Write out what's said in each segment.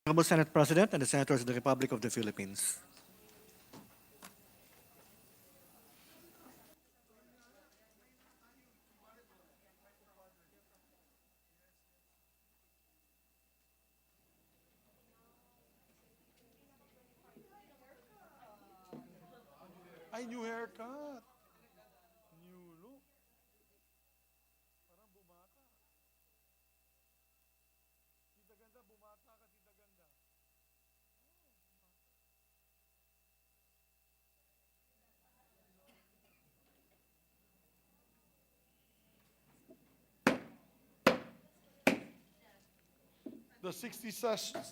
Honorable Senate President and the Senators of the Republic of the Philippines. Ay, new haircut. New look. Parang bumata. Tita Ganda, bumata ka, Tita Ganda.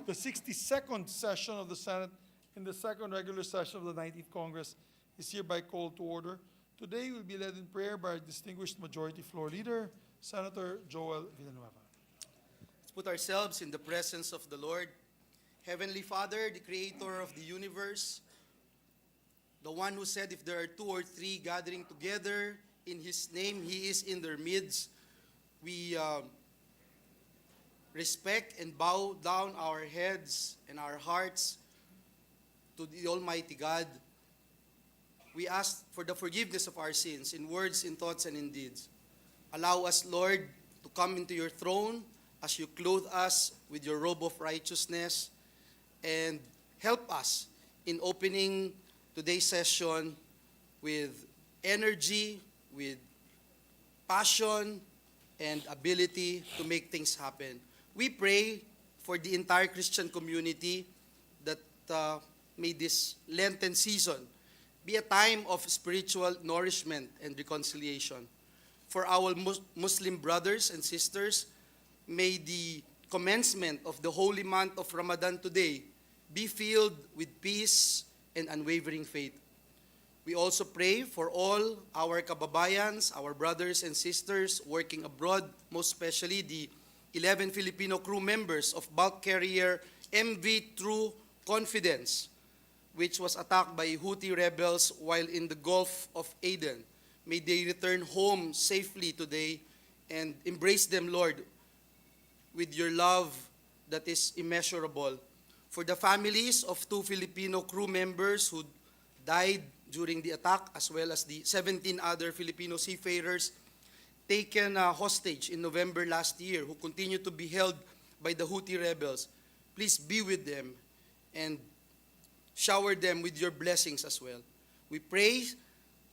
The 62nd session of the Senate in the second regular session of the 19th Congress is hereby called to order. Today will be led in prayer by our distinguished Majority Floor Leader, Senator Joel Villanueva. Let's put ourselves in the presence of the Lord. Heavenly Father, the creator of the universe, the one who said if there are two or three gathering together in His name, He is in their midst. We respect and bow down our heads and our hearts to the Almighty God. We ask for the forgiveness of our sins in words, in thoughts, and in deeds. Allow us, Lord, to come into your throne as you clothe us with your robe of righteousness, and help us in opening today's session with energy, with passion, and ability to make things happen. We pray for the entire Christian community that may this Lenten season be a time of spiritual nourishment and reconciliation. For our Muslim brothers and sisters, may the commencement of the holy month of Ramadan today be filled with peace and unwavering faith. We also pray for all our kababayans, our brothers and sisters working abroad, most especially the 11 Filipino crew members of bulk carrier MV True Confidence, which was attacked by Houthi rebels while in the Gulf of Aden. May they return home safely today, and embrace them, Lord, with your love that is immeasurable. For the families of 2 Filipino crew members who died during the attack, as well as the 17 other Filipino seafarers taken hostage in November last year, who continue to be held by the Houthi rebels, please be with them and shower them with your blessings as well. We pray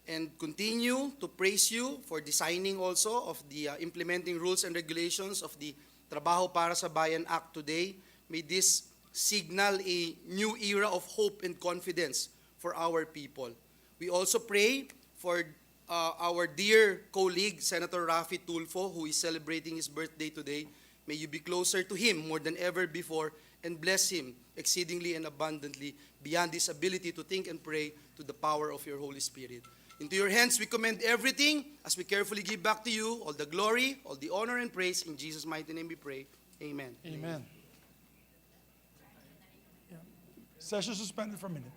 and continue to praise you for the signing also of the implementing rules and regulations of the Trabaho para sa Bayan Act today. May this signal a new era of hope and confidence for our people. We also pray for our dear colleague, Senator Raffy Tulfo, who is celebrating his birthday today. May you be closer to him more than ever before, and bless him exceedingly and abundantly beyond his ability to think and pray, to the power of your Holy Spirit. Into your hands we commend everything as we carefully give back to you all the glory, all the honor and praise. In Jesus' mighty name we pray. Amen. Amen. Session suspended for a minute.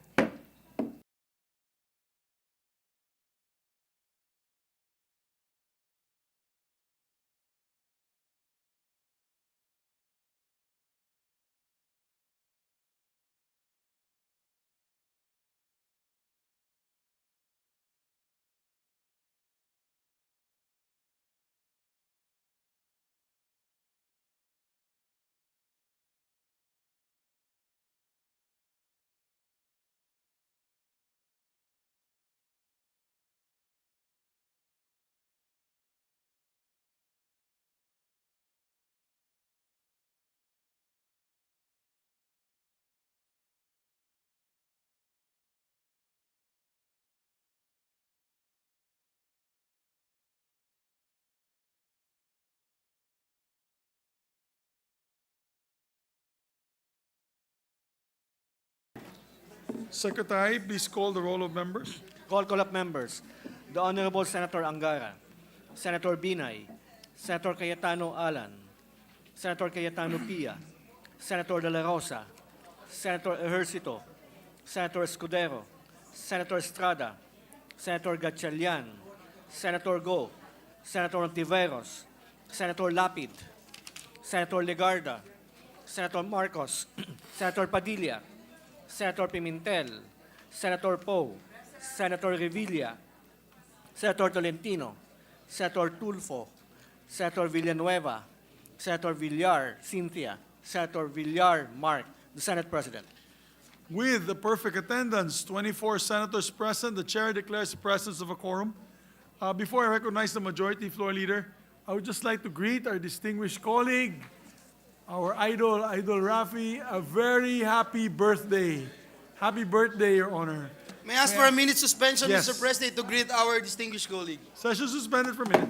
Secretary, please call the roll of members. Call of members. The Honorable Senator Angara, Senator Binay, Senator Cayetano Alan, Senator Cayetano Pia, Senator De La Rosa, Senator Ejercito, Senator Escudero, Senator Estrada, Senator Gatchalian, Senator Go, Senator Ontiveros, Senator Lapid, Senator Legarda, Senator Marcos, Senator Padilla, Senator Pimentel, Senator Poe, Senator Revilla, Senator Tolentino, Senator Tulfo, Senator Villanueva, Senator Villar, Cynthia, Senator Villar, Mark, the Senate President. With the perfect attendance, 24 senators present, the chair declares the presence of a quorum. Before I recognize the majority floor leader, I would just like to greet our distinguished colleague, our idol Rafi, a very happy birthday. Happy birthday, Your Honor. May I ask for a minute suspension, Yes. Mr. President, to greet our distinguished colleague. Session suspended for a minute.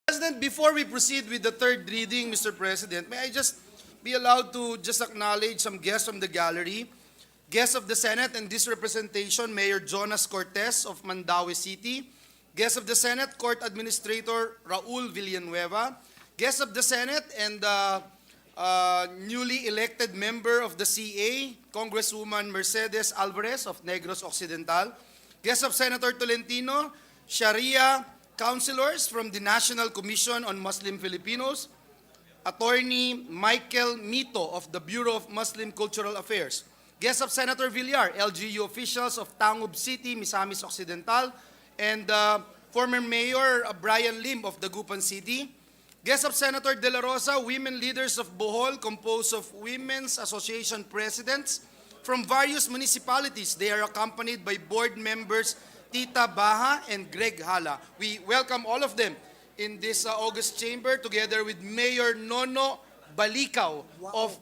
President, before we proceed with the third reading, Mr. President, may I just be allowed to just acknowledge some guests from the gallery. Guests of the Senate and this representation, Mayor Jonas Cortez of Mandaue City. Guests of the Senate, Court Administrator Raul Villanueva. Guests of the Senate and newly elected member of the CA, Congresswoman Mercedes Alvarez of Negros Occidental. Guests of Senator Tolentino, Sharia councilors from the National Commission on Muslim Filipinos, Attorney Michael Mito of the Bureau of Muslim Cultural Affairs, guests of Senator Villar, LGU officials of Tangub City, Misamis Occidental, and former Mayor Brian Lim of Dagupan City, guests of Senator De La Rosa, women leaders of Bohol composed of Women's Association presidents from various municipalities. They are accompanied by board members Tita Baha and Greg Hala. We welcome all of them in this August chamber together with Mayor Nono Balikaw of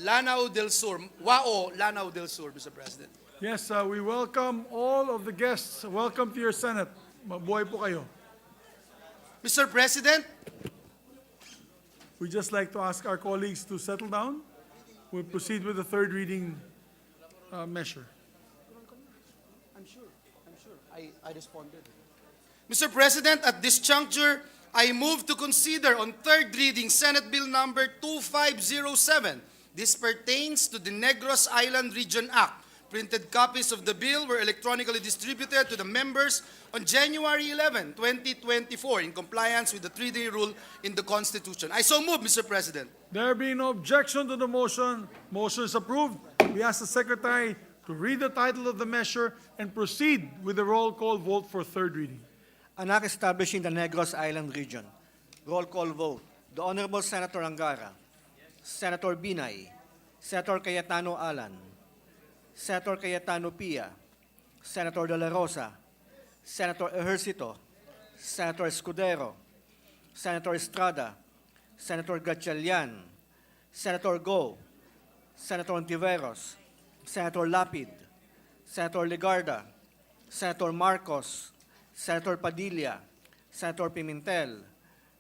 Lanao del Sur. Wao, Lanao del Sur, Mr. President. Yes, we welcome all of the guests. Welcome to your Senate. Mabuhay po kayo. Mr. President, We just like to ask our colleagues to settle down. We'll proceed with the third reading measure. I'm sure. I responded. Mr. President, at this juncture, I move to consider on third reading Senate Bill number 2507. This pertains to the Negros Island Region Act. Printed copies of the bill were electronically distributed to the members on January 11, 2024 in compliance with the 3-day rule in the Constitution. I so move, Mr. President. There being no objection to the motion, motion is approved. We ask the Secretary to read the title of the measure and proceed with the roll call vote for third reading. An act establishing the Negros Island region. Roll call vote. The Honorable Senator Angara, Senator Binay, Senator Cayetano Alan, Senator Cayetano Pia, Senator De La Rosa, Senator Ejercito, Senator Escudero, Senator Estrada, Senator Gatchalian, Senator Go, Senator Ontiveros, Senator Lapid, Senator Legarda, Senator Marcos, Senator Padilla, Senator Pimentel,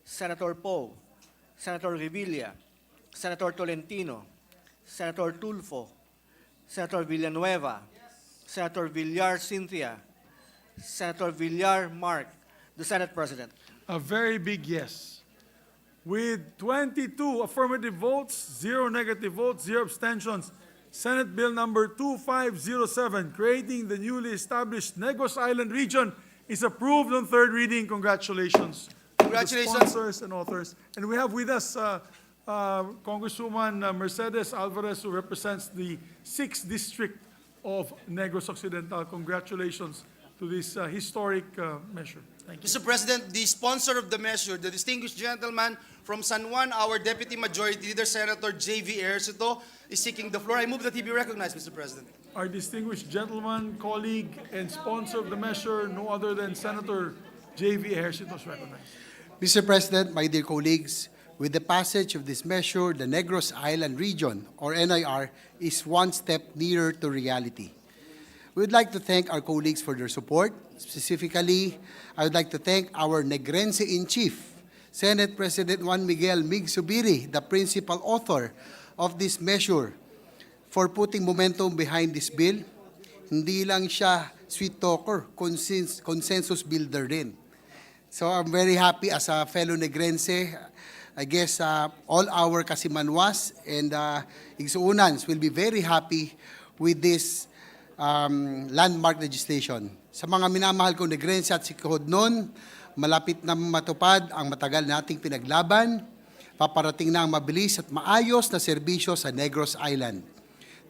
Senator Poe, Senator Revilla, Senator Tolentino, Senator Tulfo, Senator Villanueva, Senator Villar Cynthia, Senator Villar Mark, the Senate President. A very big yes. With 22 affirmative votes, 0 negative votes, 0 abstentions, Senate Bill number 2507, creating the newly established Negros Island region, is approved on third reading. Congratulations. Congratulations. To the sponsors and authors. And we have with us Congresswoman Mercedes Alvarez, who represents the 6th District of Negros Occidental. Congratulations to this historic measure. Thank you. Mr. President, the sponsor of the measure, the distinguished gentleman from San Juan, our Deputy Majority Leader, Senator J.V. Ejercito, is seeking the floor. I move that he be recognized, Mr. President. Our distinguished gentleman, colleague, and sponsor of the measure, no other than Senator J.V. Ejercito, is recognized. Mr. President, my dear colleagues, with the passage of this measure, the Negros Island region, or NIR, is one step nearer to reality. We would like to thank our colleagues for their support. Specifically, I would like to thank our Negrense-in-Chief, Senate President Juan Miguel Mig Subiri, the principal author of this measure, for putting momentum behind this bill. Hindi lang siya sweet talker, consensus builder din. So I'm very happy as a fellow Negrense. I guess all our Kasimanwas and Igsuunans will be very happy with this landmark legislation. Sa mga minamahal kong Negrense at Sikihor noon, malapit na matupad ang matagal nating pinaglaban. Paparating na ang mabilis at maayos na serbisyo sa Negros Island.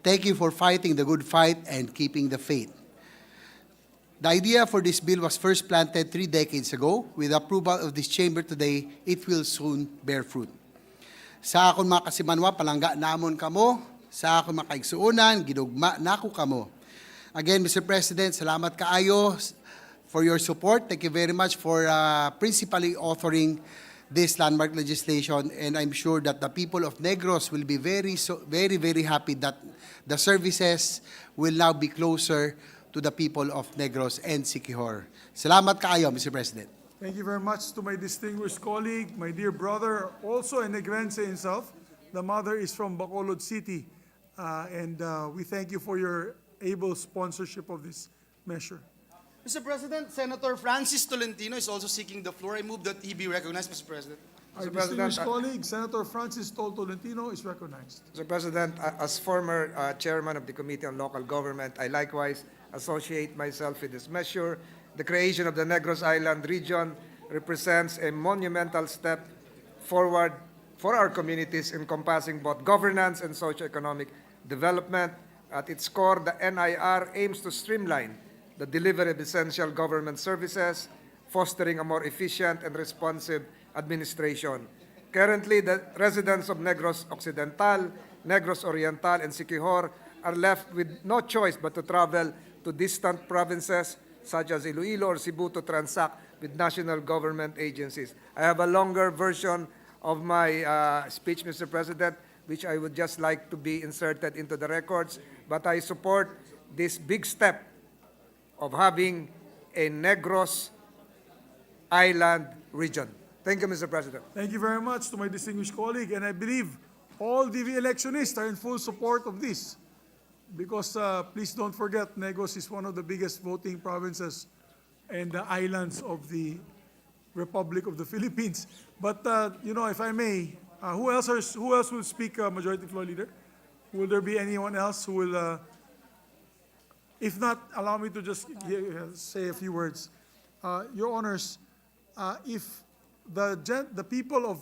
Thank you for fighting the good fight and keeping the faith. The idea for this bill was first planted 3 decades ago. With the approval of this chamber today, it will soon bear fruit. Sa akong mga Kasimanwa, palangga namon kamo. Sa akong mga kaigsuunan, ginugma nako kamo. Again, Mr. President, salamat kaayo for your support. Thank you very much for principally authoring this landmark legislation, and I'm sure that the people of Negros will be very happy that the services will now be closer to the people of Negros and Sikihor. Salamat kaayo, Mr. President. Thank you very much to my distinguished colleague, my dear brother, also a Negrense himself. The mother is from Bacolod City, and we thank you for your able sponsorship of this measure. Mr. President, Senator Francis Tolentino is also seeking the floor. I move that he be recognized, Mr. President. Our Mr. President, distinguished colleague, Senator Francis Tolentino, is recognized. Mr. President, as former chairman of the Committee on Local Government, I likewise associate myself with this measure. The creation of the Negros Island region represents a monumental step forward for our communities, encompassing both governance and socioeconomic development. At its core, the NIR aims to streamline the delivery of essential government services, fostering a more efficient and responsive administration. Currently, the residents of Negros Occidental, Negros Oriental, and Sikihor are left with no choice but to travel to distant provinces such as Iloilo or Cebu to transact with national government agencies. I have a longer version of my speech, Mr. President, which I would just like to be inserted into the records, but I support this big step of having a Negros Island region. Thank you, Mr. President. Thank you very much to my distinguished colleague, and I believe all DV electionists are in full support of this. Because please don't forget, Negros is one of the biggest voting provinces and the islands of the Republic of the Philippines. But you know, if I may, who else will speak, Majority Floor Leader? Will there be anyone else who will? If not, allow me to just say a few words. Your Honors, if the people of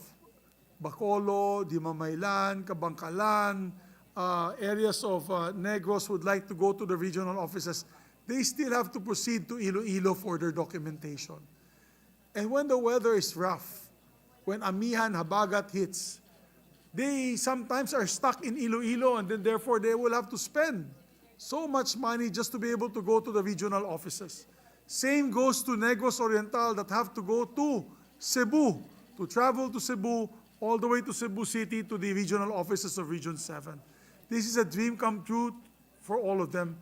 Bacolod, Dimamaylan, Kabangkalan, areas of Negros would like to go to the regional offices, they still have to proceed to Iloilo for their documentation. And when the weather is rough, when Amihan Habagat hits, they sometimes are stuck in Iloilo, and then therefore they will have to spend so much money just to be able to go to the regional offices. Same goes to Negros Oriental that have to go to Cebu, to travel to Cebu, all the way to Cebu City to the regional offices of Region 7. This is a dream come true for all of them.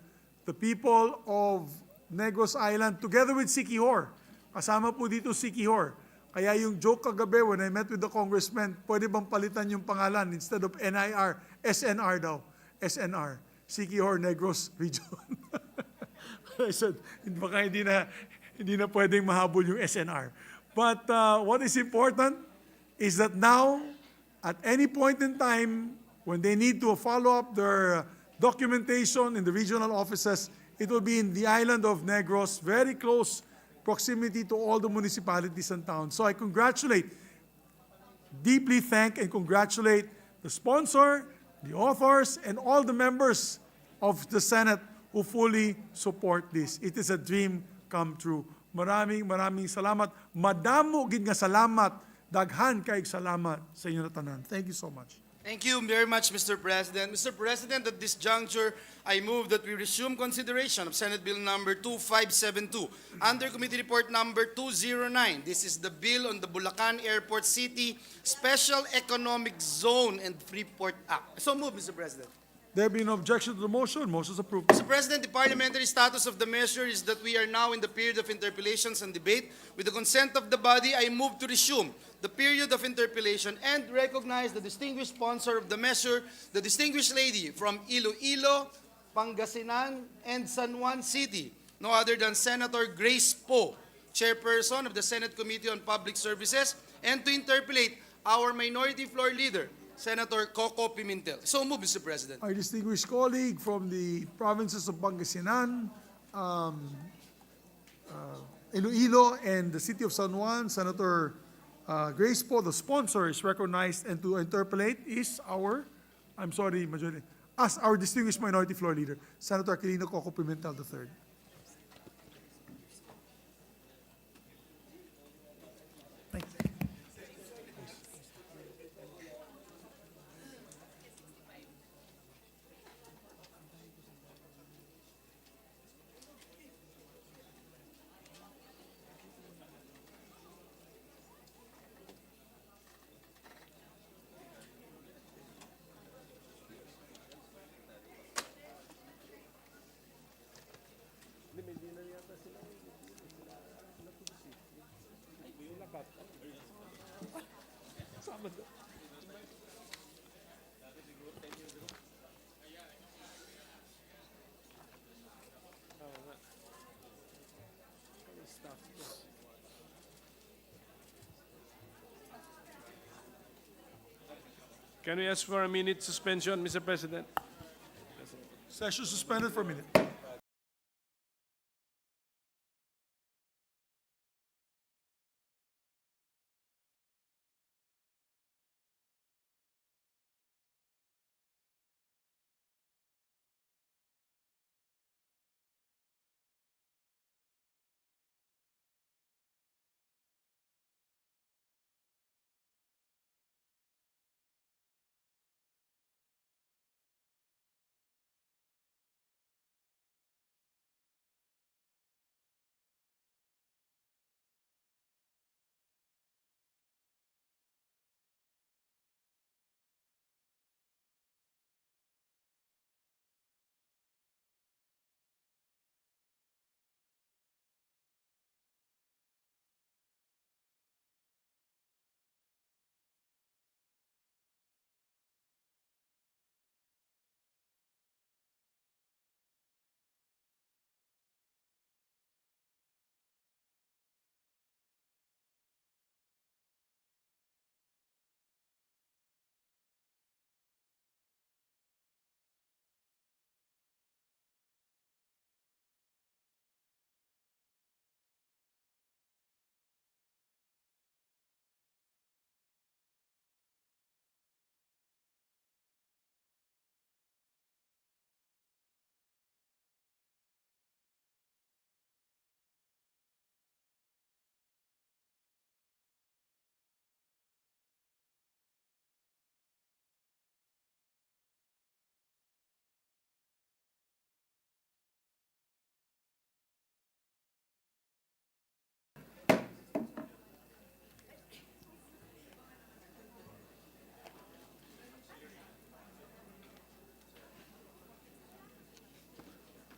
The people of Negros Island, together with Siquijor, kasama po dito Siquijor. Kaya yung joke kagabi when I met with the congressman, pwede bang palitan yung pangalan instead of NIR, SNR daw, SNR, Siquijor Negros Region. I said, baka hindi na pwedeng mahabol yung SNR. But what is important is that now, at any point in time, when they need to follow up their documentation in the regional offices, it will be in the island of Negros, very close proximity to all the municipalities and towns. So I deeply thank and congratulate the sponsor, the authors, and all the members of the Senate who fully support this. It is a dream come true. Maraming salamat. Madamo gid nga salamat. Daghan kaayong salamat sa inyo na tanan. Thank you so much. Thank you very much, Mr. President. Mr. President, at this juncture, I move that we resume consideration of Senate Bill number 2572 under Committee Report number 209. This is the bill on the Bulacan Airport City Special Economic Zone and Freeport Act. So move, Mr. President. There being no objection to the motion, motion is approved. Mr. President, the parliamentary status of the measure is that we are now in the period of interpellations and debate. With the consent of the body, I move to resume the period of interpellation and recognize the distinguished sponsor of the measure, the distinguished lady from Iloilo, Pangasinan, and San Juan City, no other than Senator Grace Poe, chairperson of the Senate Committee on Public Services, and to interpellate our minority floor leader, Senator Coco Pimentel. So move, Mr. President. Our distinguished colleague from the provinces of Pangasinan, Iloilo, and the city of San Juan, Senator Grace Poe, the sponsor, is recognized, and to interpellate is our distinguished minority floor leader, Senator Aquilino Coco Pimentel III. Thank you. Can we ask for a minute suspension, Mr. President? Session suspended for a minute.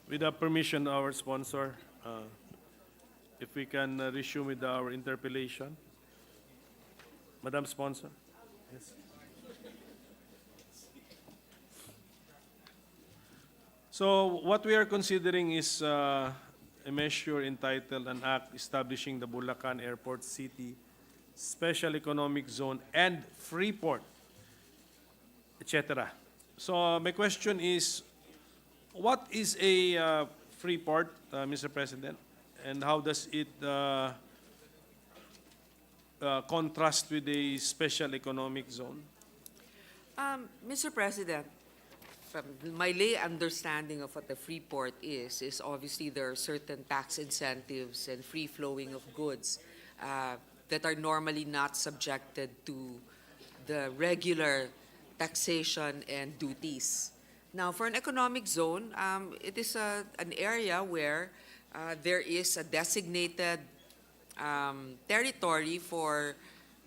With the permission of our sponsor, if we can resume with our interpellation. Madam Sponsor. Yes. So what we are considering is a measure entitled an act establishing the Bulacan Airport City Special Economic Zone and Freeport, etc. So my question is, what is a Freeport, Mr. President, and how does it contrast with a special economic zone? Mr. President, from my lay understanding of what the free port is obviously there are certain tax incentives and free flowing of goods that are normally not subjected to the regular taxation and duties. Now, for an economic zone, it is an area where there is a designated territory for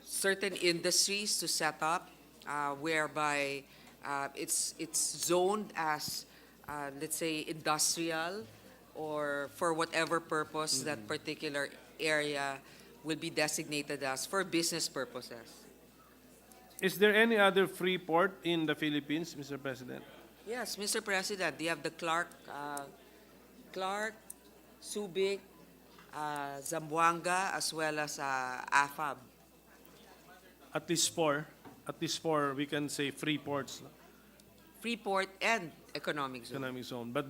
certain industries to set up, whereby it's zoned as, let's say, industrial, or for whatever purpose that particular area will be designated as for business purposes. Is there any other free port in the Philippines, Mr. President? Yes, Mr. President, you have the Clark, Subic, Zamboanga, as well as AFAB. At least four, we can say free ports, Freeport and economic zone. economic zone. But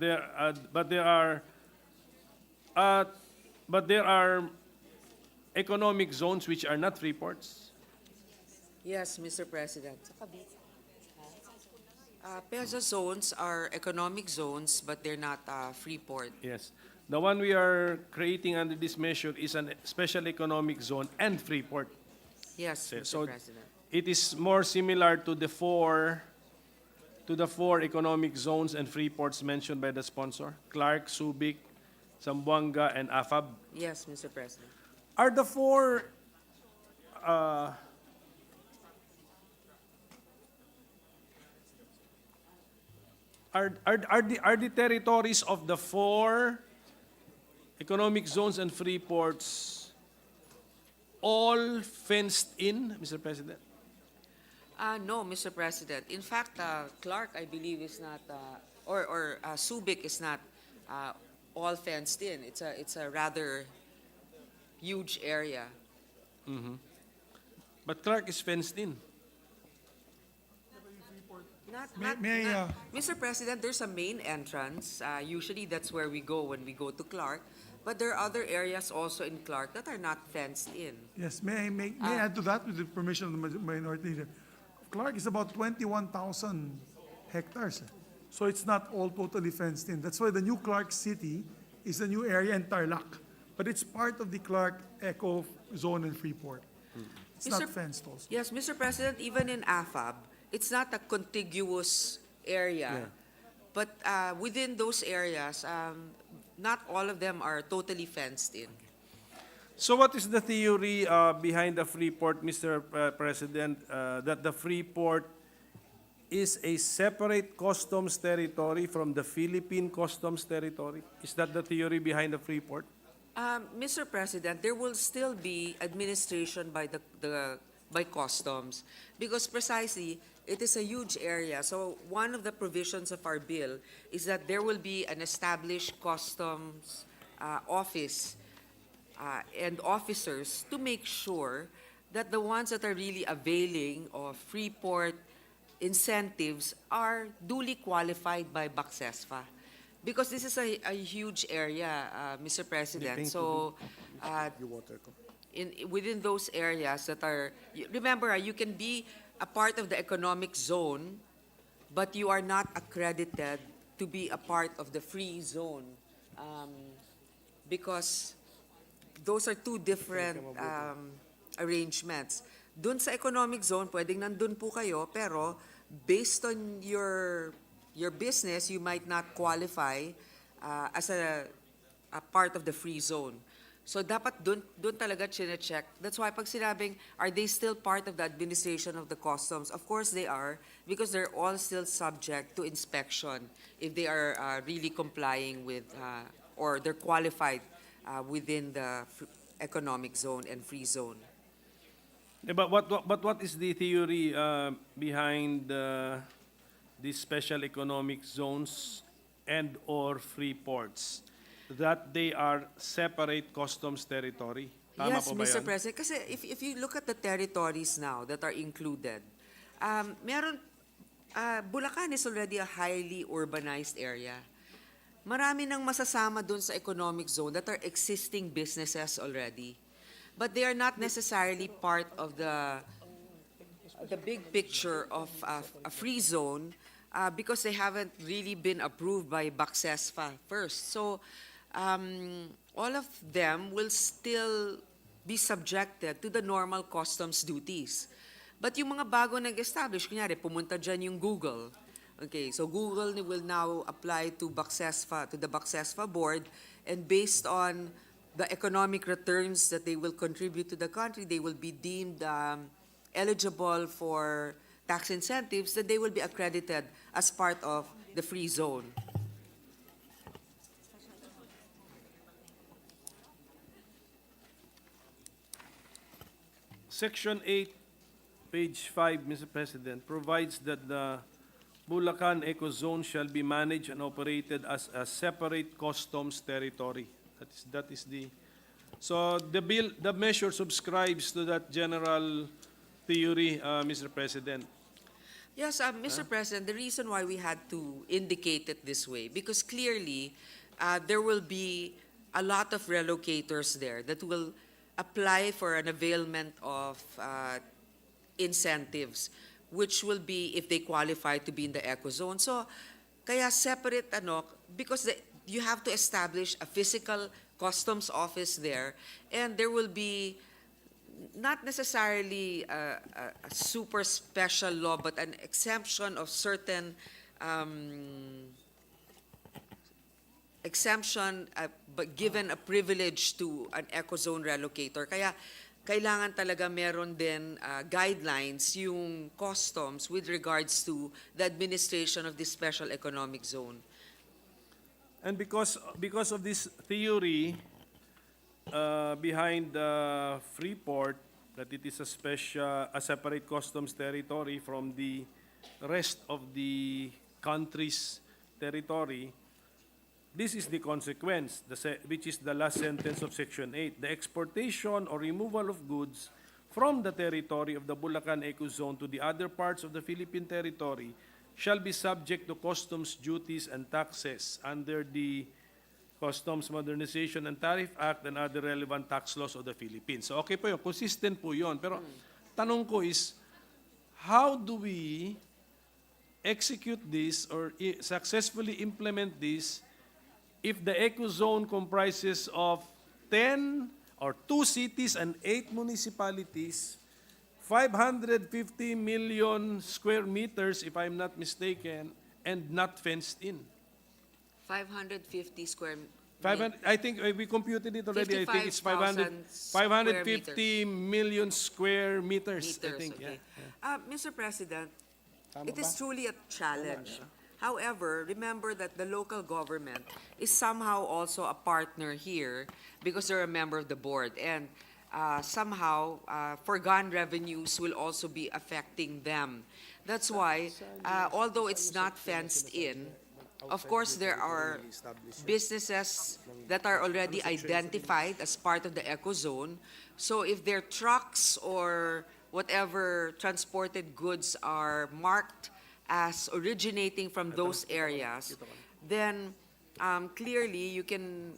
there are economic zones which are not free ports. Yes, Mr. President. PEZA zones are economic zones, but they're not free port. Yes. The one we are creating under this measure is a special economic zone and free port. Yes, Mr. So President. it is more similar to the four economic zones and free ports mentioned by the sponsor, Clark, Subic, Zamboanga, and AFAB. Yes, Mr. President. Are the four are the territories of the four economic zones and free ports all fenced in, Mr. President? No, Mr. President. In fact, Clark, I believe, is not, or Subic is not all fenced in. It's a rather huge area. But Clark is fenced in. Mr. President, there's a main entrance. Usually that's where we go when we go to Clark. But there are other areas also in Clark that are not fenced in. Yes, may I add to that with the permission of the minority leader? Clark is about 21,000 hectares. So it's not all totally fenced in. That's why the new Clark City is a new area in Tarlac. But it's part of the Clark Eco Zone and Freeport. It's not Mr. fenced also. Yes, Mr. President, even in AFAB, it's not a contiguous area. But within those areas, not all of them are totally fenced in. So what is the theory behind the free port, Mr. President, that the free port is a separate customs territory from the Philippine customs territory? Is that the theory behind the free port? Mr. President, there will still be administration by customs because precisely it is a huge area. So one of the provisions of our bill is that there will be an established customs office and officers to make sure that the ones that are really availing of free port incentives are duly qualified by BACSESFA. Because this is a huge area, Mr. President. So within those areas that are, remember, you can be a part of the economic zone, but you are not accredited to be a part of the free zone because those are two different arrangements. Dun sa economic zone, pwedeng nandun po kayo, pero based on your business, you might not qualify as a part of the free zone. So dapat dun talaga chine-check. That's why pag sinabing, are they still part of the administration of the customs? Of course they are, because they're all still subject to inspection if they are really complying with, or they're qualified within the economic zone and free zone. Yeah, but what is the theory behind these special economic zones and or free ports? That they are separate customs territory. Tama Yes, po ba Mr. yan? President. Kasi if you look at the territories now that are included, Bulacan is already a highly urbanized area. Marami nang masasama dun sa economic zone that are existing businesses already. But they are not necessarily part of the big picture of a free zone because they haven't really been approved by BACSESFA first. So all of them will still be subjected to the normal customs duties. But yung mga bago nag-establish, kunyari, pumunta dyan yung Google. Okay, so Google will now apply to BACSESFA, to the BACSESFA board, and based on the economic returns that they will contribute to the country, they will be deemed eligible for tax incentives, that they will be accredited as part of the free zone. Section 8, page 5, Mr. President, provides that the Bulacan Ecozone shall be managed and operated as a separate customs territory. That is the. So the measure subscribes to that general theory, Mr. President. Yes, Mr. President, the reason why we had to indicate it this way, because clearly there will be a lot of relocators there that will apply for an availment of incentives, which will be if they qualify to be in the ecozone. So, kaya separate because you have to establish a physical customs office there, and there will be not necessarily a super special law, but an exemption of certain but given a privilege to an ecozone relocator. Kaya kailangan talaga meron din guidelines yung customs with regards to the administration of this special economic zone. And because of this theory behind the Freeport, that it is a separate customs territory from the rest of the country's territory, this is the consequence, which is the last sentence of Section 8. The exportation or removal of goods from the territory of the Bulacan Ecozone to the other parts of the Philippine territory shall be subject to customs duties and taxes under the Customs Modernization and Tariff Act and other relevant tax laws of the Philippines. So okay po yun, consistent po yun. Pero tanong ko is, how do we execute this or successfully implement this if the Ecozone comprises of 10 or 2 cities and 8 municipalities, 550 million square meters, if I'm not mistaken, and not fenced in? 550 square 500, I think we computed it already. I think it's 55,000 550 million square meters. I think, okay. yeah. Mr. President, it is truly a challenge. However, remember that the local government is somehow also a partner here because they're a member of the board. And somehow, foregone revenues will also be affecting them. That's why, although it's not fenced in, of course, there are businesses that are already identified as part of the ecozone. So if their trucks or whatever transported goods are marked as originating from those areas, then clearly you can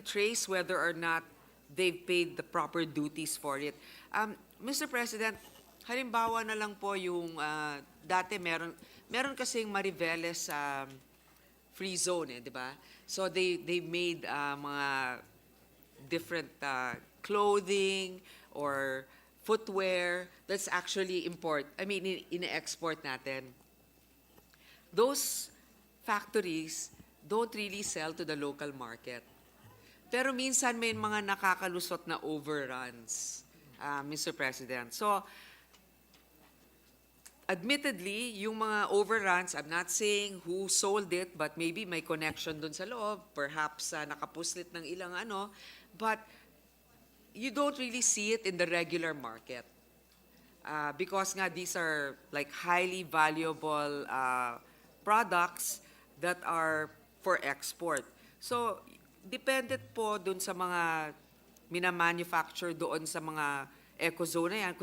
trace whether or not they've paid the proper duties for it. Mr. President, halimbawa na lang po yung dati meron kasing Mariveles free zone, di ba? So they made mga different clothing or footwear that's actually in-export natin. Those factories don't really sell to the local market. Pero minsan may mga nakakalusot na overruns, Mr. President. So, admittedly, yung mga overruns, I'm not saying who sold it, but maybe may connection dun sa loob, perhaps nakapuslit ng ilang ano, but you don't really see it in the regular market. Because nga these are like highly valuable products that are for export. So, dependent po dun sa mga minamanufacture doon sa mga Ecozone na yan,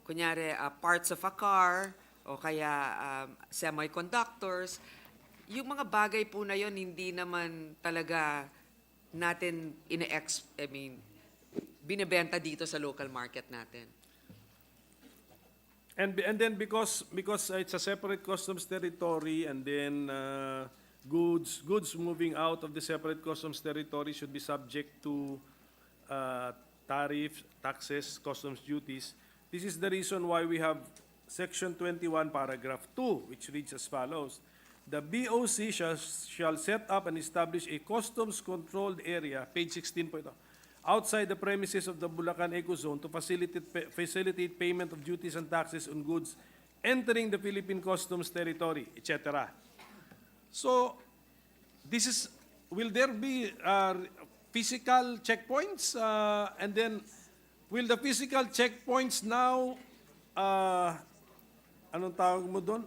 kunyari, parts of a car o kaya semiconductors, yung mga bagay po na yon hindi naman talaga natin binebenta dito sa local market natin. And then because it's a separate customs territory, and then goods moving out of the separate customs territory should be subject to tariffs, taxes, customs duties. This is the reason why we have Section 21, Paragraph 2, which reads as follows. The BOC shall set up and establish a customs-controlled area, page 16 po ito, outside the premises of the Bulacan Ecozone to facilitate payment of duties and taxes on goods entering the Philippine customs territory, etc. So, will there be physical checkpoints? And then, will the physical checkpoints now, anong tawag mo doon?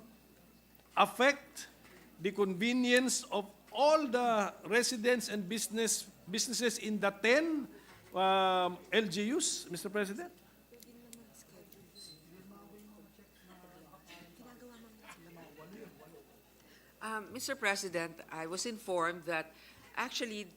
Affect the convenience of all the residents and businesses in the 10 LGUs, Mr. President? Mr. President, I was informed that actually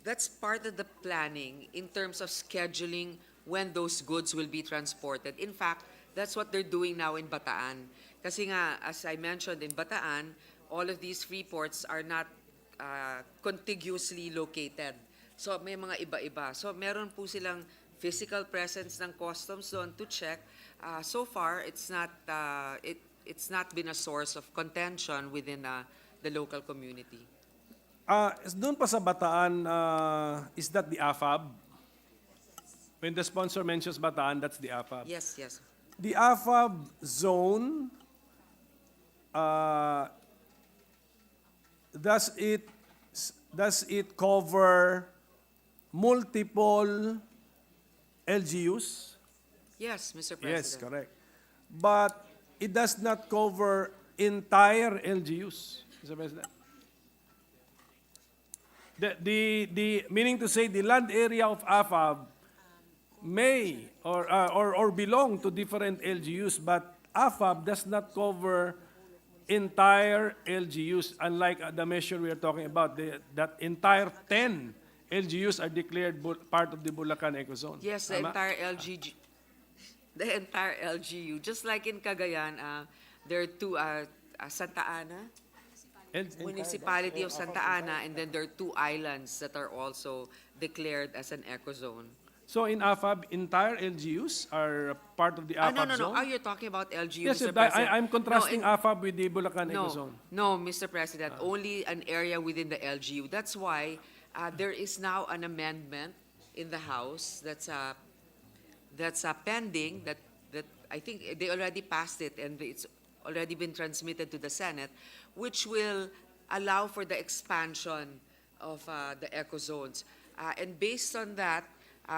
that's part of the planning in terms of scheduling when those goods will be transported. In fact, that's what they're doing now in Bataan. Kasi nga, as I mentioned, in Bataan, all of these free ports are not contiguously located. So may mga iba-iba. So meron po silang physical presence ng customs doon to check. So far, it's not been a source of contention within the local community. Doon pa sa Bataan, is that the AFAB? When the sponsor mentions Bataan, that's the AFAB. Yes, yes. The AFAB zone, does it cover multiple LGUs? Yes, Mr. President. Yes, correct. But it does not cover entire LGUs, Mr. President. The meaning to say the land area of AFAB may or belong to different LGUs, but AFAB does not cover entire LGUs, unlike the measure we are talking about, that entire 10 LGUs are declared part of the Bulacan Ecozone. Yes, the entire LGU. Just like in Cagayan, there are two, Santa Ana, municipality of Santa Ana, and then there are two islands that are also declared as an ecozone. So in AFAB, entire LGUs are part of the AFAB No. zone? Oh, you're talking about LGU, Yes, Mr. President. I'm contrasting No, AFAB with the Bulacan Ecozone. No, Mr. President, only an area within the LGU. That's why there is now an amendment in the House that's pending, that I think they already passed it and it's already been transmitted to the Senate, which will allow for the expansion of the ecozones. And based on that,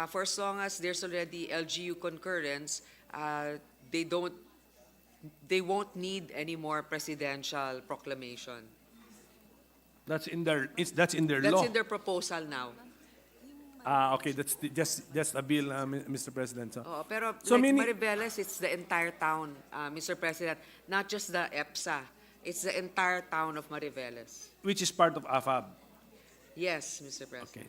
for as long as there's already LGU concurrence, they won't need any more presidential proclamation. That's in their law. That's in their proposal now. Okay, that's just a bill, Mr. President. So, Oo, pero So like meaning- Mariveles, it's the entire town, Mr. President, not just the EPSA. It's the entire town of Mariveles. which is part of AFAB. Yes, Mr. President. Okay.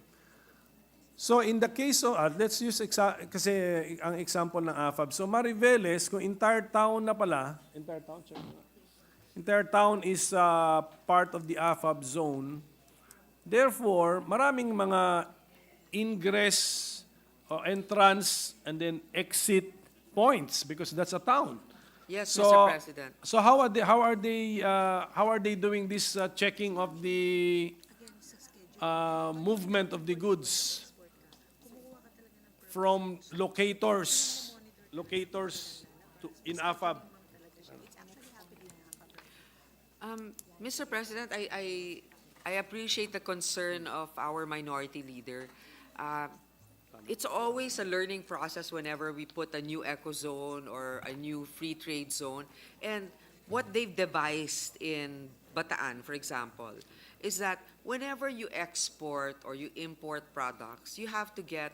So in the case of, let's use kasi ang example ng AFAB. So Mariveles, kung entire town na pala, entire town is part of the AFAB zone. Therefore, maraming mga ingress or entrance and then exit points because that's a town. Yes, So, Mr. President. so how are they doing this checking of the movement of the goods from locators in AFAB. Mr. President, I appreciate the concern of our minority leader. It's always a learning process whenever we put a new ecozone or a new free trade zone. And what they've devised in Bataan, for example, is that whenever you export or you import products, you have to get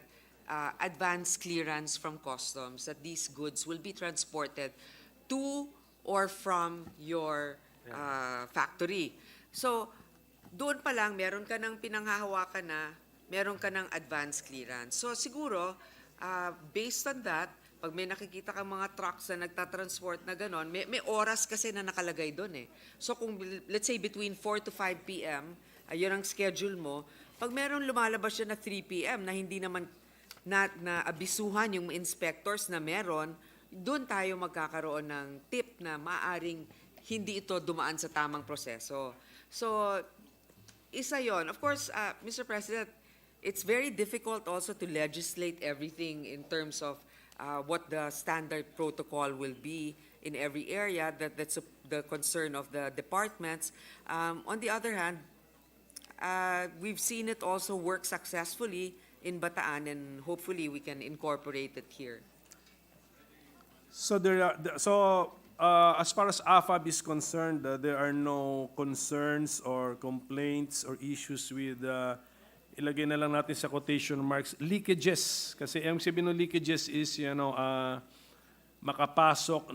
advance clearance from customs that these goods will be transported to or from your factory. So, doon pa lang, meron ka ng pinanghahawakan na, meron ka ng advance clearance. So, siguro, based on that, pag may nakikita kang mga trucks na nagtatransport na gano'n, may oras kasi na nakalagay doon eh. So, kung, let's say, between 4 to 5 p.m., ayun ang schedule mo, pag meron lumalabas siya na 3 p.m. na hindi naman na abisuhan yung inspectors na meron, doon tayo magkakaroon ng tip na maaring hindi ito dumaan sa tamang proseso. So, isa yon. Of course, Mr. President, it's very difficult also to legislate everything in terms of what the standard protocol will be in every area. That's the concern of the departments. On the other hand, we've seen it also work successfully in Bataan, and hopefully we can incorporate it here. So as far as AFAB is concerned, there are no concerns or complaints or issues with, ilagay na lang natin sa quotation marks, leakages. Kasi ang sabihin ng leakages is, makapasok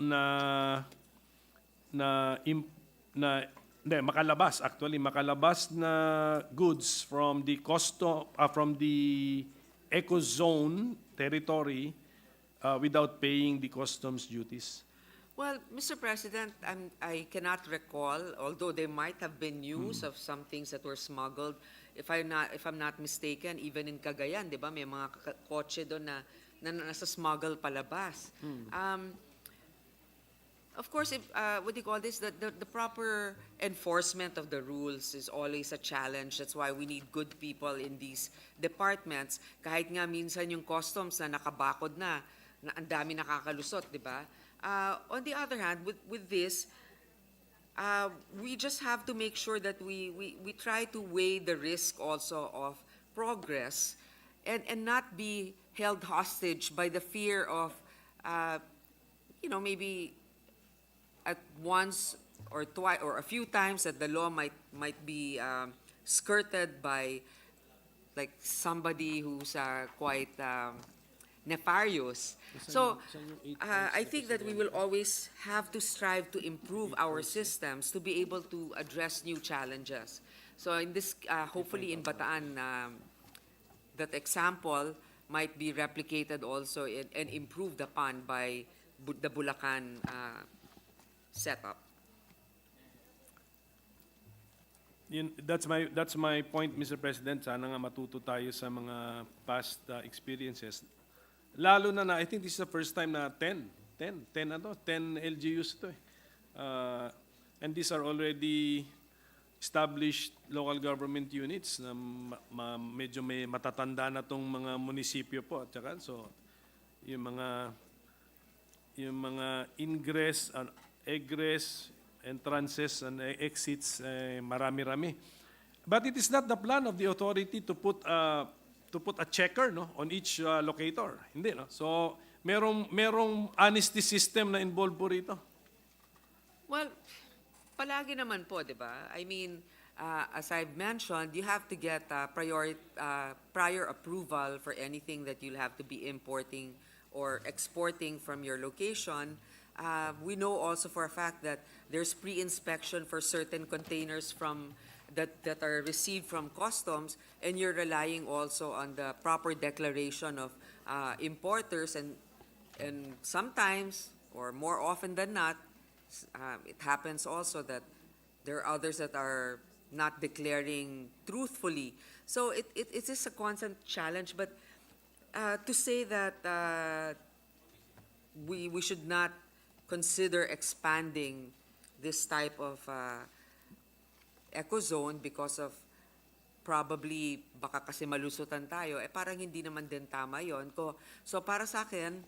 makalabas na goods from the Ecozone territory without paying the customs duties. Well, Mr. President, I cannot recall, although there might have been news of some things that were smuggled. If I'm not mistaken, even in Cagayan, di ba, may mga kotse doon na nasa smuggle palabas. Of course, what do you call this? The proper enforcement of the rules is always a challenge. That's why we need good people in these departments. Kahit nga minsan yung customs na nakabakod na ang dami nakakalusot, di ba? On the other hand, with this, we just have to make sure that we try to weigh the risk also of progress and not be held hostage by the fear of, maybe at once or twice or a few times that the law might be skirted by like somebody who's quite nefarious. So I think that we will always have to strive to improve our systems to be able to address new challenges. So in this, hopefully in Bataan, that example might be replicated also and improved upon by the Bulacan setup. That's my point, Mr. President. Sana nga matuto tayo sa mga past experiences. Lalo na I think this is the first time na 10 LGUs ito eh. And these are already established local government units na medyo may matatanda na tong mga munisipyo po. At saka, so, yung mga ingress, egress, entrances, and exits, marami-rami. But it is not the plan of the authority to put a checker on each locator. Hindi, no? So, merong honesty system na involved po rito. Well, palagi naman po, di ba? I mean, as I've mentioned, you have to get prior approval for anything that you'll have to be importing or exporting from your location. We know also for a fact that there's pre-inspection for certain containers that are received from customs, and you're relying also on the proper declaration of importers, and sometimes, or more often than not, it happens also that there are others that are not declaring truthfully. So it is a constant challenge, but to say that we should not consider expanding this type of Ecozone because of probably baka kasi malusutan tayo, parang hindi naman din tama yon. So para sa akin,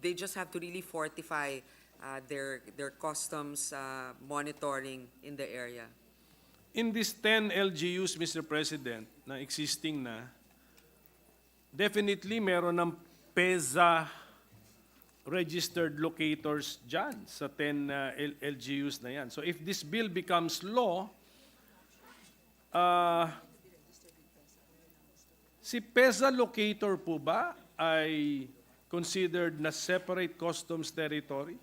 they just have to really fortify their customs monitoring in the area. In these 10 LGUs, Mr. President, na existing na, definitely meron ng PEZA registered locators dyan sa 10 LGUs na yan. So if this bill becomes law, si PEZA locator po ba ay considered na separate customs territory?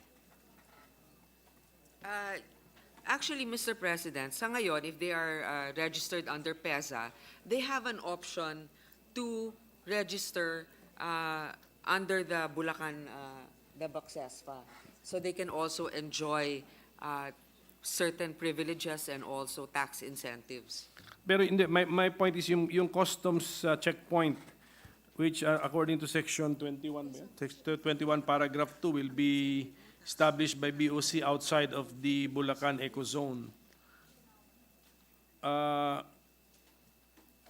Actually, Mr. President, sa ngayon, if they are registered under PEZA, they have an option to register under the Bulacan, the Bacsespa. So they can also enjoy certain privileges and also tax incentives. Pero hindi, my point is yung customs checkpoint, which according to section 21, ba yan? 21 paragraph 2 will be established by BOC outside of the Bulacan Ecozone.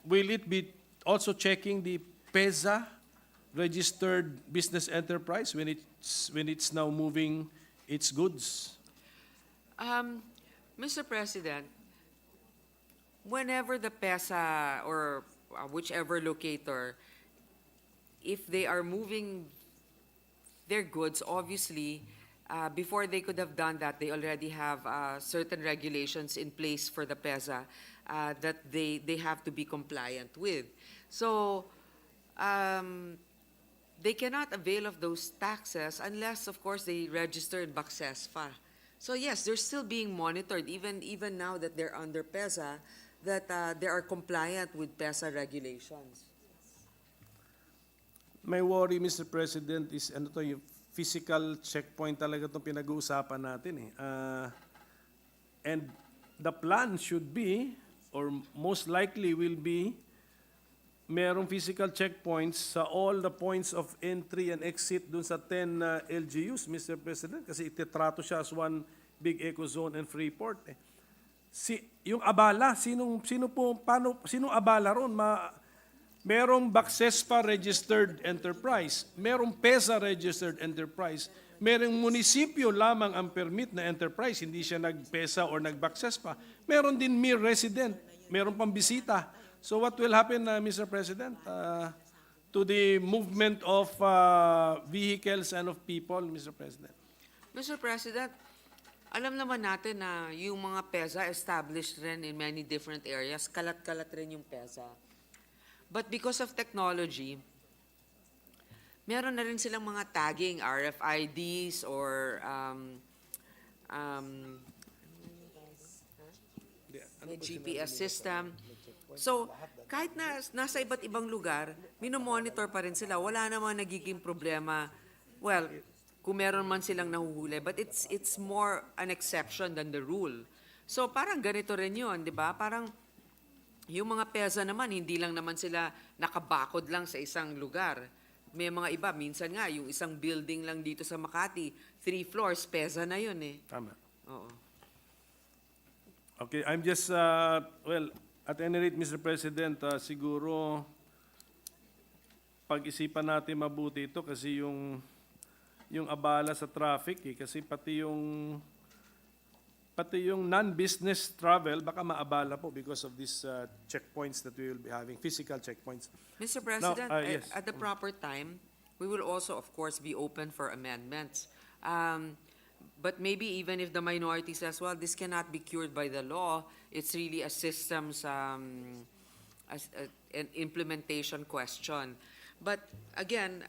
Will it be also checking the PEZA registered business enterprise when it's now moving its goods? Mr. President, whenever the PEZA or whichever locator, if they are moving their goods, obviously, before they could have done that, they already have certain regulations in place for the PEZA that they have to be compliant with. So they cannot avail of those taxes unless, of course, they register in Bacsespa. So yes, they're still being monitored, even now that they're under PEZA, that they are compliant with PEZA regulations. My worry, Mr. President, is ano to, yung physical checkpoint talaga itong pinag-uusapan natin. And the plan should be, or most likely will be, merong physical checkpoints sa all the points of entry and exit dun sa 10 LGUs, Mr. President, kasi ititrato siya as one big ecozone and free port. Yung abala, sinong abala ron? Merong Bacsespa registered enterprise, merong PEZA registered enterprise, merong munisipyo lamang ang permit na enterprise, hindi siya nag-PEZA or nag-Bacsespa. Meron din mere resident, meron pang bisita. So what will happen, Mr. President, to the movement of vehicles and of people, Mr. President? Mr. President, alam naman natin na yung mga PEZA established rin in many different areas. Kalat-kalat rin yung PEZA. But because of technology, meron na rin silang mga tagging, RFIDs or may GPS system. So, kahit nasa iba't ibang lugar, minomonitor pa rin sila. Wala namang nagiging problema. Well, kung meron man silang nahuhuli, but it's more an exception than the rule. So, parang ganito rin yun, di ba? Parang yung mga PEZA naman, hindi lang naman sila nakabakod lang sa isang lugar. May mga iba, minsan nga, yung isang building lang dito sa Makati, 3 floors, PEZA na yun eh. Tama. Oo. Okay, I'm just, well, at any rate, Mr. President, siguro pag-isipan natin mabuti ito kasi yung abala sa traffic kasi pati yung non-business travel baka maabala po because of these checkpoints that we will be having, physical checkpoints. Mr. President, Now, yes. at the proper time, we will also, of course, be open for amendments. But maybe even if the minority says, well, this cannot be cured by the law, it's really a systems, an implementation question. But again,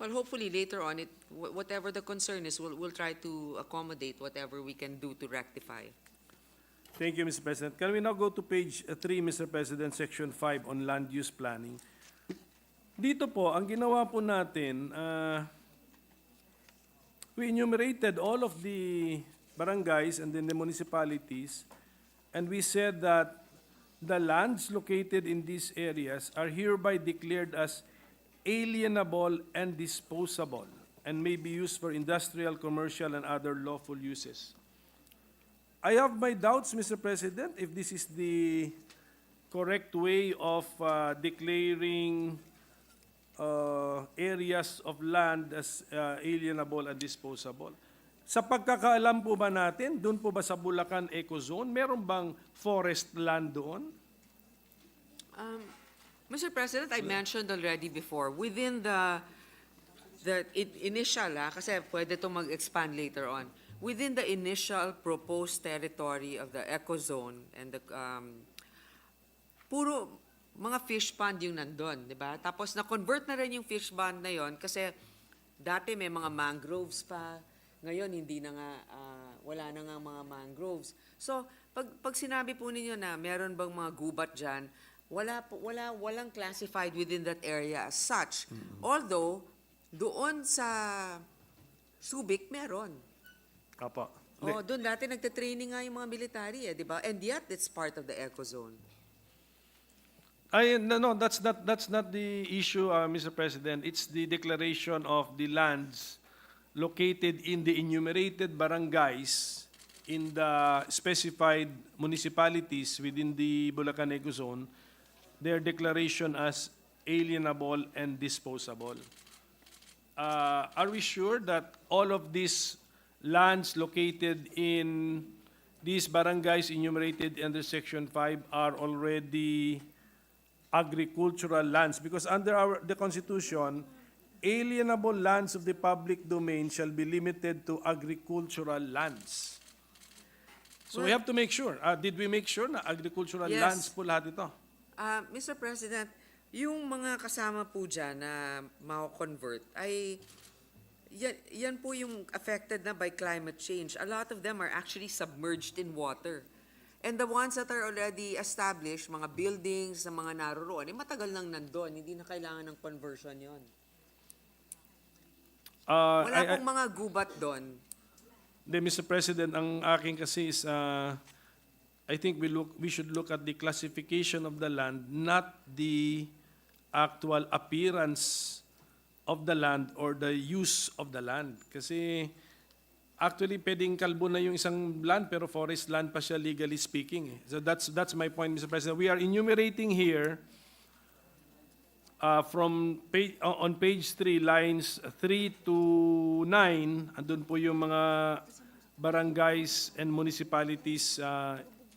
well, hopefully later on, whatever the concern is, we'll try to accommodate whatever we can do to rectify. Thank you, Mr. President. Can we now go to page 3, Mr. President, section 5 on land use planning? Dito po, ang ginawa po natin, we enumerated all of the barangays and then the municipalities, and we said that the lands located in these areas are hereby declared as alienable and disposable and may be used for industrial, commercial, and other lawful uses. I have my doubts, Mr. President, if this is the correct way of declaring areas of land as alienable and disposable. Sa pagkakaalam po ba natin, doon po ba sa Bulacan Ecozone, meron bang forest land doon? Mr. President, I mentioned already before, within the initial, kasi pwede itong mag-expand later on, within the initial proposed territory of the Ecozone and the, puro mga fish pond yung nandun, di ba? Tapos na-convert na rin yung fish pond na yon kasi dati may mga mangroves pa, ngayon hindi na nga, wala na nga mga mangroves. So, pag sinabi po ninyo na meron bang mga gubat dyan, walang classified within that area as such. Although, doon sa Subic, meron. Apo. Oh, doon dati nagte-training nga yung mga military, di ba? And yet, it's part of the Ecozone. No, that's not the issue, Mr. President. It's the declaration of the lands located in the enumerated barangays in the specified municipalities within the Bulacan Ecozone, their declaration as alienable and disposable. Are we sure that all of these lands located in these barangays enumerated under Section 5 are already agricultural lands? Because under the Constitution, alienable lands of the public domain shall be limited to agricultural lands. So we have to make sure. Did we make sure na agricultural Yes. lands po lahat ito? Mr. President, yung mga kasama po dyan na mako-convert ay yan po yung affected na by climate change. A lot of them are actually submerged in water. And the ones that are already established, mga buildings na mga naroroon, matagal nang nandun. Hindi na kailangan ng conversion yon. Wala pong mga gubat doon. Mr. President, ang aking kasi is, I think we should look at the classification of the land, not the actual appearance of the land or the use of the land. Kasi actually, pwedeng kalbo na yung isang land, pero forest land pa siya legally speaking. So that's my point, Mr. President. We are enumerating here on page 3, lines 3 to 9, andun po yung mga barangays and municipalities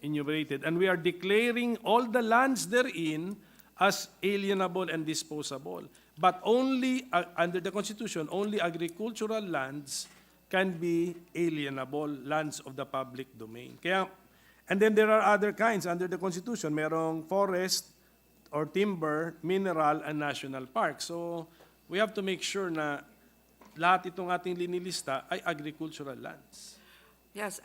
enumerated. And we are declaring all the lands therein as alienable and disposable. But only, under the Constitution, only agricultural lands can be alienable, lands of the public domain. Kaya, and then there are other kinds under the Constitution. Merong forest, or timber, mineral, and national park. So, we have to make sure na lahat itong ating linilista ay agricultural lands. Yes,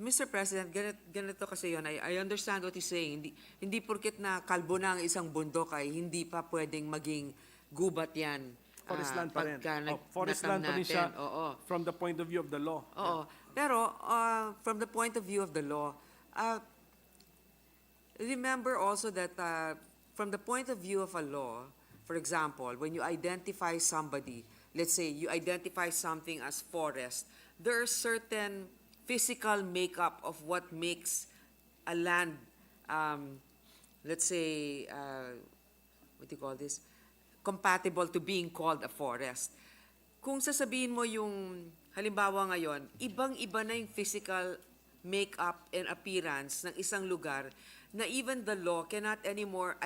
Mr. President, ganito kasi yun. I understand what you're saying. Hindi porket na kalbo na ang isang bundok ay hindi pa pwedeng maging gubat yan. Forest land pa rin. Pagka Forest land pa rin siya from the point of view of the law. Oo. Pero, from the point of view of the law, remember also that from the point of view of a law, for example, when you identify somebody, let's say you identify something as forest, there are certain physical makeup of what makes a land, let's say, what do you call this, compatible to being called a forest. Kung sasabihin mo yung, halimbawa ngayon, ibang-iba na yung physical makeup and appearance ng isang lugar na even the law cannot anymore,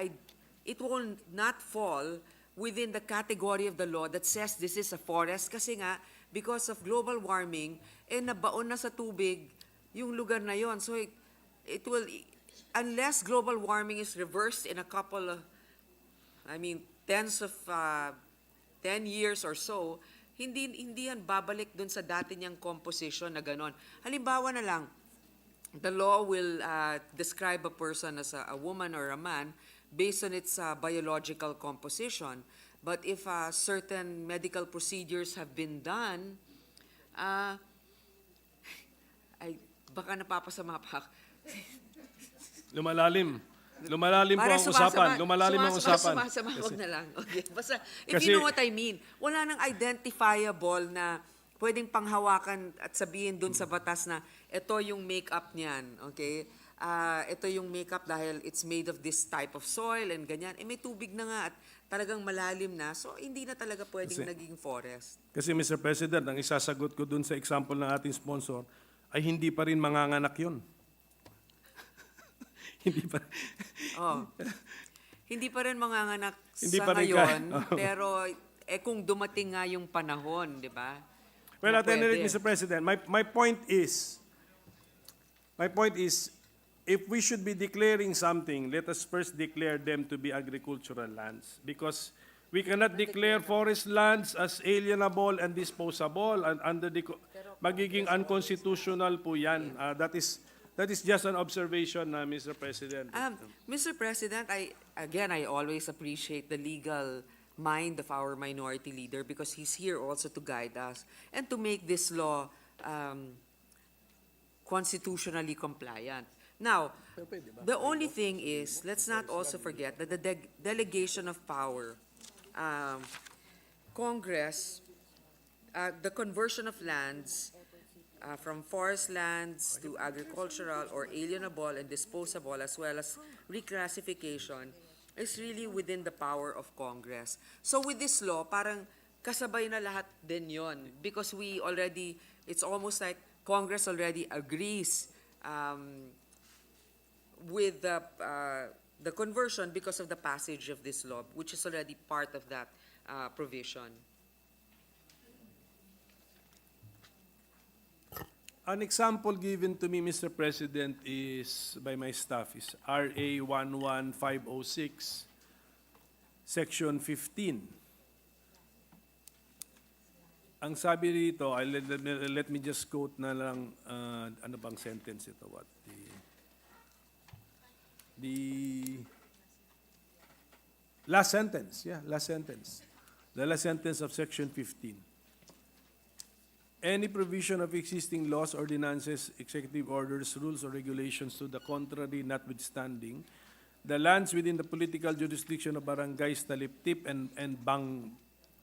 it will not fall within the category of the law that says this is a forest kasi nga, because of global warming, nabaon na sa tubig yung lugar na yon. So it will, unless global warming is reversed in a couple of, 10 years or so, hindi yan babalik dun sa dati niyang composition na ganon. Halimbawa na lang, the law will describe a person as a woman or a man based on its biological composition. But if certain medical procedures have been done, baka napapasama pa. Lumalalim po ang usapan. Lumalalim ang usapan. Sumasama, wag na lang. Okay. Basta, if Kasi- you know what I mean, wala nang identifiable na pwedeng panghawakan at sabihin dun sa batas na ito yung makeup niyan, okay? ito yung makeup dahil it's made of this type of soil and ganyan. Eh, may tubig na nga at talagang malalim na. So, hindi na talaga pwedeng Kasi- naging forest. Kasi Mr. President, ang isasagot ko dun sa example ng ating sponsor ay hindi pa rin manganganak yun. Hindi pa. Oh. Hindi pa rin manganganak Hindi sa pa rin ngayon, kaya. pero kung dumating nga yung panahon, di ba? Well, na at any rate, pwede. Mr. President, my point is, if we should be declaring something, let us first declare them to be agricultural lands. Because we cannot declare forest lands as alienable and disposable and under the, magiging unconstitutional po yan. That is just an observation, Mr. President. Mr. President, I always appreciate the legal mind of our minority leader because he's here also to guide us and to make this law constitutionally compliant. Now, the only thing is, let's not also forget that the delegation of power, Congress, the conversion of lands from forest lands to agricultural or alienable and disposable, as well as reclassification, is really within the power of Congress. So with this law, parang kasabay na lahat din yon because it's almost like Congress already agrees with the conversion because of the passage of this law, which is already part of that provision. An example given to me, Mr. President, is by my staff is RA 11506, Section 15. Ang sabi dito, let me just quote na lang, ano bang sentence ito? What the last sentence, last sentence. The last sentence of Section 15. Any provision of existing laws, ordinances, executive orders, rules, or regulations to the contrary notwithstanding, the lands within the political jurisdiction of barangays Taliptip and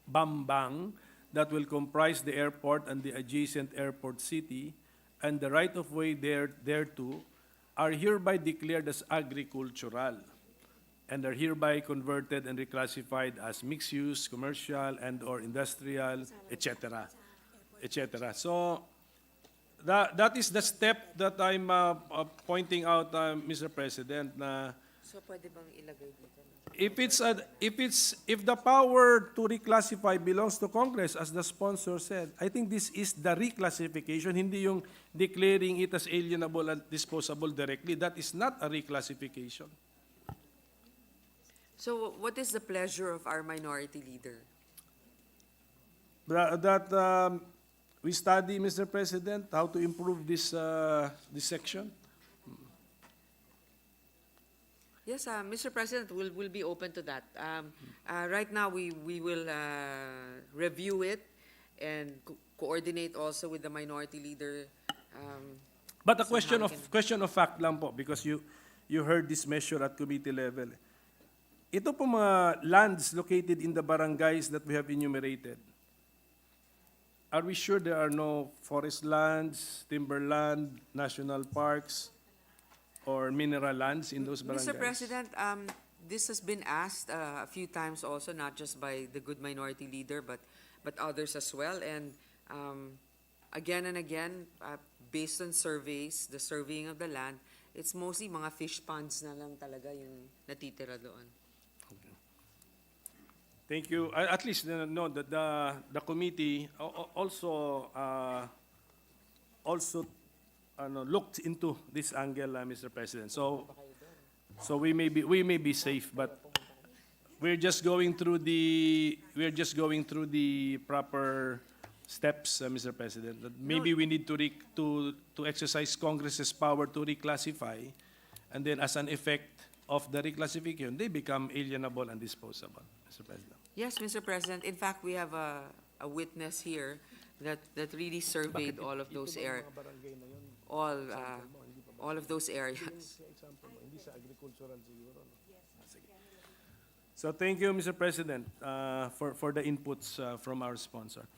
Bambang that will comprise the airport and the adjacent airport city and the right-of-way thereto are hereby declared as agricultural and are hereby converted and reclassified as mixed-use, commercial, and/or industrial, etc. etc. So that is the step that I'm pointing out, Mr. President, na So pwede bang ilagay dito? if the power to reclassify belongs to Congress, as the sponsor said, I think this is the reclassification, hindi yung declaring it as alienable and disposable directly. That is not a reclassification. So what is the pleasure of our minority leader? That we study, Mr. President, how to improve this section. Yes, Mr. President, we'll be open to that. Right now, we will review it and coordinate also with the minority leader. But a Somehow question of fact lang po, because you heard this measure at committee level. Ito po mga lands located in the barangays that we have enumerated. Are we sure there are no forest lands, timberland, national parks, or mineral lands in those barangays? Mr. President, this has been asked a few times also, not just by the good minority leader, but others as well. And again and again, based on surveys, the surveying of the land, it's mostly mga fish ponds na lang talaga yung natitira doon. Thank you. At least no, the committee also looked into this angle, Mr. President. So we may be safe, but we're just going through the proper steps, Mr. President. That maybe we need to exercise Congress's power to reclassify, and then as an effect of the reclassification, they become alienable and disposable, Mr. President. Yes, Mr. President. In fact, we have a witness here that really surveyed all of those areas. All of those areas. So thank you, Mr. President, for the inputs from our sponsor.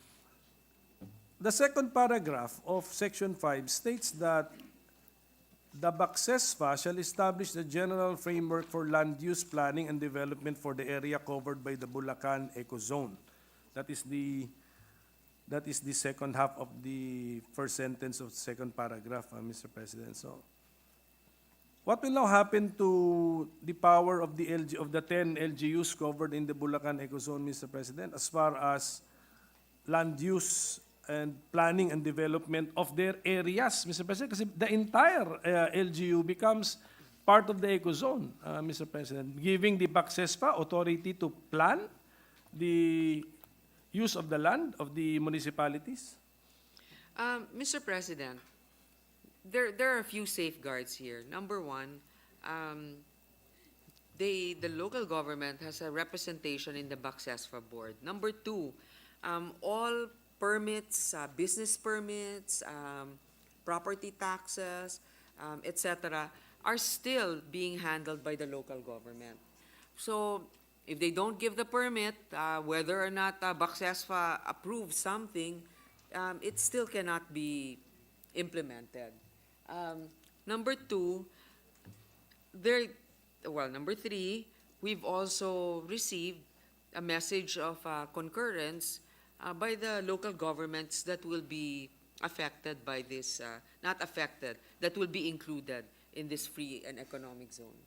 The second paragraph of Section 5 states that the BACSESFA shall establish the general framework for land use planning and development for the area covered by the Bulacan Ecozone. That is the second half of the first sentence of the second paragraph, Mr. President. So, what will now happen to the power of the 10 LGUs covered in the Bulacan Ecozone, Mr. President, as far as land use and planning and development of their areas, Mr. President? Kasi the entire LGU becomes part of the Ecozone, Mr. President, giving the BACSESPA authority to plan the use of the land of the municipalities. Mr. President, there are a few safeguards here. Number one, the local government has a representation in the BACSESFA board. Number two, all permits, business permits, property taxes, etc., are still being handled by the local government. So if they don't give the permit, whether or not BACSESFA approves something, it still cannot be implemented. Number two, number three, we've also received a message of concurrence by the local governments that will be affected by this, not affected, that will be included in this free and economic zone.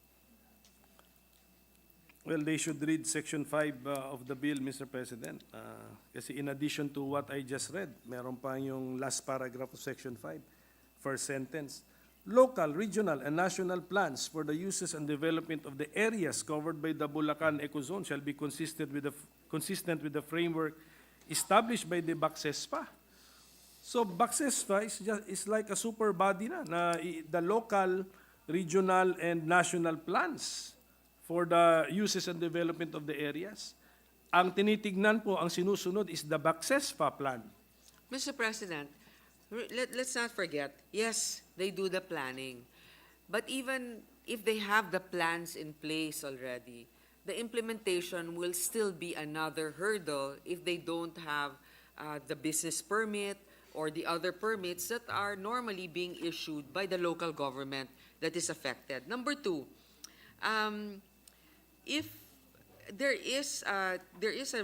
Well, they should read Section 5 of the bill, Mr. President. Kasi in addition to what I just read, meron pa yung last paragraph of Section 5, first sentence. Local, regional, and national plans for the uses and development of the areas covered by the Bulacan Ecozone shall be consistent with the framework established by the BACSESPA. So BACSESPA is like a super body na the local, regional, and national plans for the uses and development of the areas. Ang tinitignan po, ang sinusunod is the BACSESPA plan. Mr. President, let's not forget, yes, they do the planning. But even if they have the plans in place already, the implementation will still be another hurdle if they don't have the business permit or the other permits that are normally being issued by the local government that is affected. Number two, if there is a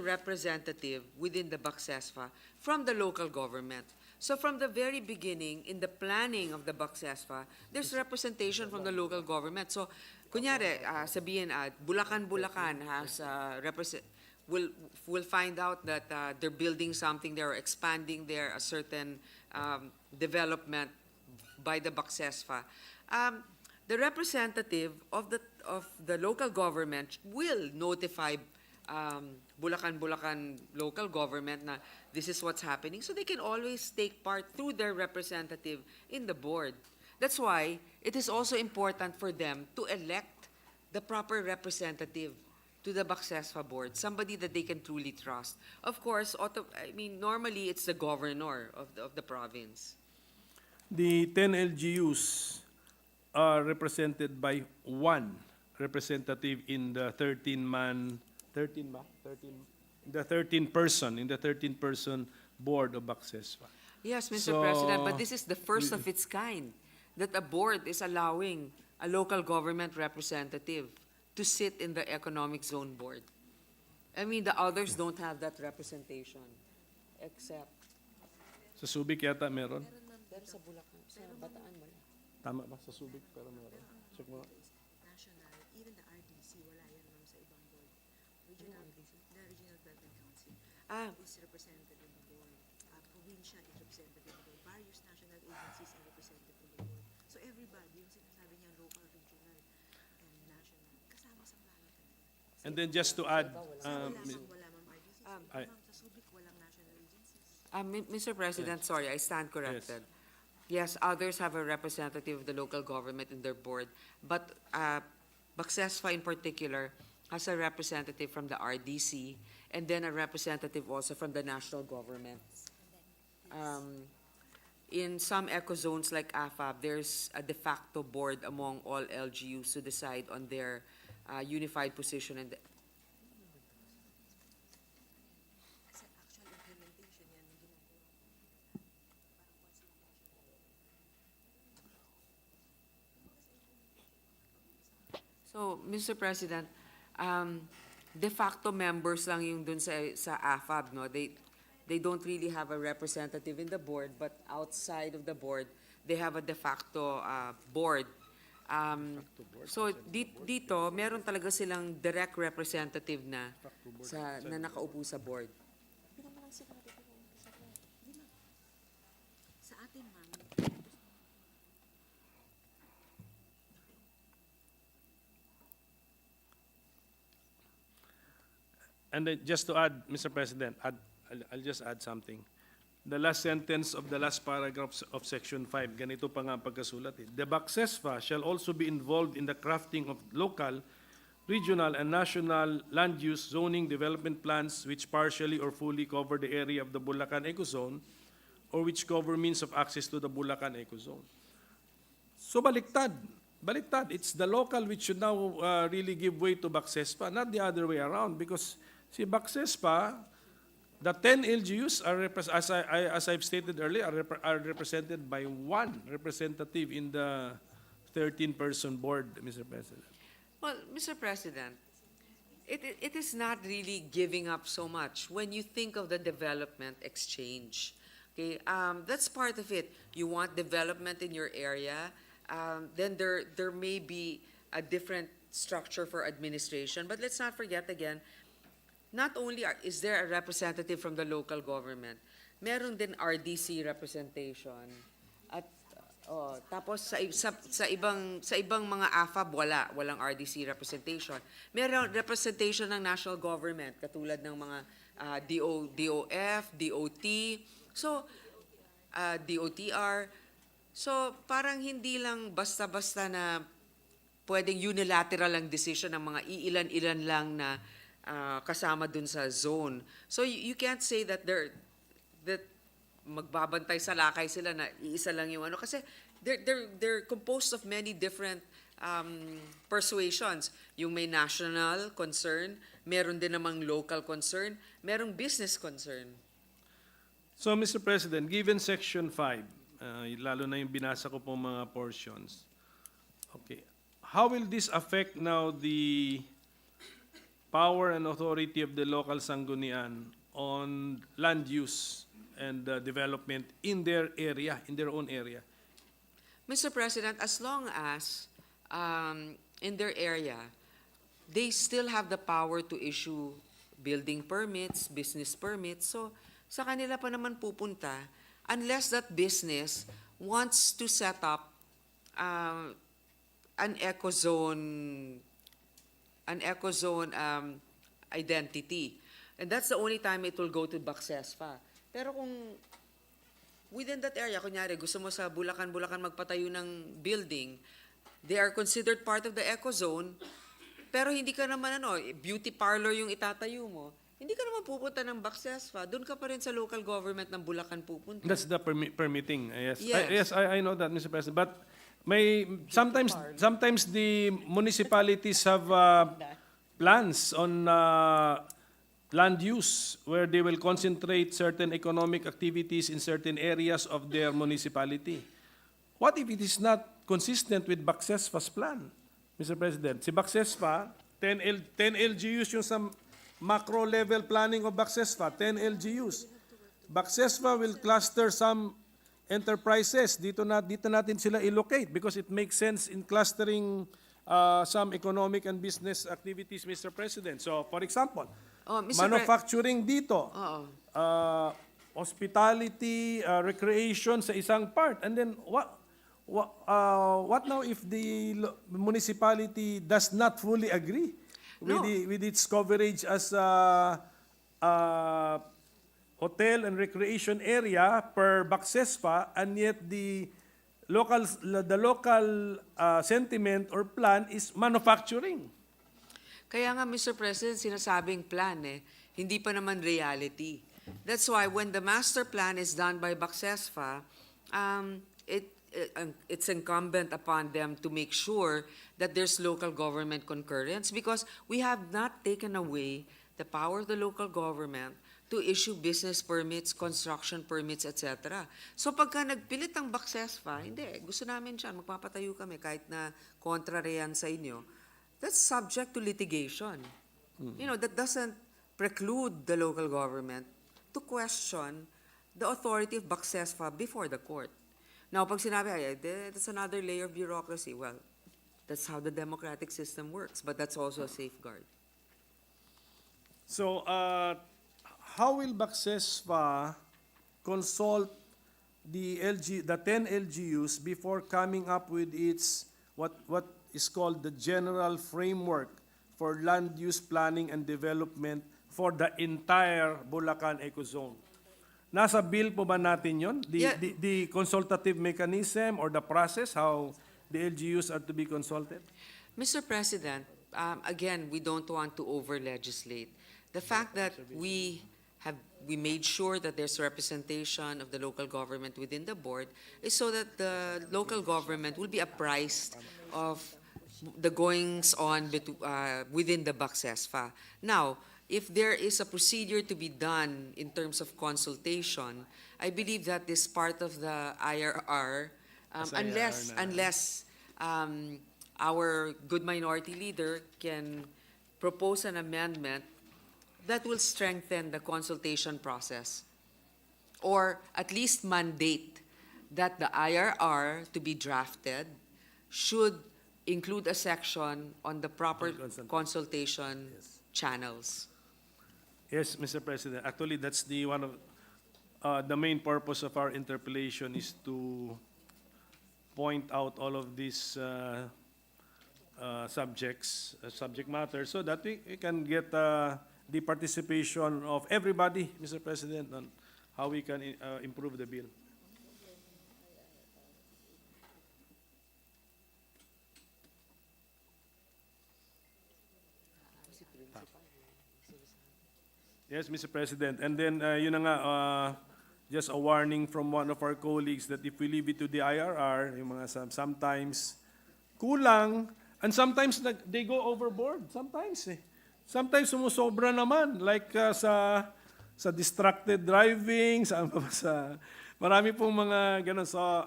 representative within the BACSESFA from the local government. So from the very beginning, in the planning of the BACSESFA, there's representation from the local government. So, kunyari, sabihin, Bulacan has will find out that they're building something, they're expanding there a certain development by the BACSESFA. The representative of the local government will notify Bulacan local government na this is what's happening, so they can always take part through their representative in the board. That's why it is also important for them to elect the proper representative to the BACSESFA board, somebody that they can truly trust. Of course, normally it's the governor of the province. The 10 LGUs are represented by one representative in the 13-person board of BACSESFA. Yes, Mr. So, President, but this is the first of its kind that a board is allowing a local government representative to sit in the economic zone board. The others don't have that representation, except Sa Subic yata meron. pero sa Bulacan, sa Bataan wala. Tama ba sa Subic? Pero meron. Check mo. National, even the RDC, wala yan ma'am sa ibang board. Regional, the Regional Development Council is represented in the board. Provincial is represented in the board. Various national agencies are represented in the board. So everybody, yung sinasabi niya local, regional, and national, kasama sa plano talaga. And then just to add, Wala ma'am RDC. I- Ma'am, sa Subic, walang national agencies. Mr. President, sorry, I stand corrected. Yes, others have a representative of the local government in their board, but BACSESFA in particular has a representative from the RDC and then a representative also from the national government. In some ecozones like AFAB, there's a de facto board among all LGUs to decide on their unified position and Sa actual implementation yan, yung ginagawa. Parang once in a national. Mr. President, de facto members lang yung dun sa AFAB, no? They don't really have a representative in the board, but outside of the board, they have a de facto board. So dito, meron talaga silang direct representative na nakaupo sa board. Sa atin, ma'am, And then just to add, Mr. President, I'll just add something. The last sentence of the last paragraph of Section 5, ganito pa nga ang pagkasulat. The BACSESFA shall also be involved in the crafting of local, regional, and national land use zoning development plans which partially or fully cover the area of the Bulacan Ecozone or which cover means of access to the Bulacan Ecozone. So baliktad. Baliktad. It's the local which should now really give way to BACSESFA, not the other way around, because si BACSESFA, the 10 LGUs are, as I've stated earlier, are represented by one representative in the 13-person board, Mr. President. Well, Mr. President, it is not really giving up so much when you think of the development exchange. Okay, that's part of it. You want development in your area, then there may be a different structure for administration. But let's not forget again, not only is there a representative from the local government, meron din RDC representation. At tapos sa ibang mga AFAB walang RDC representation. Meron representation ng national government katulad ng mga DOF, DOT, so DOTR. So parang hindi lang basta-basta na pwedeng unilateral ang decision ng mga iilan-ilan lang na kasama dun sa zone. So you can't say that that magbabantay sa lakay sila na iisa lang yung ano, kasi they're composed of many different persuasions. Yung may national concern, meron din namang local concern, merong business concern. So, Mr. President, given Section 5, lalo na yung binasa ko pong mga portions, okay, how will this affect now the power and authority of the local sanggunian on land use and development in their area, in their own area? Mr. President, as long as in their area, they still have the power to issue building permits, business permits, so sa kanila pa naman pupunta unless that business wants to set up an ecozone identity. And that's the only time it will go to BACSESFA. Pero kung within that area, kunyari, gusto mo sa Bulacan magpatayo ng building, they are considered part of the Ecozone, pero hindi ka naman beauty parlor yung itatayo mo, hindi ka naman pupunta ng BACSESFA, doon ka pa rin sa local government ng Bulacan pupunta. That's the permitting, yes. Yes. I know that, Mr. President, but sometimes the municipalities have plans on land use where they will concentrate certain economic activities in certain areas of their municipality. What if it is not consistent with BACSESFA's plan, Mr. President? Si BACSESFA, 10 LGUs yung sa macro level planning of BACSESFA, 10 LGUs. BACSESFA will cluster some enterprises, dito natin sila illocate because it makes sense in clustering some economic and business activities, Mr. President. So, for example, manufacturing dito, hospitality, recreation sa isang part, and then what now if the municipality does not fully agree with its coverage as hotel and recreation area per BACSESFA, and yet the local sentiment or plan is manufacturing? Kaya nga, Mr. President, sinasabing plan hindi pa naman reality. That's why when the master plan is done by BACSESFA, it's incumbent upon them to make sure that there's local government concurrence, because we have not taken away the power of the local government to issue business permits, construction permits, etc. So pagka nagpilit ang BACSESFA, hindi, gusto namin siya, magpapatayo kami kahit na kontra yan sa inyo. that's subject to litigation. You know, that doesn't preclude the local government to question the authority of Bacsesfa before the court. Now, pag sinabi, ay, that's another layer of bureaucracy. Well, that's how the democratic system works, but that's also a safeguard. So, how will Bacsesfa consult the 10 LGUs before coming up with its what is called the general framework for land use planning and development for the entire Bulacan Ecozone? Nasa bill po ba natin yon? Yeah. The consultative mechanism or the process, how the LGUs are to be consulted? Mr. President, again, we don't want to over-legislate. The fact that we made sure that there's representation of the local government within the board is so that the local government will be apprised of the goings-on within the Bacsesfa. Now, if there is a procedure to be done in terms of consultation, I believe that is part of the IRR, unless our good minority leader can propose an amendment that will strengthen the consultation process, or at least mandate that the IRR to be drafted should include a section on the proper consultation channels. Yes, Mr. President. Actually, that's one of the main purpose of our interpellation is to point out all of these subject matter, so that we can get the participation of everybody, Mr. President, on how we can improve the bill. Yes, Mr. President. And then, yun na nga, just a warning from one of our colleagues that if we leave it to the IRR, yung mga sometimes kulang, and sometimes they go overboard. Sometimes Sometimes sumusobra naman, like sa distracted driving, sa marami pong mga ganun. So,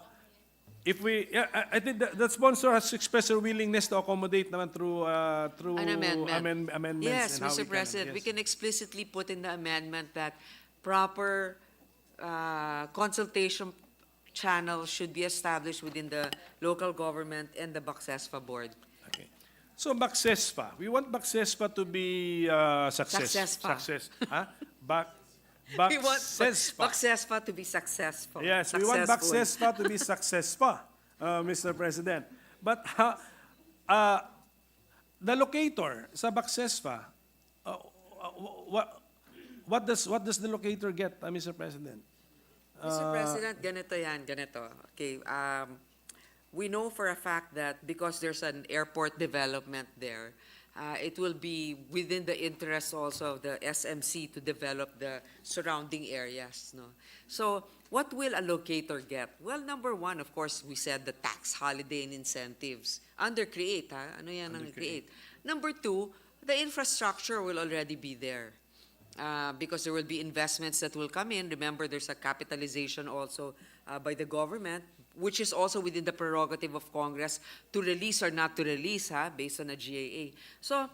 if I think the sponsor has expressed their willingness to accommodate naman through An amendment. amendments. Yes, and how Mr. we President, yes. we can explicitly put in the amendment that proper consultation channels should be established within the local government and the Bacsesfa board. Okay. So Bacsesfa, we want Bacsesfa to be Successful. Success. Huh? We want Bacsesfa. Bacsesfa to be successful. Yes, we want Successful. Bacsesfa to be successful, Mr. President. But the locator sa Bacsesfa, what does the locator get, Mr. President? Mr. President, ganito. Okay, we know for a fact that because there's an airport development there, it will be within the interest also of the SMC to develop the surrounding areas. No? So what will a locator get? Well, number one, of course, we said the tax holiday and incentives. Under CREATE, ha? Ano yan ang CREATE? Number two, the infrastructure will already be there. Because there will be investments that will come in. Remember, there's a capitalization also by the government, which is also within the prerogative of Congress to release or not to release, based on a GAA. So,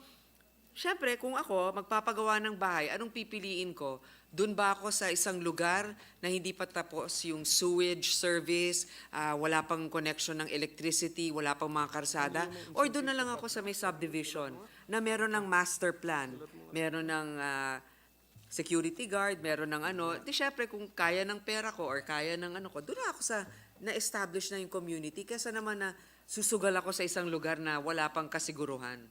syempre, kung ako magpapagawa ng bahay, anong pipiliin ko? Doon ba ako sa isang lugar na hindi pa tapos yung sewage service, wala pang connection ng electricity, wala pang mga karsada? Or doon na lang ako sa may subdivision na meron ng master plan, meron ng security guard, meron ng ano, di syempre kung kaya ng pera ko or kaya ng ano ko, doon ako sa na-establish na yung community kaysa naman na susugal ako sa isang lugar na wala pang kasiguruhan.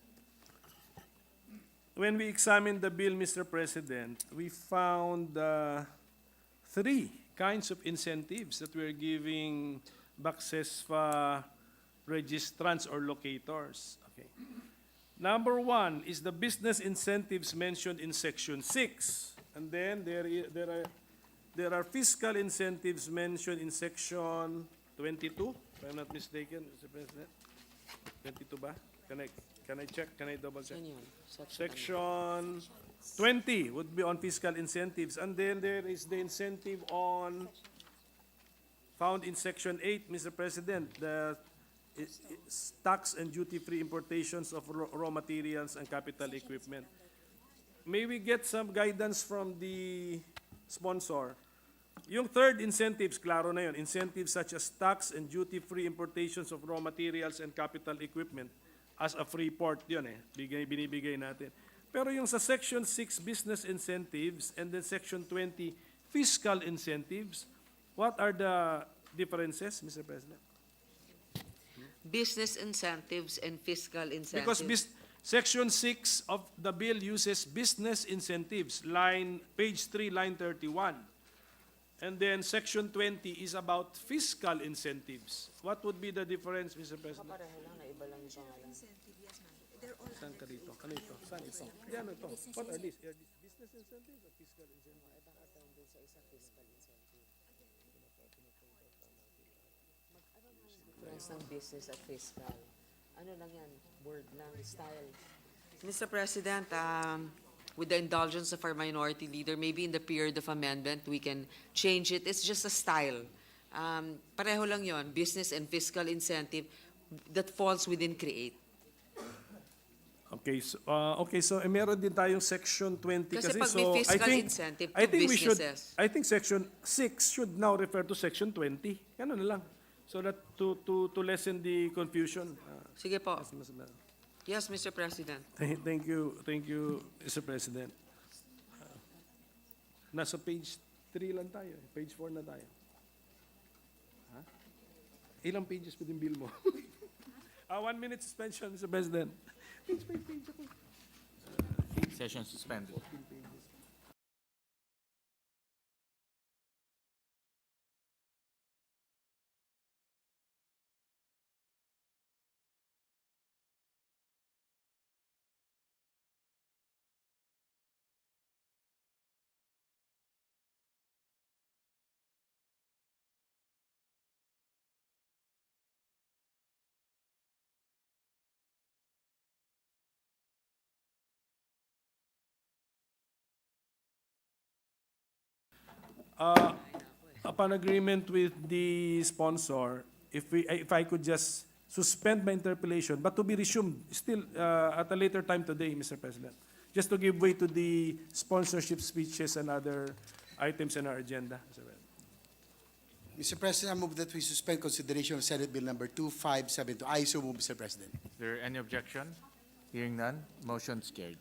When we examined the bill, Mr. President, we found 3 kinds of incentives that we're giving Bacsesfa registrants or locators. Okay. Number 1 is the business incentives mentioned in Section 6. And then there are fiscal incentives mentioned in Section 22, if I'm not mistaken, Mr. President. 22 ba? Can I check? Can I double check? Yan yun. Section 20 would be on fiscal incentives. And then there is the incentive found in Section 8, Mr. President, the tax and duty-free importations of raw materials and capital equipment. May we get some guidance from the sponsor? Yung third, incentives, klaro na yun. Incentives such as tax and duty-free importations of raw materials and capital equipment as a free port, yun binibigay natin. Pero yung sa Section 6, business incentives, and then Section 20, fiscal incentives, what are the differences, Mr. President? Business incentives and fiscal incentives. Because Section 6 of the bill uses business incentives, page 3, line 31. And then Section 20 is about fiscal incentives. What would be the difference, Mr. President? Incentive, yes, ma'am. They're all Saan ka dito? Ano ito? Saan ito? Yan ito. What are these? Are these business incentives or fiscal incentives? difference ng business at fiscal. Ano lang yan? Word lang, style. Mr. President, with the indulgence of our minority leader, maybe in the period of amendment, we can change it. It's just a style. Pareho lang yon, business and fiscal incentive that falls within CREATE. Okay, so meron din tayong Section 20 Kasi kasi. pag may fiscal incentive to businesses. I think Section 6 should now refer to Section 20. Ganun na lang. So that to lessen the confusion. Sige po. Yes, Mr. President. Thank you, Mr. President. Nasa page 3 lang tayo. Page 4 na tayo. Ilang pages pa din bill mo? 1 minute suspension, Mr. President. Page by page ako. Session suspended. Upon agreement with the sponsor, if I could just suspend my interpellation, but to be resumed still at a later time today, Mr. President, just to give way to the sponsorship speeches and other items in our agenda, Mr. President. Mr. President, I move that we suspend consideration of Senate Bill number 2572. I so move, Mr. President. Is there any objection? Hearing none, motion's carried.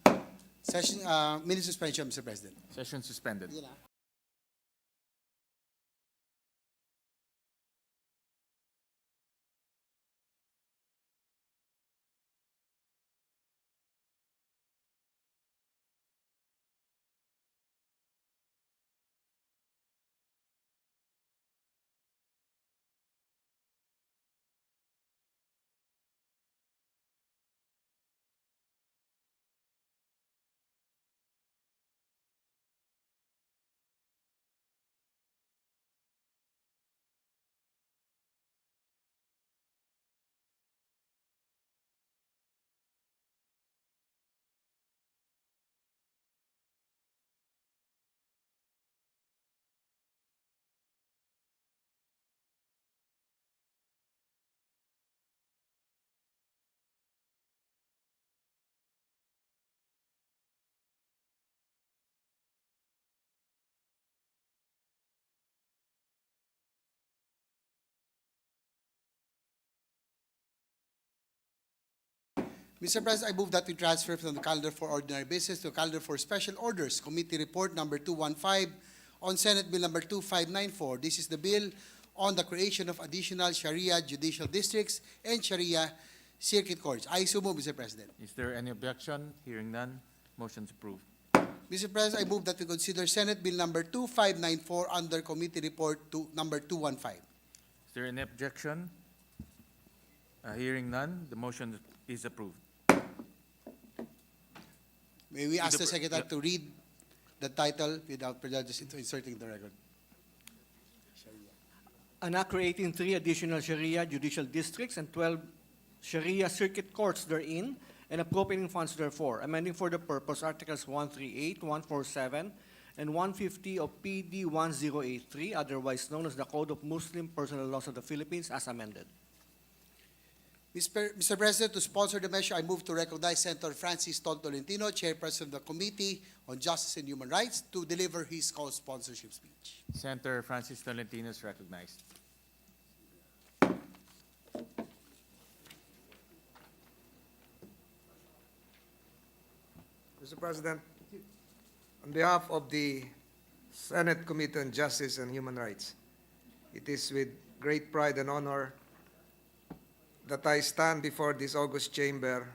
Session, minute suspension, Mr. President. Session suspended. Mr. President, I move that we transfer from the calendar for ordinary business to calendar for special orders, Committee Report number 215 on Senate Bill number 2594. This is the bill on the creation of additional Sharia judicial districts and Sharia circuit courts. I so move, Mr. President. Is there any objection? Hearing none, motion's approved. Mr. President, I move that we consider Senate Bill number 2594 under Committee Report number 215. Is there any objection? Hearing none, the motion is approved. May we ask the Secretary to read the title without prejudice into inserting the record? An act creating 3 additional Sharia judicial districts and 12 Sharia circuit courts therein, and appropriating funds therefore, amending for the purpose Articles 138, 147, and 150 of PD 1083, otherwise known as the Code of Muslim Personal Laws of the Philippines, as amended. Mr. President, to sponsor the measure, I move to recognize Senator Francis Ton Tolentino, Chairperson of the Committee on Justice and Human Rights, to deliver his co-sponsorship speech. Senator Francis Tolentino is recognized. Mr. President, on behalf of the Senate Committee on Justice and Human Rights, it is with great pride and honor that I stand before this august chamber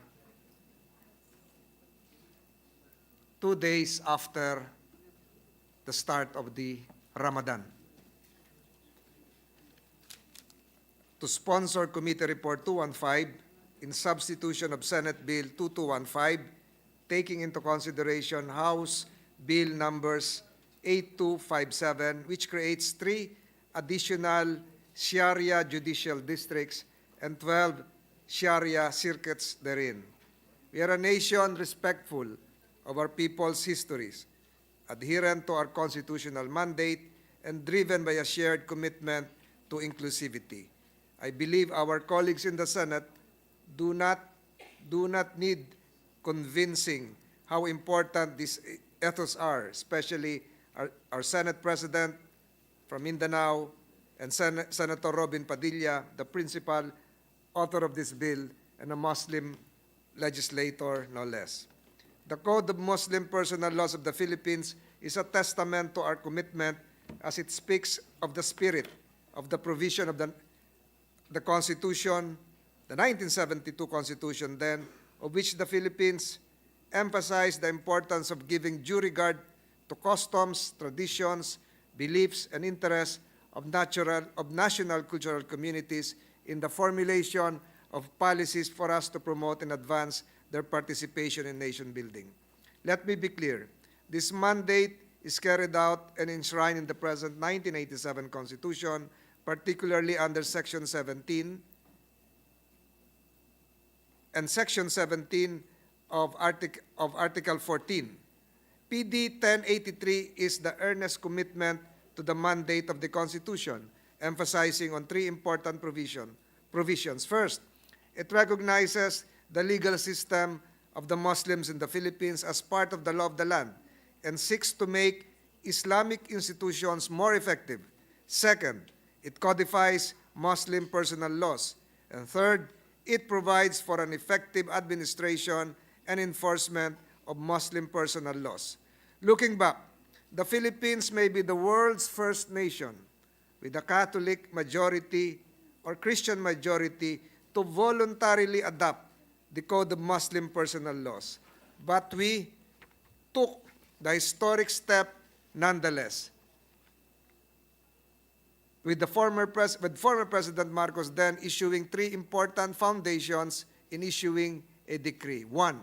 2 days after the start of the Ramadan to sponsor Committee Report 215 in substitution of Senate Bill 2215, taking into consideration House Bill numbers 8257, which creates 3 additional Sharia judicial districts and 12 Sharia circuits therein. We are a nation respectful of our people's histories, adherent to our constitutional mandate, and driven by a shared commitment to inclusivity. I believe our colleagues in the Senate do not need convincing how important these ethos are, especially our Senate President from Mindanao and Senator Robin Padilla, the principal author of this bill and a Muslim legislator, no less. The Code of Muslim Personal Laws of the Philippines is a testament to our commitment as it speaks of the spirit of the provision of the Constitution, the 1972 Constitution then, of which the Philippines emphasized the importance of giving due regard to customs, traditions, beliefs, and interests of national cultural communities in the formulation of policies for us to promote and advance their participation in nation building. Let me be clear. This mandate is carried out and enshrined in the present 1987 Constitution, particularly under Section 17 and Section 17 of Article 14. PD 1083 is the earnest commitment to the mandate of the Constitution, emphasizing on 3 important provisions. First, it recognizes the legal system of the Muslims in the Philippines as part of the law of the land and seeks to make Islamic institutions more effective. Second, it codifies Muslim personal laws. And third, it provides for an effective administration and enforcement of Muslim personal laws. Looking back, the Philippines may be the world's first nation with a Catholic majority or Christian majority to voluntarily adopt the Code of Muslim Personal Laws. But we took the historic step nonetheless. With former President Marcos then issuing 3 important foundations in issuing a decree. 1,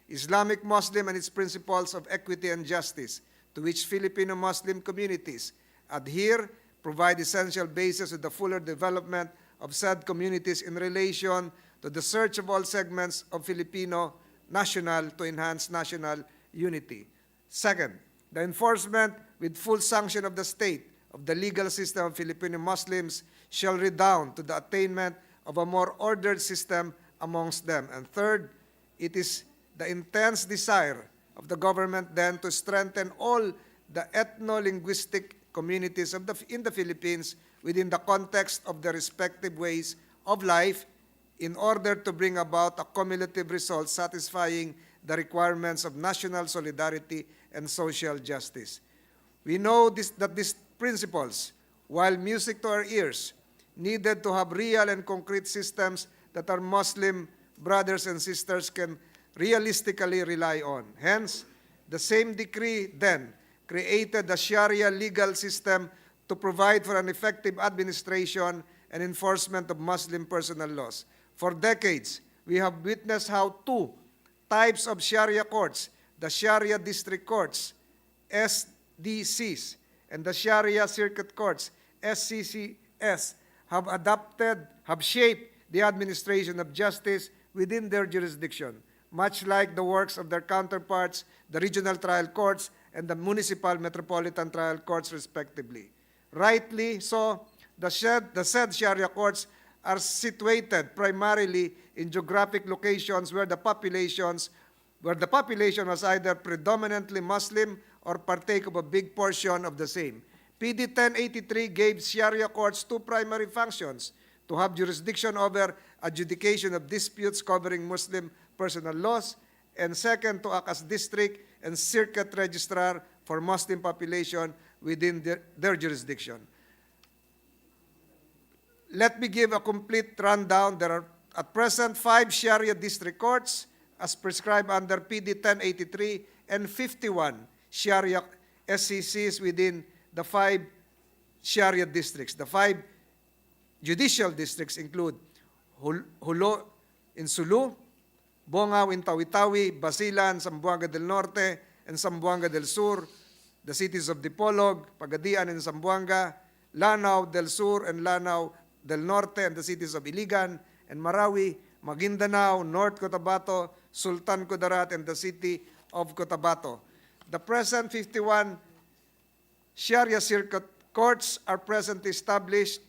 Islamic Muslim and its principles of equity and justice, to which Filipino Muslim communities adhere, provide essential basis of the fuller development of said communities in relation to the search of all segments of Filipino national to enhance national unity. Second, the enforcement with full sanction of the state of the legal system of Filipino Muslims shall redound to the attainment of a more ordered system amongst them. And third, it is the intense desire of the government then to strengthen all the ethno-linguistic communities in the Philippines within the context of their respective ways of life in order to bring about a cumulative result satisfying the requirements of national solidarity and social justice. We know that these principles, while music to our ears, needed to have real and concrete systems that our Muslim brothers and sisters can realistically rely on. Hence, the same decree then created the Sharia legal system to provide for an effective administration and enforcement of Muslim personal laws. For decades, we have witnessed how 2 types of Sharia courts, the Sharia district courts, SDCs, and the Sharia circuit courts, SCCS, have shaped the administration of justice within their jurisdiction, much like the works of their counterparts, the regional trial courts, and the municipal metropolitan trial courts, respectively. Rightly so, the said Sharia courts are situated primarily in geographic locations where the population was either predominantly Muslim or partake of a big portion of the same. PD 1083 gave Sharia courts two primary functions: to have jurisdiction over adjudication of disputes covering Muslim personal laws, and second, to act as district and circuit registrar for Muslim population within their jurisdiction. Let me give a complete rundown. There are at present 5 Sharia district courts as prescribed under PD 1083 and 51 Sharia SCCs within the 5 Sharia districts. The 5 judicial districts include Hulo in Sulu, Bongao in Tawi-Tawi, Basilan, Zamboanga del Norte, and Zamboanga del Sur, the cities of Dipolog, Pagadian, and Zamboanga, Lanao del Sur and Lanao del Norte, and the cities of Iligan and Marawi, Maguindanao, North Cotabato, Sultan Kudarat, and the city of Cotabato. The present 51 Sharia circuit courts are presently established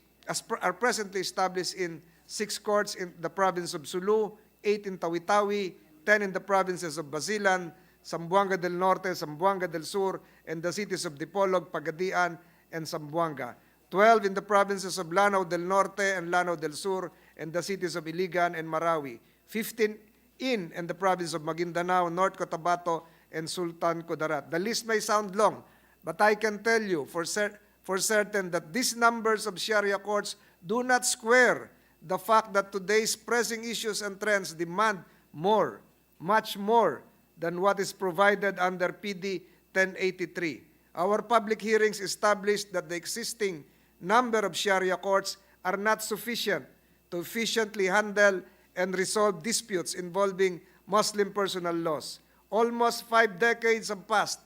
in 6 courts in the province of Sulu, 8 in Tawi-Tawi, 10 in the provinces of Basilan, Zamboanga del Norte, Zamboanga del Sur, and the cities of Dipolog, Pagadian, and Zamboanga. 12 in the provinces of Lanao del Norte and Lanao del Sur, and the cities of Iligan and Marawi. 15 in the province of Maguindanao, North Cotabato, and Sultan Kudarat. The list may sound long, but I can tell you for certain that these numbers of Sharia courts do not square the fact that today's pressing issues and trends demand more, much more, than what is provided under PD 1083. Our public hearings established that the existing number of Sharia courts are not sufficient to efficiently handle and resolve disputes involving Muslim personal laws. Almost 5 decades have passed,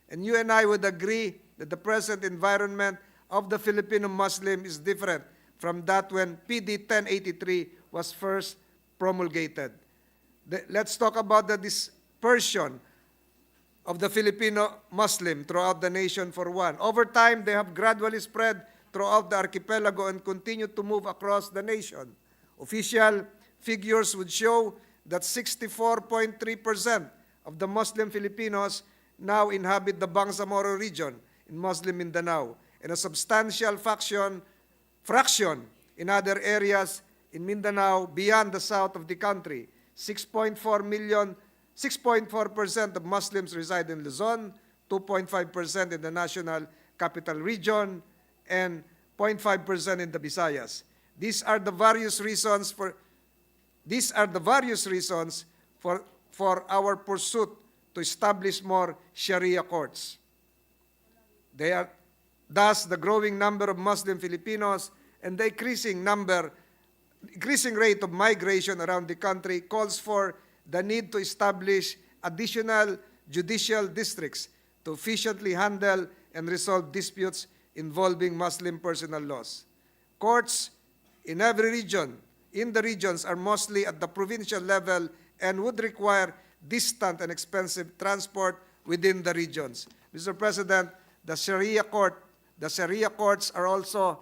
and you and I would agree that the present environment of the Filipino Muslim is different from that when PD 1083 was first promulgated. Let's talk about the dispersion of the Filipino Muslim throughout the nation for one. Over time, they have gradually spread throughout the archipelago and continue to move across the nation. Official figures would show that 64.3% of the Muslim Filipinos now inhabit the Bangsamoro region in Muslim Mindanao, and a substantial fraction in other areas in Mindanao beyond the south of the country. 6.4% of Muslims reside in Luzon, 2.5% in the National Capital Region, and 0.5% in the Visayas. These are the various reasons for our pursuit to establish more Sharia courts. They are thus the growing number of Muslim Filipinos and the increasing rate of migration around the country calls for the need to establish additional judicial districts to efficiently handle and resolve disputes involving Muslim personal laws. Courts in every region, in the regions, are mostly at the provincial level and would require distant and expensive transport within the regions. Mr. President, the Sharia courts are also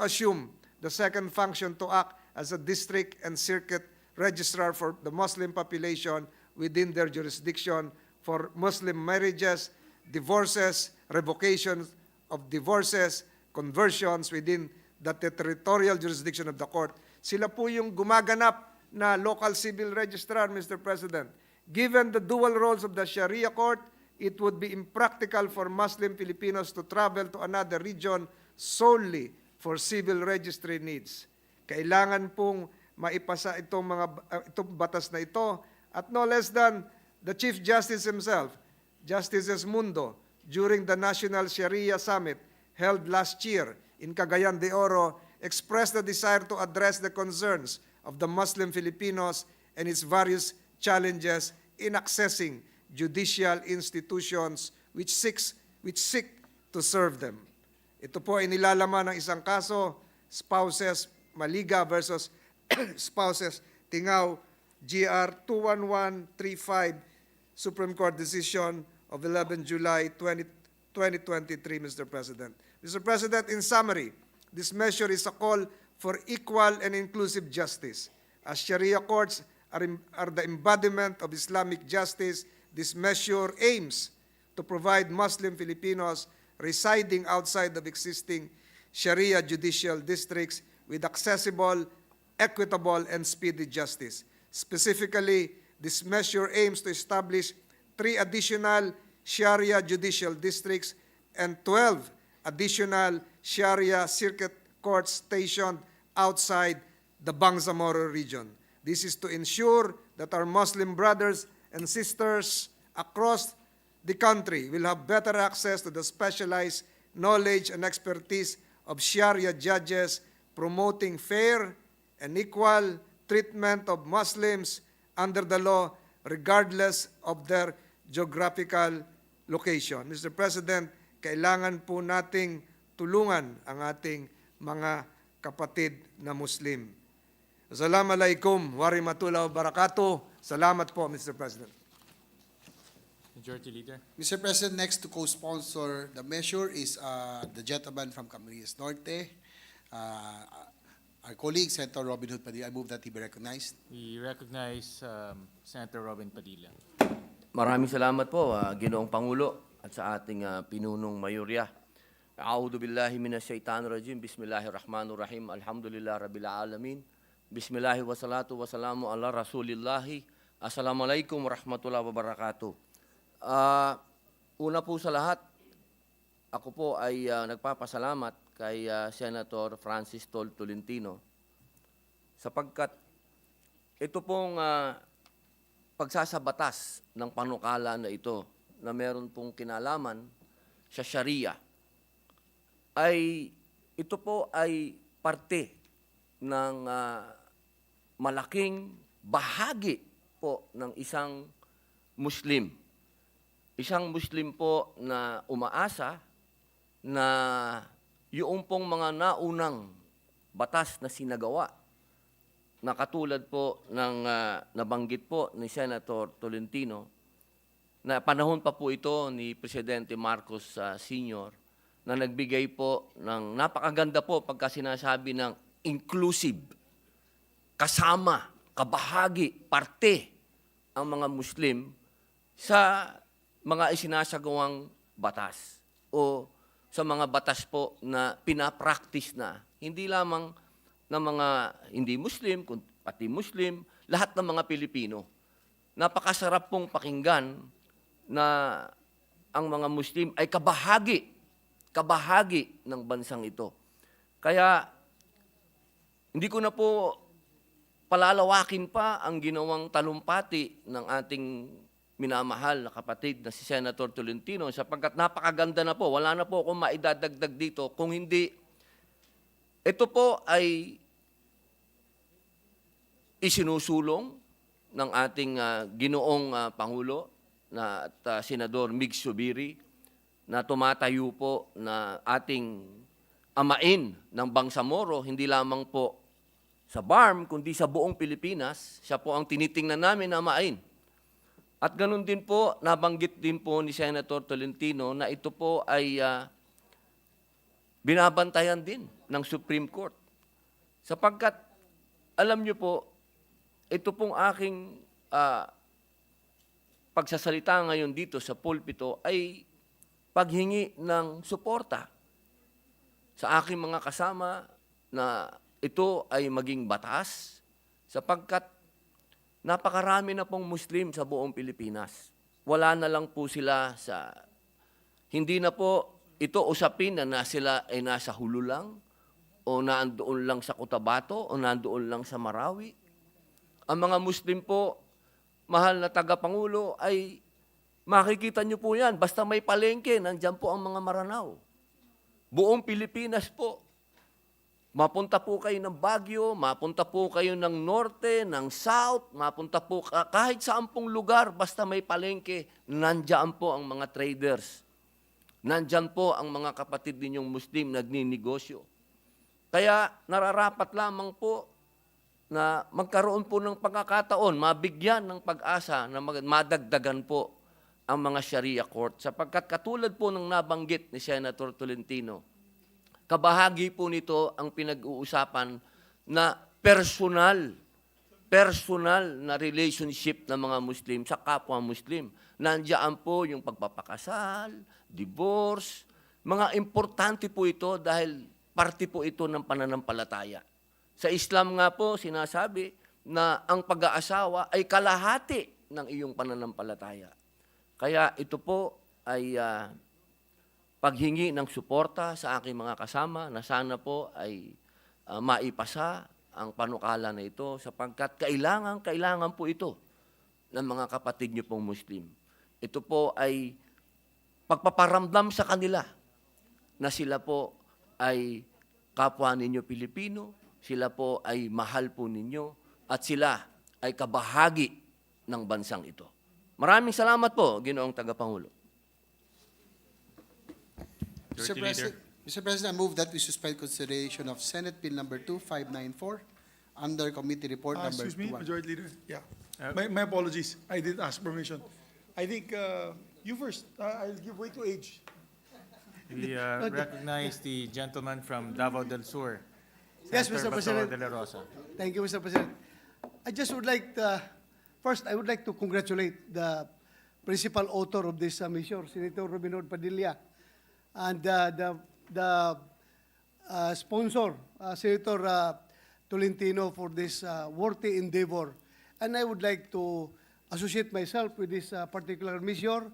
assume the second function to act as a district and circuit registrar for the Muslim population within their jurisdiction for Muslim marriages, divorces, revocations of divorces, conversions within the territorial jurisdiction of the court. Sila po yung gumaganap na local civil registrar, Mr. President. Given the dual roles of the Sharia court, it would be impractical for Muslim Filipinos to travel to another region solely for civil registry needs. Kailangan pong maipasa itong batas na ito, at no less than the Chief Justice himself, Justice Esmundo, during the National Sharia Summit held last year in Cagayan de Oro, expressed the desire to address the concerns of the Muslim Filipinos and its various challenges in accessing judicial institutions which seek to serve them. Ito po ay nilalaman ng isang kaso, Spouses Maliga versus Spouses Tingao, GR 21135, Supreme Court decision of 11 July 2023, Mr. President. Mr. President, in summary, this measure is a call for equal and inclusive justice. As Sharia courts are the embodiment of Islamic justice, this measure aims to provide Muslim Filipinos residing outside of existing Sharia judicial districts with accessible, equitable, and speedy justice. Specifically, this measure aims to establish 3 additional Sharia judicial districts and 12 additional Sharia circuit courts stationed outside the Bangsamoro region. This is to ensure that our Muslim brothers and sisters across the country will have better access to the specialized knowledge and expertise of Sharia judges, promoting fair and equal treatment of Muslims under the law regardless of their geographical location. Mr. President, kailangan po nating tulungan ang ating mga kapatid na Muslim. Assalamualaikum warahmatullahi wabarakatuh. Salamat po, Mr. President. Majority Leader. Mr. President, next to co-sponsor the measure is the gentleman from Camarines Norte, our colleague, Senator Robin Hood Padilla. I move that he be recognized. We recognize Senator Robin Padilla. Maraming salamat po, Ginoong Pangulo at sa ating pinunong mayorya. A'udhu billahi minasyaitanir rajim. Bismillahirrahmanirrahim. Alhamdulillah rabbil alamin. Bismillahi wassalatu wassalamu ala rasulillahi. Assalamualaikum warahmatullahi wabarakatuh. Una po sa lahat, ako po ay nagpapasalamat kay Senator Francis Tol Tolentino sapagkat ito pong pagsasabatas ng panukala na ito na meron pong kinalaman sa Sharia ay ito po ay parte ng malaking bahagi po ng isang Muslim. Isang Muslim po na umaasa na yung pong mga naunang batas na sinagawa na katulad po ng nabanggit po ni Senator Tolentino na panahon pa po ito ni Presidente Marcos Sr. na nagbigay po ng napakaganda po pagka sinasabi ng inclusive, kasama, kabahagi, parte ang mga Muslim sa mga isinasagawang batas o sa mga batas po na pinapractice na hindi lamang ng mga hindi Muslim, pati Muslim, lahat ng mga Pilipino. Napakasarap pong pakinggan na ang mga Muslim ay kabahagi ng bansang ito. Kaya hindi ko na po palalawakin pa ang ginawang talumpati ng ating minamahal na kapatid na si Senator Tolentino sapagkat napakaganda na po. Wala na po akong maidadagdag dito. Kung hindi, ito po ay isinusulong ng ating ginoong Pangulo na at Senador Mig Subiri na tumatayo po na ating amain ng Bangsamoro, hindi lamang po sa BARM, kundi sa buong Pilipinas. Siya po ang tinitingnan namin na amain. At ganun din po, nabanggit din po ni Senator Tolentino na ito po ay binabantayan din ng Supreme Court. Sapagkat, alam niyo po, ito pong aking pagsasalita ngayon dito sa pulpito ay paghingi ng suporta sa aking mga kasama na ito ay maging batas sapagkat napakarami na pong Muslim sa buong Pilipinas. Wala na lang po sila sa, hindi na po ito usapin na sila ay nasa Hulo lang, o nandoon lang sa Cotabato, o nandoon lang sa Marawi. Ang mga Muslim po, mahal na tagapangulo, ay makikita nyo po yan. Basta may palengke, nandyan po ang mga Maranao. Buong Pilipinas po. Mapunta po kayo ng Baguio, mapunta po kayo ng Norte, ng South, mapunta po kahit saan pong lugar, basta may palengke, nandyan po ang mga traders. Nandyan po ang mga kapatid ninyong Muslim nagninegosyo. Kaya nararapat lamang po na magkaroon po ng pagkakataon, mabigyan ng pag-asa na madagdagan po ang mga Sharia court. Sapagkat katulad po ng nabanggit ni Senator Tolentino, kabahagi po nito ang pinag-uusapan na personal na relationship ng mga Muslim sa kapwa Muslim. Nandiyan po yung pagpapakasal, divorce, mga importante po ito dahil parte po ito ng pananampalataya. Sa Islam nga po, sinasabi na ang pag-aasawa ay kalahati ng iyong pananampalataya. Kaya ito po ay paghingi ng suporta sa aking mga kasama na sana po ay maipasa ang panukala na ito sapagkat kailangan po ito ng mga kapatid niyo pong Muslim. Ito po ay pagpaparamdam sa kanila na sila po ay kapwa ninyo Pilipino, sila po ay mahal po ninyo, at sila ay kabahagi ng bansang ito. Maraming salamat po, Ginoong Tagapangulo. Mr. President, I move that we suspend consideration of Senate Bill number 2594 under Committee Report number Excuse me, 21. Majority Leader. Yeah. My apologies. I didn't ask permission. I think you first. I'll give way to age. We recognize the gentleman from Davao del Sur. Yes, Senator Mr. President. Bato de la Rosa. Thank you, Mr. President. I just would like first, I would like to congratulate the principal author of this measure, Senator Robinord Padilla, and the sponsor, Senator Tolentino, for this worthy endeavor. And I would like to associate myself with this particular measure.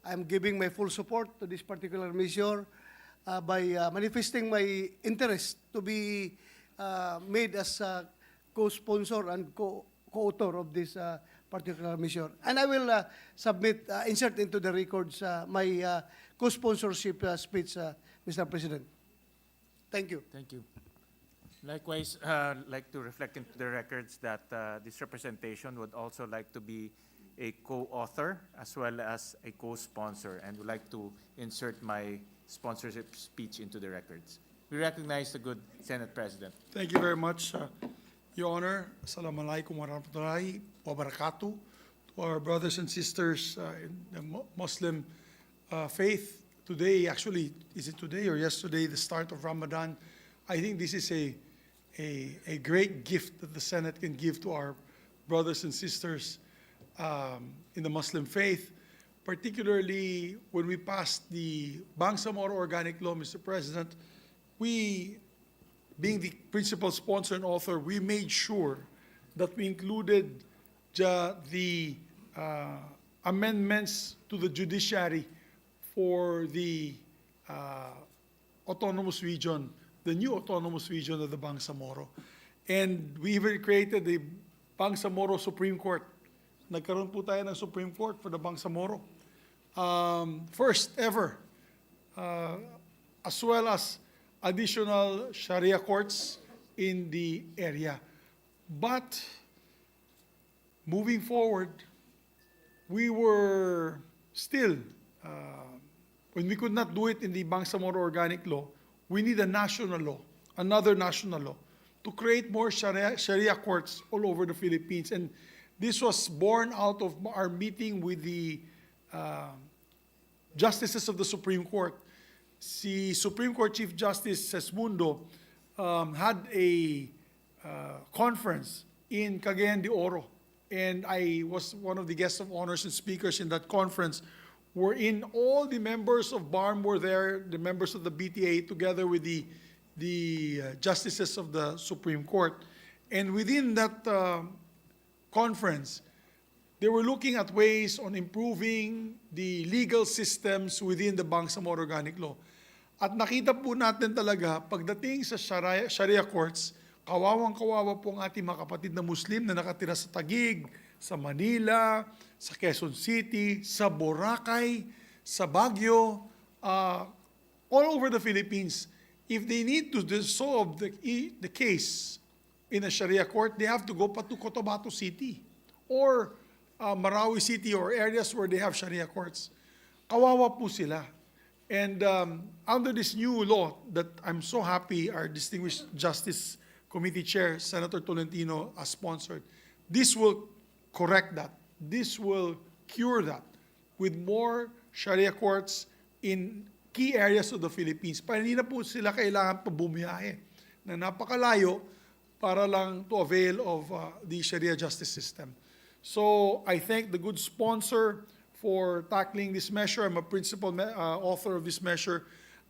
I'm giving my full support to this particular measure by manifesting my interest to be made as a co-sponsor and co-author of this particular measure. And I will insert into the records my co-sponsorship speech, Mr. President. Thank you. Thank you. Likewise, like to reflect into the records that this representation would also like to be a co-author as well as a co-sponsor, and would like to insert my sponsorship speech into the records. We recognize the good Senate President. Thank you very much, Your Honor. Assalamu alaikum wa rahmatullahi wa barakatuh. To our brothers and sisters in the Muslim faith, today, actually, is it today or yesterday, the start of Ramadan? I think this is a great gift that the Senate can give to our brothers and sisters in the Muslim faith, particularly when we passed the Bangsamoro Organic Law, Mr. President. We, being the principal sponsor and author, we made sure that we included the amendments to the judiciary for the autonomous region, the new autonomous region of the Bangsamoro. And we even created the Bangsamoro Supreme Court. Nagkaroon po tayo ng Supreme Court for the Bangsamoro. First ever, as well as additional Sharia courts in the area. But moving forward, we were still, when we could not do it in the Bangsamoro Organic Law, we need a national law, another national law, to create more Sharia courts all over the Philippines. And this was born out of our meeting with the justices of the Supreme Court. Si Supreme Court Chief Justice Sesmundo had a conference in Cagayan de Oro, and I was one of the guests of honors and speakers in that conference, wherein all the members of BARM were there, the members of the BTA, together with the justices of the Supreme Court. And within that conference, they were looking at ways on improving the legal systems within the Bangsamoro Organic Law. At nakita po natin talaga, pagdating sa Sharia courts, kawawang-kawawa po ang ating mga kapatid na Muslim na nakatira sa Taguig, sa Manila, sa Quezon City, sa Boracay, sa Baguio, all over the Philippines. If they need to solve the case in a Sharia court, they have to go pa to Cotabato City or Marawi City or areas where they have Sharia courts. Kawawa po sila. And under this new law that I'm so happy our distinguished Justice Committee Chair, Senator Tolentino, has sponsored, this will correct that. This will cure that with more Sharia courts in key areas of the Philippines. Para hindi na po sila kailangan pabumiyahe na napakalayo para lang to avail of the Sharia justice system. So I thank the good sponsor for tackling this measure. I'm a principal author of this measure,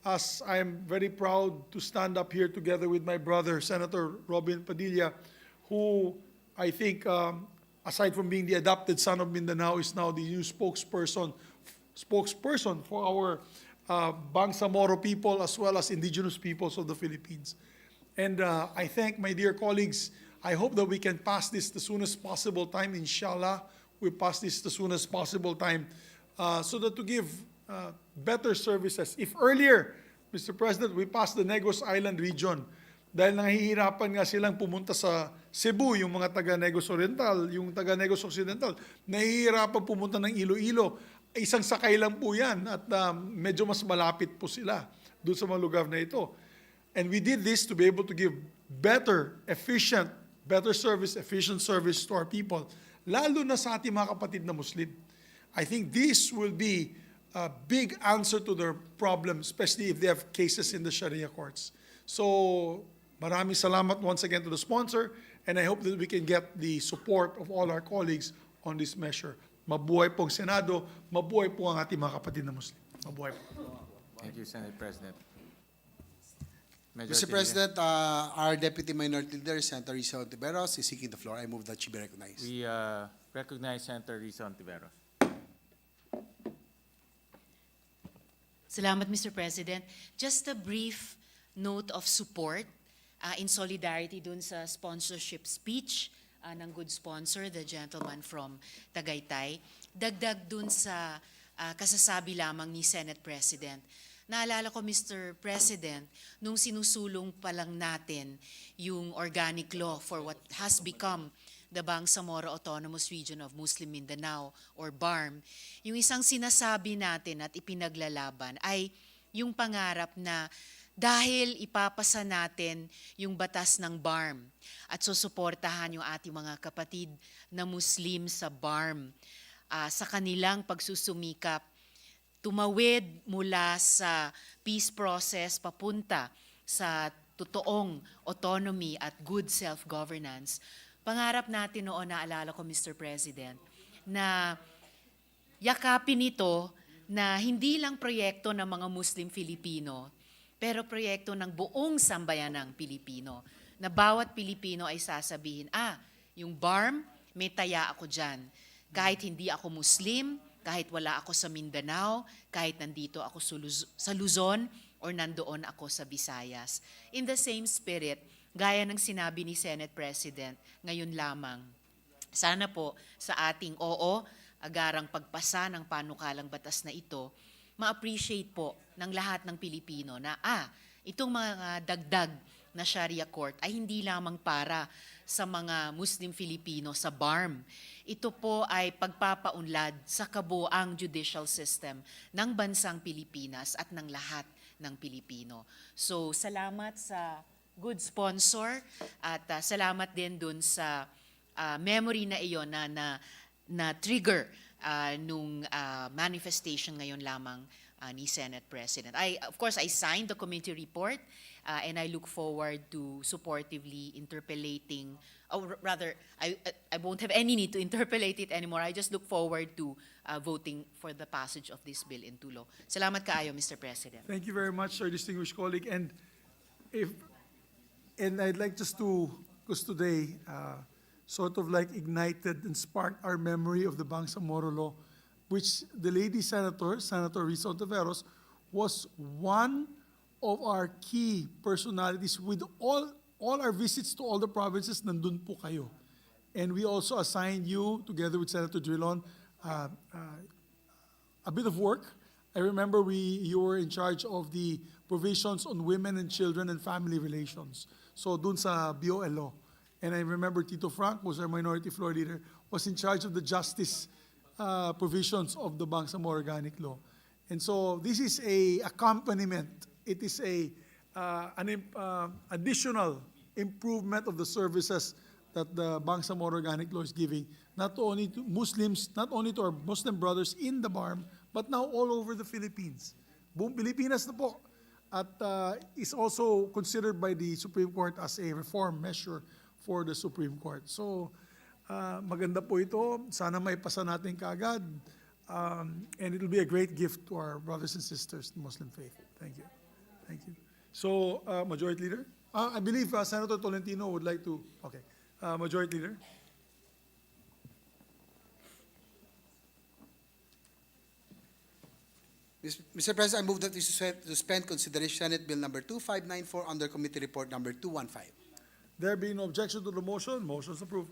as I am very proud to stand up here together with my brother, Senator Robin Padilla, who I think, aside from being the adopted son of Mindanao, is now the new spokesperson for our Bangsamoro people as well as indigenous peoples of the Philippines. And I thank my dear colleagues. I hope that we can pass this the soonest possible time. Inshallah, we pass this the soonest possible time so that to give better services. If earlier, Mr. President, we passed the Negros Island region dahil nahihirapan nga silang pumunta sa Cebu, yung mga taga Negros Oriental, yung taga Negros Occidental, nahihirapan pumunta ng Iloilo. Isang sakay lang po yan at medyo mas malapit po sila doon sa mga lugar na ito. And we did this to be able to give better service, efficient service to our people, lalo na sa ating mga kapatid na Muslim. I think this will be a big answer to their problem, especially if they have cases in the Sharia courts. So, maraming salamat once again to the sponsor, and I hope that we can get the support of all our colleagues on this measure. Mabuhay pong Senado, mabuhay po ang ating mga kapatid na Muslim. Mabuhay po. Thank you, Senate President. Mr. President, our Deputy Minority Leader, Senator Risa Ontiveros, is seeking the floor. I move that she be recognized. We recognize Senator Risa Ontiveros. Salamat, Mr. President. Just a brief note of support in solidarity dun sa sponsorship speech ng good sponsor, the gentleman from Tagaytay. Dagdag dun sa kasasabi lamang ni Senate President. Naalala ko, Mr. President, nung sinusulong pa lang natin yung organic law for what has become the Bangsamoro Autonomous Region of Muslim Mindanao or BARM, yung isang sinasabi natin at ipinaglalaban ay yung pangarap na dahil ipapasa natin yung batas ng BARM at susuportahan yung ating mga kapatid na Muslim sa BARM sa kanilang pagsusumikap tumawid mula sa peace process papunta sa totoong autonomy at good self-governance. Pangarap natin noon, naalala ko, Mr. President, na yakapin ito na hindi lang proyekto ng mga Muslim Filipino, pero proyekto ng buong sambayanang Pilipino, na bawat Pilipino ay sasabihin, yung BARM, may taya ako dyan. Kahit hindi ako Muslim, kahit wala ako sa Mindanao, kahit nandito ako sa Luzon, or nandoon ako sa Visayas. In the same spirit, gaya ng sinabi ni Senate President ngayon lamang, sana po sa ating agarang pagpasa ng panukalang batas na ito, ma-appreciate po ng lahat ng Pilipino na itong mga dagdag na Sharia court ay hindi lamang para sa mga Muslim Filipino sa BARM. Ito po ay pagpapaunlad sa kabuang judicial system ng bansang Pilipinas at ng lahat ng Pilipino. So, salamat sa good sponsor at salamat din dun sa memory na iyon na trigger nung manifestation ngayon lamang ni Senate President. Of course, I signed the committee report and I look forward to supportively interpellating, or rather, I won't have any need to interpellate it anymore. I just look forward to voting for the passage of this bill into law. Salamat kaayo, Mr. President. Thank you very much, our distinguished colleague. And I'd like just to, because today sort of like ignited and sparked our memory of the Bangsamoro law, which the lady senator, Senator Risa Ontiveros, was one of our key personalities. With all our visits to all the provinces, nandun po kayo. And we also assigned you, together with Senator Drilon, a bit of work. I remember you were in charge of the provisions on women and children and family relations. So dun sa BOL law. And I remember Tito Frank, who was our minority floor leader, was in charge of the justice provisions of the Bangsamoro Organic Law. And so this is a accompaniment. It is an additional improvement of the services that the Bangsamoro Organic Law is giving, not only to Muslims, not only to our Muslim brothers in the BARM, but now all over the Philippines. Buong Pilipinas na po. At is also considered by the Supreme Court as a reform measure for the Supreme Court. So, maganda po ito. Sana maipasa natin kaagad. And it will be a great gift to our brothers and sisters in Muslim faith. Thank you. Thank you. So, Majority Leader? I believe Senator Tolentino would like to, okay. Majority Leader? Mr. President, I move that we suspend consideration Senate Bill number 2594 under Committee Report number 215. There being no objection to the motion, motion is approved.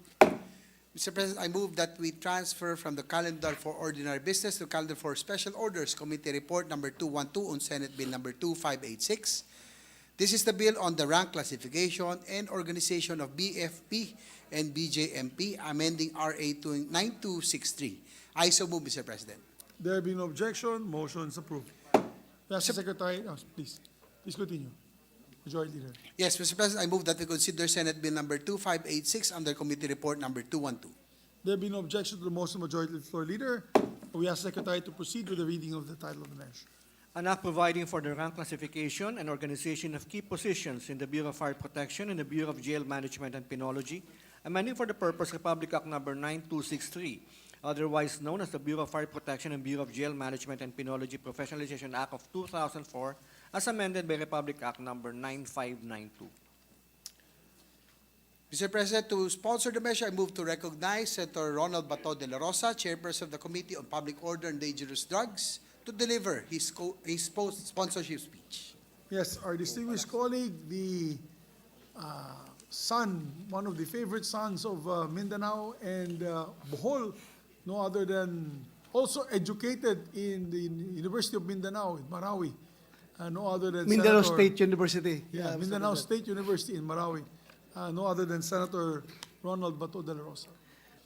Mr. President, I move that we transfer from the calendar for ordinary business to calendar for special orders, Committee Report number 212 on Senate Bill number 2586. This is the bill on the rank classification and organization of BFP and BJMP, amending RA 9263. I so move, Mr. President. There being no objection, motion is approved. Mr. Secretary, please continue. Majority Leader. Yes, Mr. President, I move that we consider Senate Bill number 2586 under Committee Report number 212. There being no objection to the motion, Majority Floor Leader, we ask Secretary to proceed with the reading of the title of the measure. An act providing for the rank classification and organization of key positions in the Bureau of Fire Protection and the Bureau of Jail Management and Penology, amending for the purpose Republic Act number 9263, otherwise known as the Bureau of Fire Protection and Bureau of Jail Management and Penology Professionalization Act of 2004, as amended by Republic Act number 9592. Mr. President, to sponsor the measure, I move to recognize Senator Ronald Bato de la Rosa, Chairperson of the Committee on Public Order and Dangerous Drugs, to deliver his sponsorship speech. Yes, our distinguished colleague, the son, one of the favorite sons of Mindanao and Bohol, no other than also educated in the University of Mindanao in Marawi, no other than Mindanao Senator, State University. Yeah, Mr. Mindanao President. State University in Marawi, no other than Senator Ronald Bato de la Rosa.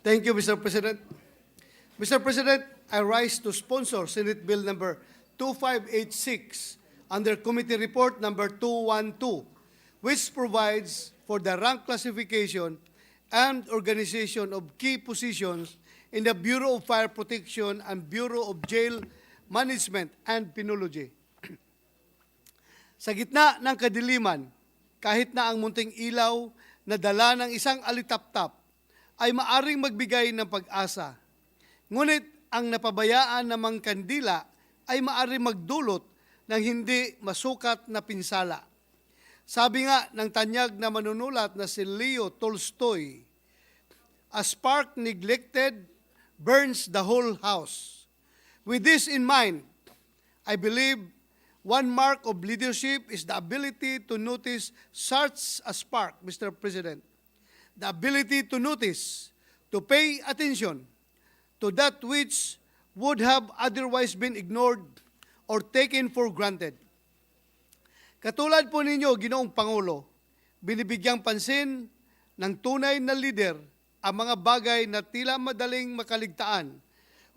Thank you, Mr. President. Mr. President, I rise to sponsor Senate Bill number 2586 under Committee Report number 212, which provides for the rank classification and organization of key positions in the Bureau of Fire Protection and Bureau of Jail Management and Penology. Sa gitna ng kadiliman, kahit na ang munting ilaw na dala ng isang alitaptap ay maaring magbigay ng pag-asa. Ngunit ang napabayaan namang kandila ay maaring magdulot ng hindi masukat na pinsala. Sabi nga ng tanyag na manunulat na si Leo Tolstoy, "A spark neglected burns the whole house." With this in mind, I believe one mark of leadership is the ability to notice such a spark, Mr. President. The ability to notice, to pay attention to that which would have otherwise been ignored or taken for granted. Katulad po ninyo, Ginoong Pangulo, binibigyang pansin ng tunay na leader ang mga bagay na tila madaling makaligtaan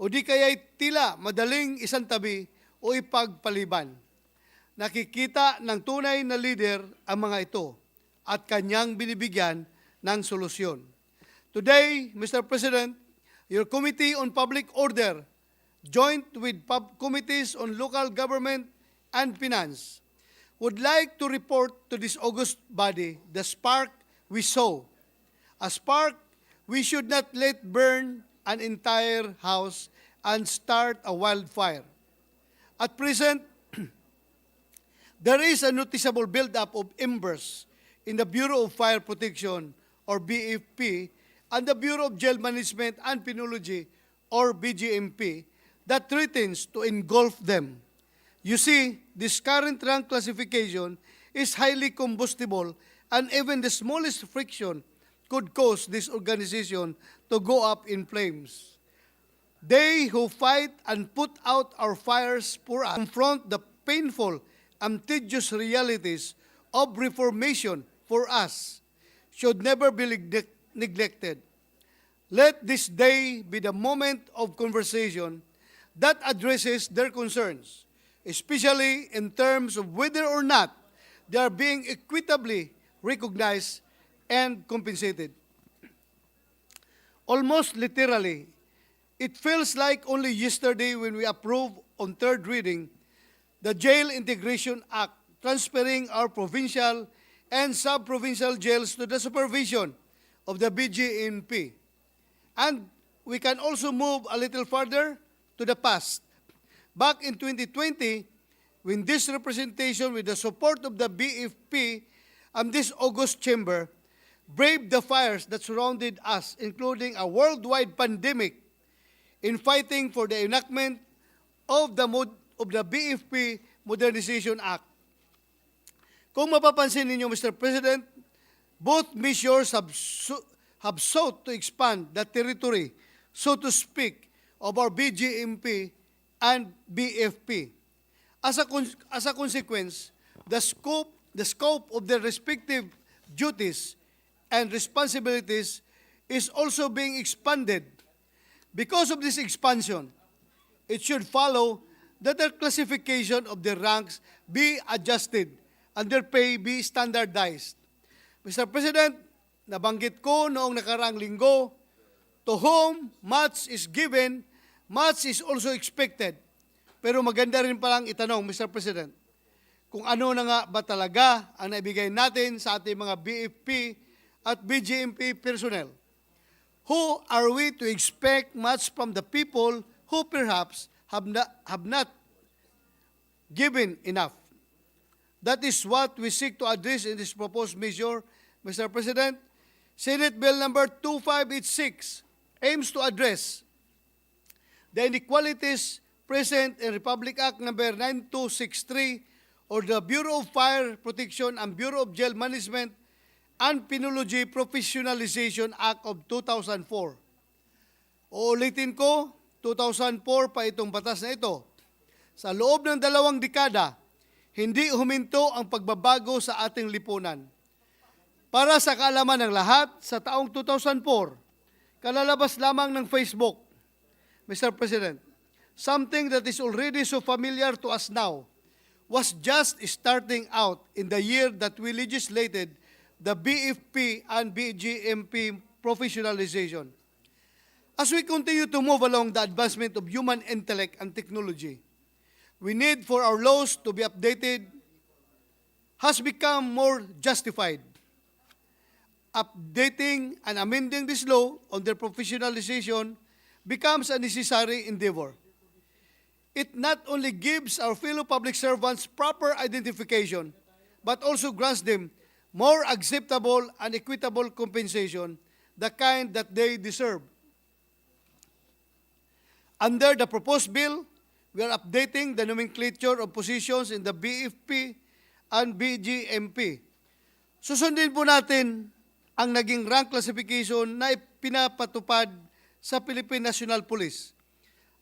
o di kaya'y tila madaling isantabi o ipagpaliban. Nakikita ng tunay na leader ang mga ito at kanyang binibigyan ng solusyon. Today, Mr. President, your Committee on Public Order, joint with committees on local government and finance, would like to report to this august body the spark we saw. A spark we should not let burn an entire house and start a wildfire. At present, there is a noticeable buildup of embers in the Bureau of Fire Protection, or BFP, and the Bureau of Jail Management and Penology, or BJMP, that threatens to engulf them. You see, this current rank classification is highly combustible, and even the smallest friction could cause this organization to go up in flames. They who fight and put out our fires for us confront the painful and tedious realities of reformation for us should never be neglected. Let this day be the moment of conversation that addresses their concerns, especially in terms of whether or not they are being equitably recognized and compensated. Almost literally, it feels like only yesterday when we approved on third reading the Jail Integration Act, transferring our provincial and sub-provincial jails to the supervision of the BJMP. And we can also move a little further to the past. Back in 2020, when this representation with the support of the BFP and this August chamber braved the fires that surrounded us, including a worldwide pandemic, in fighting for the enactment of the BFP Modernization Act. Kung mapapansin ninyo, Mr. President, both measures have sought to expand the territory, so to speak, of our BJMP and BFP. As a consequence, the scope of their respective duties and responsibilities is also being expanded. Because of this expansion, it should follow that their classification of their ranks be adjusted and their pay be standardized. Mr. President, nabanggit ko noong nakaraang linggo, to whom much is given, much is also expected. Pero maganda rin palang itanong, Mr. President, kung ano na nga ba talaga ang naibigay natin sa ating mga BFP at BJMP personnel. Who are we to expect much from the people who perhaps have not given enough? That is what we seek to address in this proposed measure, Mr. President. Senate Bill number 2586 aims to address the inequalities present in Republic Act number 9263 or the Bureau of Fire Protection and Bureau of Jail Management and Penology Professionalization Act of 2004. Uulitin ko, 2004 pa itong batas na ito. Sa loob ng 2 dekada, hindi huminto ang pagbabago sa ating lipunan. Para sa kaalaman ng lahat, sa taong 2004, kalalabas lamang ng Facebook, Mr. President, something that is already so familiar to us now, was just starting out in the year that we legislated the BFP and BJMP professionalization. As we continue to move along the advancement of human intellect and technology, we need for our laws to be updated has become more justified. Updating and amending this law on their professionalization becomes a necessary endeavor. It not only gives our fellow public servants proper identification, but also grants them more acceptable and equitable compensation, the kind that they deserve. Under the proposed bill, we are updating the nomenclature of positions in the BFP and BJMP. Susundin po natin ang naging rank classification na pinapatupad sa Philippine National Police.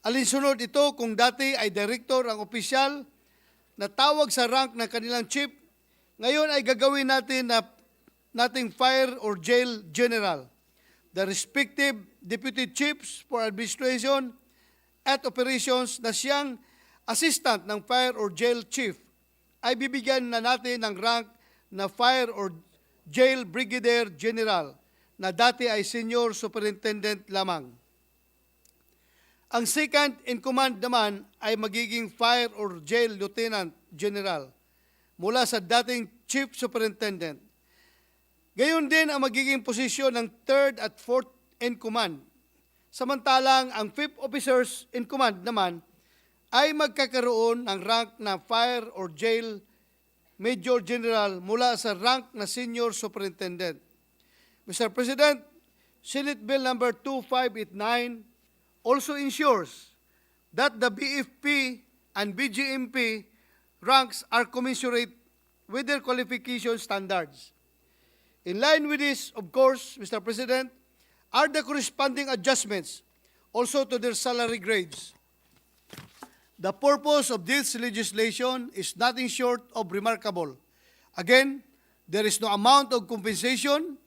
Alinsunod ito kung dati ay director ang opisyal na tawag sa rank ng kanilang chief, ngayon ay gagawin natin na nating fire or jail general. The respective deputy chiefs for administration at operations na siyang assistant ng fire or jail chief ay bibigyan na natin ng rank na fire or jail brigadier general na dati ay senior superintendent lamang. Ang second in command naman ay magiging fire or jail lieutenant general mula sa dating chief superintendent. Gayon din ang magiging posisyon ng third at fourth in command. Samantalang ang fifth officers in command naman ay magkakaroon ng rank na fire or jail major general mula sa rank na senior superintendent. Mr. President, Senate Bill number 2589 also ensures that the BFP and BJMP ranks are commensurate with their qualification standards. In line with this, of course, Mr. President, are the corresponding adjustments also to their salary grades. The purpose of this legislation is nothing short of remarkable. Again, there is no amount of compensation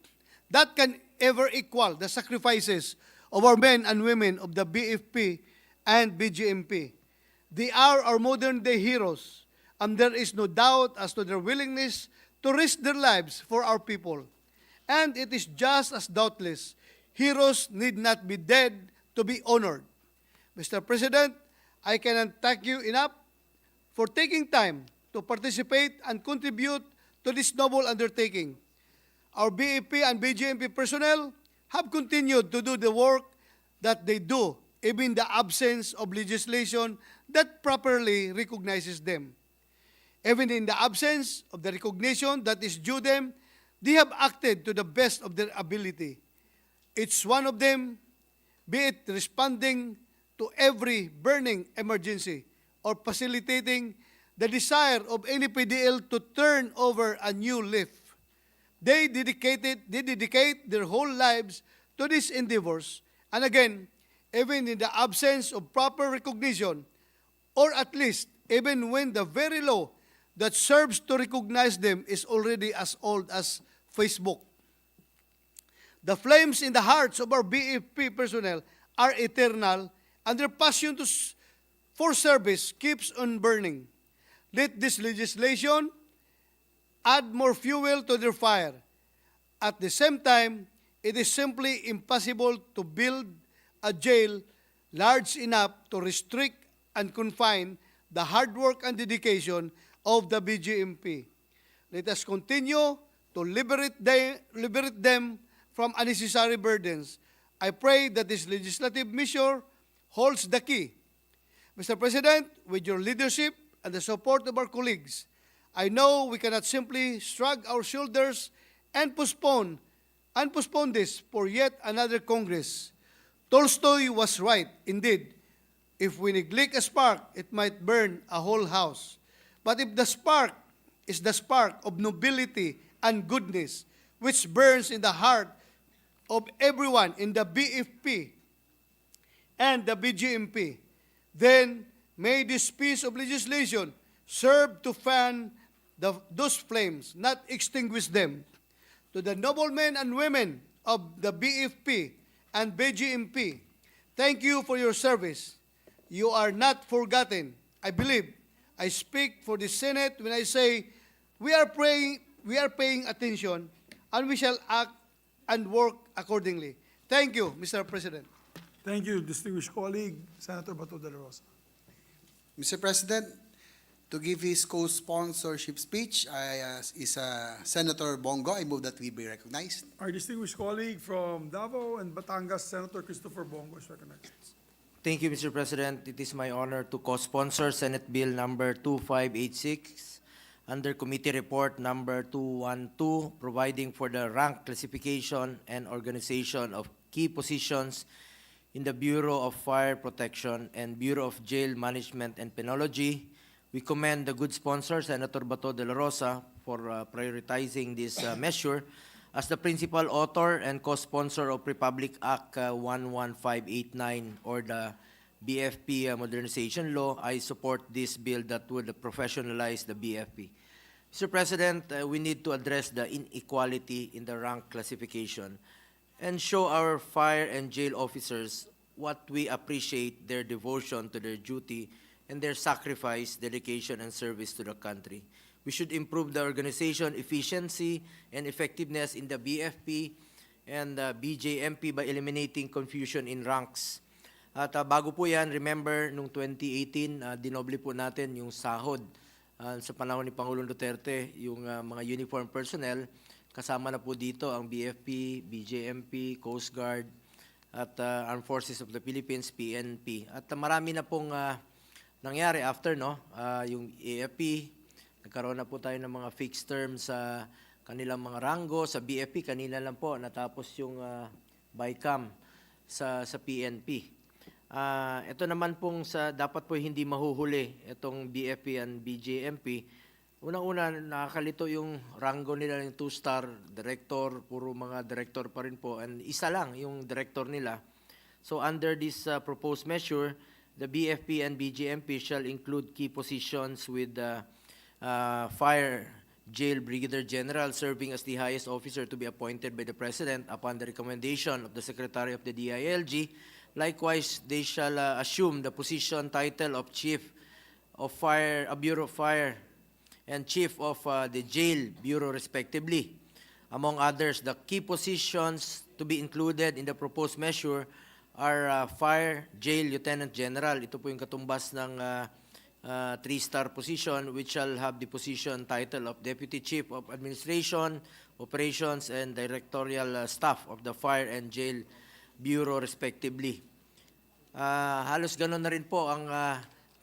that can ever equal the sacrifices of our men and women of the BFP and BJMP. They are our modern-day heroes, and there is no doubt as to their willingness to risk their lives for our people. And it is just as doubtless, heroes need not be dead to be honored. Mr. President, I cannot thank you enough for taking time to participate and contribute to this noble undertaking. our BFP and BJMP personnel have continued to do the work that they do, even in the absence of legislation that properly recognizes them. Even in the absence of the recognition that is due them, they have acted to the best of their ability. Each one of them, be it responding to every burning emergency or facilitating the desire of any PDL to turn over a new leaf. They dedicate their whole lives to these endeavors. And again, even in the absence of proper recognition, or at least even when the very law that serves to recognize them is already as old as Facebook. The flames in the hearts of our BFP personnel are eternal, and their passion for service keeps on burning. Let this legislation add more fuel to their fire. At the same time, it is simply impossible to build a jail large enough to restrict and confine the hard work and dedication of the BJMP. Let us continue to liberate them from unnecessary burdens. I pray that this legislative measure holds the key. Mr. President, with your leadership and the support of our colleagues, I know we cannot simply shrug our shoulders and postpone this for yet another Congress. Tolstoy was right, indeed. If we neglect a spark, it might burn a whole house. But if the spark is the spark of nobility and goodness, which burns in the heart of everyone in the BFP and the BJMP, then may this piece of legislation serve to fan those flames, not extinguish them. To the noblemen and women of the BFP and BJMP, thank you for your service. You are not forgotten. I believe I speak for the Senate when I say we are paying attention, and we shall act and work accordingly. Thank you, Mr. President. Thank you, distinguished colleague, Senator Bato de la Rosa. Mr. President, to give his co-sponsorship speech is Senator Bongo. I move that we be recognized. Our distinguished colleague from Davao and Batangas, Senator Christopher Bongo, is recognized. Thank you, Mr. President. It is my honor to co-sponsor Senate Bill number 2586 under Committee Report number 212, providing for the rank classification and organization of key positions in the Bureau of Fire Protection and Bureau of Jail Management and Penology. We commend the good sponsor, Senator Bato de la Rosa, for prioritizing this measure. As the principal author and co-sponsor of Republic Act 11589 or the BFP Modernization Law, I support this bill that would professionalize the BFP. Mr. President, we need to address the inequality in the rank classification and show our fire and jail officers what we appreciate their devotion to their duty and their sacrifice, dedication, and service to the country. We should improve the organization efficiency and effectiveness in the BFP and BJMP by eliminating confusion in ranks. At bago po yan, remember, noong 2018, dinoble po natin yung sahod sa panahon ni Pangulong Duterte, yung mga uniform personnel. Kasama na po dito ang BFP, BJMP, Coast Guard, at Armed Forces of the Philippines, PNP. At marami na pong nangyari after, yung AFP, nagkaroon na po tayo ng mga fixed terms sa kanilang mga ranggo. Sa BFP, kanina lang po natapos yung BICAM sa PNP. Ito naman pong dapat po hindi mahuhuli itong BFP and BJMP. Unang-una, nakakalito yung ranggo nila ng 2-star director, puro mga director pa rin po, and isa lang yung director nila. So under this proposed measure, the BFP and BJMP shall include key positions with the Fire Jail Brigadier General serving as the highest officer to be appointed by the President upon the recommendation of the Secretary of the DILG. Likewise, they shall assume the position title of Chief of Fire, Bureau of Fire, and Chief of the Jail Bureau respectively. Among others, the key positions to be included in the proposed measure are Fire Jail Lieutenant General. Ito po yung katumbas ng 3-star position, which shall have the position title of Deputy Chief of Administration, operations and directorial staff of the Fire and Jail Bureau respectively. Halos ganun na rin po ang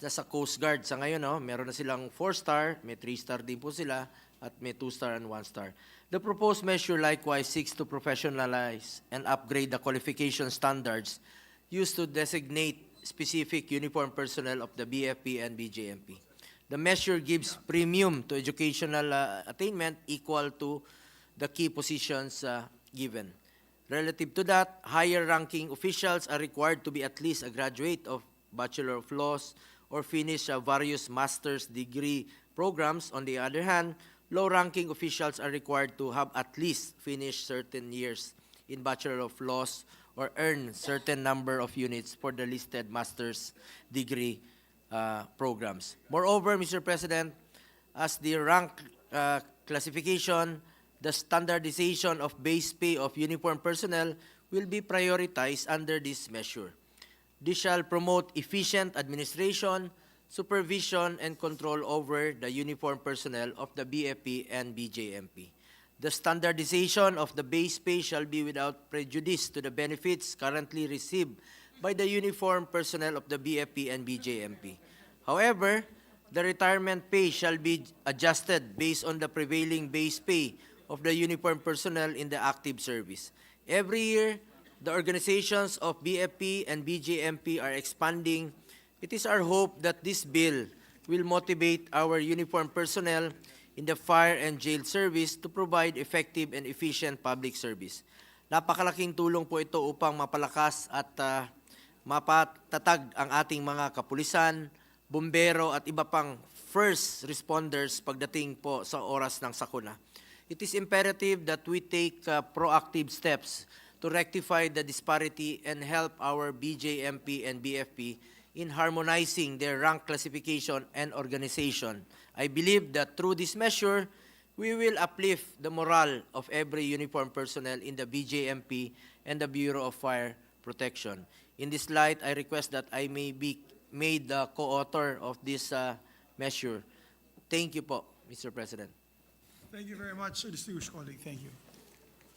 sa Coast Guard sa ngayon. No? Meron na silang 4-star, may 3-star din po sila, at may 2-star and 1-star. The proposed measure likewise seeks to professionalize and upgrade the qualification standards used to designate specific uniformed personnel of the BFP and BJMP. The measure gives premium to educational attainment equal to the key positions given. Relative to that, higher-ranking officials are required to be at least a graduate of Bachelor of Laws or finish various master's degree programs. On the other hand, low-ranking officials are required to have at least finished certain years in Bachelor of Laws or earn certain number of units for the listed master's degree programs. Moreover, Mr. President, as the rank classification, the standardization of base pay of uniformed personnel will be prioritized under this measure. This shall promote efficient administration, supervision, and control over the uniformed personnel of the BFP and BJMP. The standardization of the base pay shall be without prejudice to the benefits currently received by the uniformed personnel of the BFP and BJMP. However, the retirement pay shall be adjusted based on the prevailing base pay of the uniformed personnel in the active service. Every year, the organizations of BFP and BJMP are expanding. It is our hope that this bill will motivate our uniformed personnel in the fire and jail service to provide effective and efficient public service. Napakalaking tulong po ito upang mapalakas at mapatatag ang ating mga kapulisan, bumbero at iba pang first responders pagdating po sa oras ng sakuna. It is imperative that we take proactive steps to rectify the disparity and help our BJMP and BFP in harmonizing their rank classification and organization. I believe that through this measure, we will uplift the morale of every uniformed personnel in the BJMP and the Bureau of Fire Protection. In this light, I request that I may be made the co-author of this measure. Thank you po, Mr. President. Thank you very much, distinguished colleague. Thank you.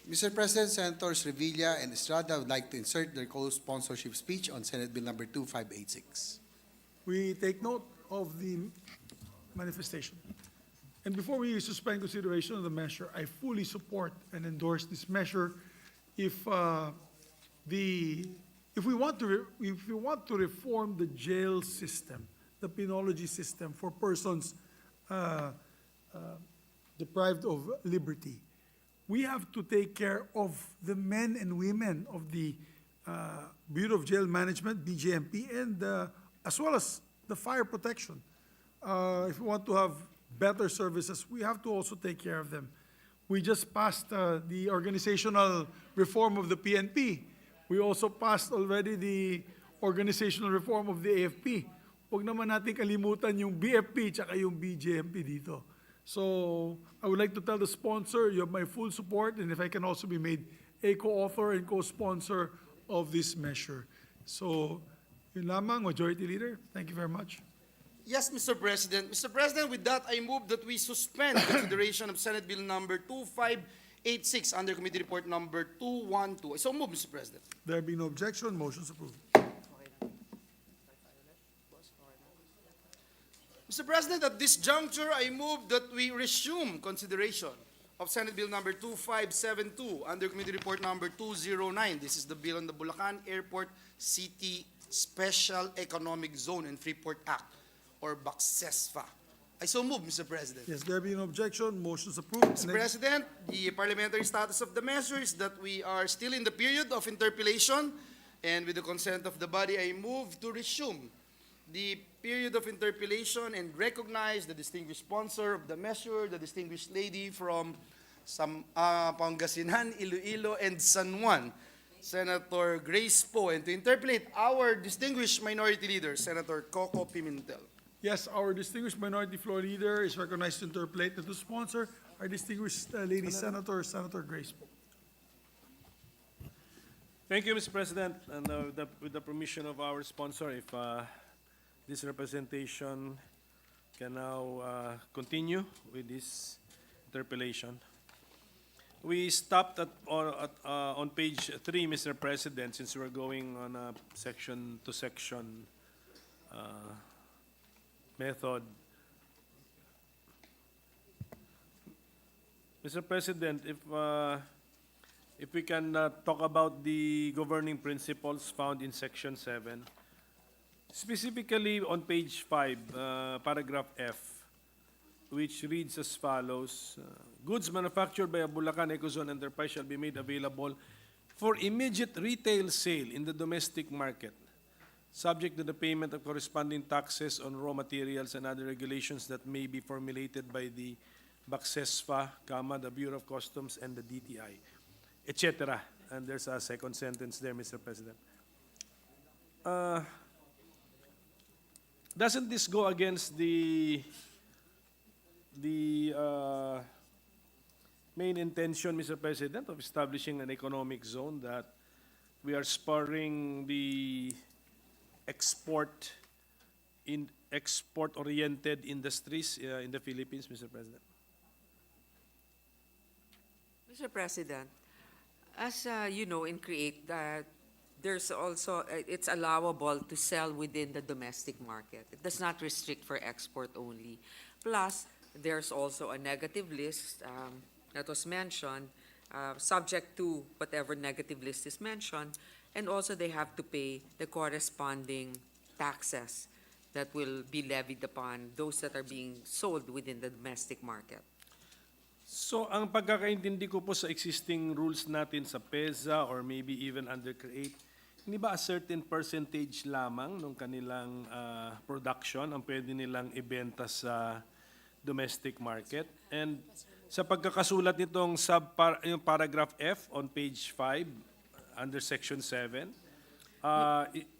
Mr. President, Senators Revilla and Estrada would like to insert their co-sponsorship speech on Senate Bill number 2586. We take note of the manifestation. And before we suspend consideration of the measure, I fully support and endorse this measure if we want to reform the jail system, the penology system for persons deprived of liberty. We have to take care of the men and women of the Bureau of Jail Management, BJMP, and as well as the fire protection. If we want to have better services, we have to also take care of them. We just passed the organizational reform of the PNP. We also passed already the organizational reform of the AFP. Huwag naman natin kalimutan yung BFP tsaka yung BJMP dito. So I would like to tell the sponsor, you have my full support, and if I can also be made a co-author and co-sponsor of this measure. So, yun lamang, Majority Leader. Thank you very much. Yes, Mr. President. Mr. President, with that, I move that we suspend consideration of Senate Bill number 2586 under Committee Report number 212. I so move, Mr. President. There being no objection, motion is approved. Mr. President, at this juncture, I move that we resume consideration of Senate Bill number 2572 under Committee Report number 209. This is the bill on the Bulacan Airport City Special Economic Zone and Freeport Act, or BACSESFA. I so move, Mr. President. Yes, there being no objection, motion is approved. Mr. President, the parliamentary status of the measure is that we are still in the period of interpellation, and with the consent of the body, I move to resume the period of interpellation and recognize the distinguished sponsor of the measure, the distinguished lady from Pangasinan, Iloilo, and San Juan, Senator Grace Poe, and to interpellate our distinguished minority leader, Senator Coco Pimentel. Yes, our distinguished minority floor leader is recognized to interpolate and to sponsor our distinguished lady senator, Senator Grace Poe. Thank you, Mr. President. And with the permission of our sponsor, if this representation can now continue with this interpellation. We stopped on page 3, Mr. President, since we're going on a section to section method. Mr. President, if we can talk about the governing principles found in section 7, specifically on page 5, paragraph F, which reads as follows: goods manufactured by a Bulacan Ecozone enterprise shall be made available for immediate retail sale in the domestic market, subject to the payment of corresponding taxes on raw materials and other regulations that may be formulated by the BACSESFA, the Bureau of Customs, and the DTI, etc. And there's a second sentence there, Mr. President. Doesn't this go against the main intention, Mr. President, of establishing an economic zone, that we are spurring the export-oriented industries in the Philippines, Mr. President? Mr. President, as you know, in CREATE, there's also, it's allowable to sell within the domestic market. It does not restrict for export only. Plus, there's also a negative list that was mentioned, subject to whatever negative list is mentioned, and also they have to pay the corresponding taxes that will be levied upon those that are being sold within the domestic market. So, ang pagkakaintindi ko po sa existing rules natin sa PEZA or maybe even under CREATE, hindi ba a certain percentage lamang ng kanilang production ang pwede nilang ibenta sa domestic market? And sa pagkakasulat nitong yung paragraph F on page 5 under section 7,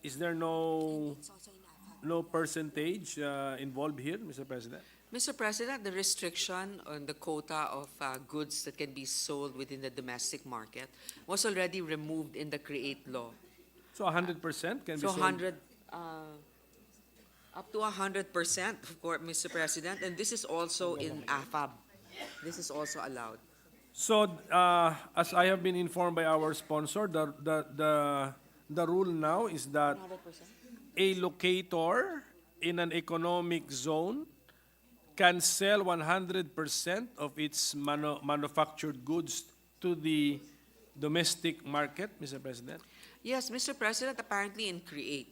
is there no percentage involved here, Mr. President? Mr. President, the restriction on the quota of goods that can be sold within the domestic market was already removed in the CREATE law. So 100% can be So sold? 100, up to 100%, of course, Mr. President, and this is also in AFAB. This is also allowed. So, as I have been informed by our sponsor, the rule now is that 100%? a locator in an economic zone can sell 100% of its manufactured goods to the domestic market, Mr. President? Yes, Mr. President, apparently in CREATE,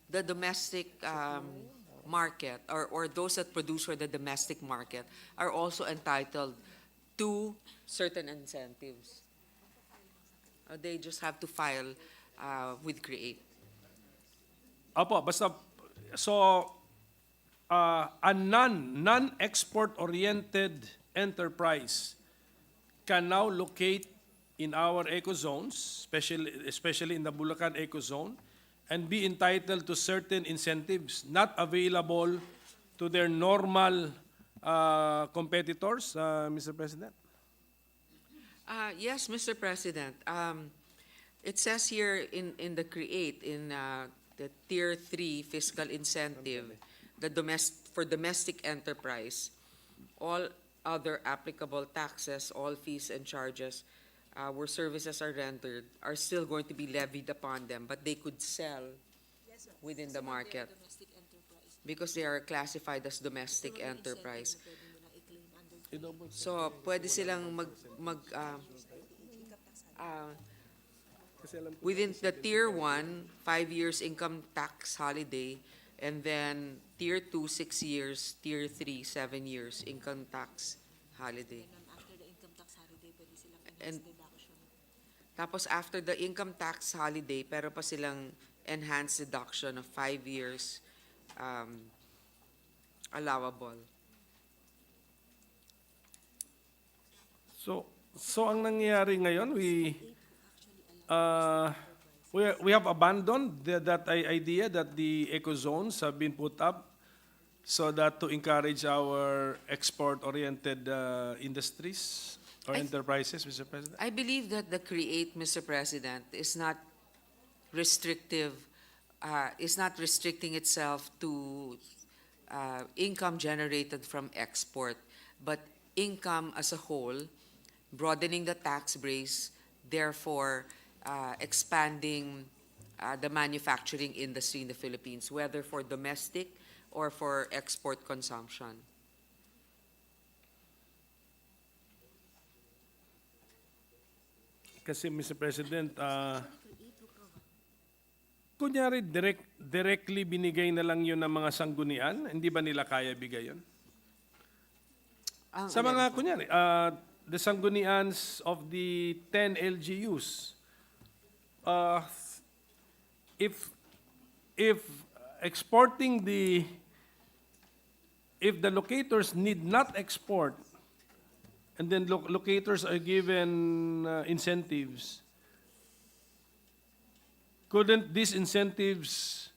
the domestic market or those that produce for the domestic market are also entitled to certain incentives. They just have to file with CREATE. Apo, basta, so, a non-export-oriented enterprise can now locate in our ecozones, especially in the Bulacan ecozone, and be entitled to certain incentives not available to their normal competitors, Mr. President? Yes, Mr. President. It says here in the CREATE, in the Tier 3 fiscal incentive, for domestic enterprise, all other applicable taxes, all fees and charges where services are rendered are still going to be levied upon them, but they could sell within the market because they are classified as domestic enterprise. So, pwede silang within the Tier 1, 5 years income tax holiday, and then Tier 2, 6 years, Tier 3, 7 years income tax holiday. And tapos after the income tax holiday, pero pa silang enhanced deduction of 5 years allowable. So ang nangyayari ngayon, we have abandoned that idea that the ecozones have been put up so that to encourage our export-oriented industries or enterprises, Mr. President? I believe that the CREATE, Mr. President, is not restrictive, is not restricting itself to income generated from export, but income as a whole, broadening the tax base, therefore expanding the manufacturing industry in the Philippines, whether for domestic or for export consumption. Kasi, Mr. President, kunyari directly binigay na lang yun ng mga sanggunian, hindi ba nila kaya bigay yun? Sa mga, kunyari, the sanggunians of the 10 LGUs, if exporting if the locators need not export, and then locators are given incentives, couldn't these incentives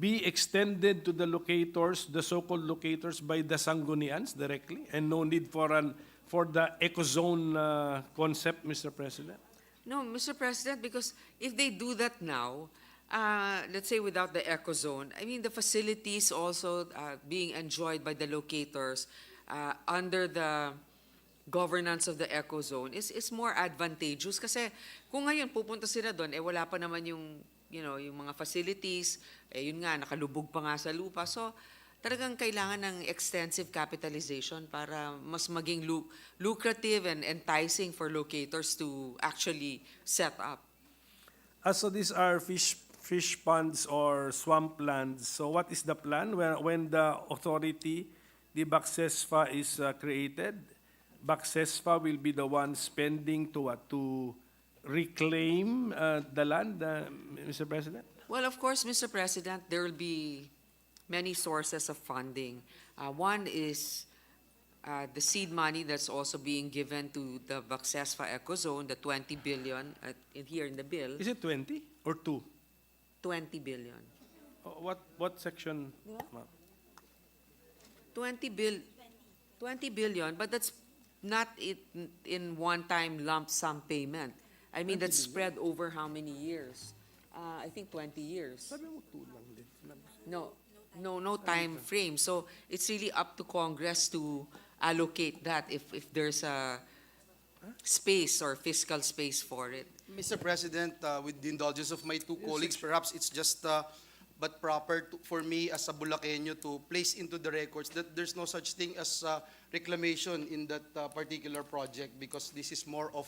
be extended to the locators, the so-called locators, by the sanggunians directly, and no need for the Ecozone concept, Mr. President? No, Mr. President, because if they do that now, let's say without the Ecozone, I mean, the facilities also being enjoyed by the locators under the governance of the Ecozone is more advantageous kasi kung ngayon pupunta sila doon, wala pa naman yung, yung mga facilities, yun nga, nakalubog pa nga sa lupa. So, talagang kailangan ng extensive capitalization para mas maging lucrative and enticing for locators to actually set up. So these are fish ponds or swamplands. So what is the plan when the authority, the BACSESFA, is created? BACSESFA will be the one spending to reclaim the land, Mr. President? Well, of course, Mr. President, there will be many sources of funding. One is the seed money that's also being given to the BACSESFA Ecozone, the 20 billion here in the bill. Is it 20 or 2? 20 billion. What section? ma'am? 20 billion, but that's not in one-time lump sum payment. I mean, that's spread over how many years? I think 20 years. Sabi mo 2 lang din. No time frame. So it's really up to Congress to allocate that if there's a space or fiscal space for it. Mr. President, with the indulgence of my two colleagues, perhaps it's just but proper for me as a Bulakenyo to place into the records that there's no such thing as reclamation in that particular project because this is more of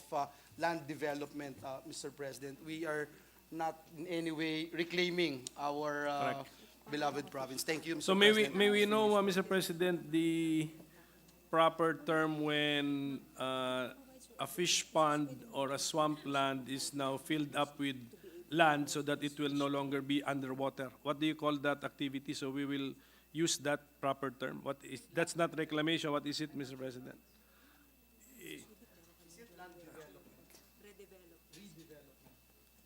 land development, Mr. President. We are not in any way reclaiming our beloved province. Thank you, Mr. So President. may we know, Mr. President, the proper term when a fish pond or a swampland is now filled up with land so that it will no longer be underwater? What do you call that activity? So we will use that proper term. That's not reclamation. What is it, Mr. President?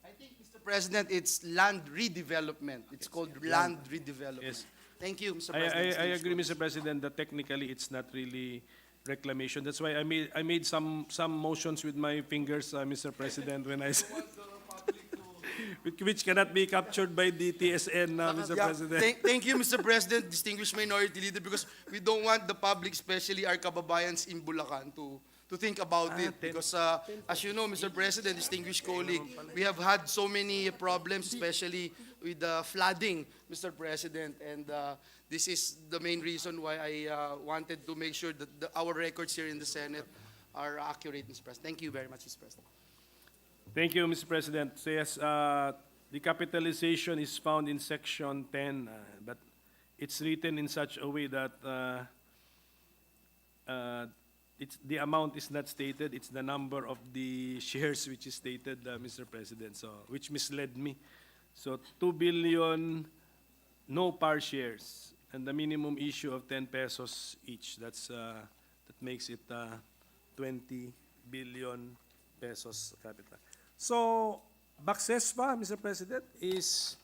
I think, Mr. President, it's land redevelopment. It's called land redevelopment. Yes. Thank you, Mr. President. I agree, Mr. President, that technically it's not really reclamation. That's why I made some motions with my fingers, Mr. President, when I said which cannot be captured by the TSN, Mr. Yeah, President. thank you, Mr. President, distinguished minority leader, because we don't want the public, especially our kababayans in Bulacan, to think about it. Because, as you know, Mr. President, distinguished colleague, we have had so many problems, especially with the flooding, Mr. President, and this is the main reason why I wanted to make sure that our records here in the Senate are accurate, Mr. President. Thank you very much, Mr. President. Thank you, Mr. President. So yes, the capitalization is found in Section 10, but it's written in such a way that the amount is not stated. It's the number of the shares which is stated, Mr. President, so which misled me. So 2 billion no par shares and the minimum issue of 10 pesos each. That makes it 20 billion pesos capital. So, BACSESFA, Mr. President, is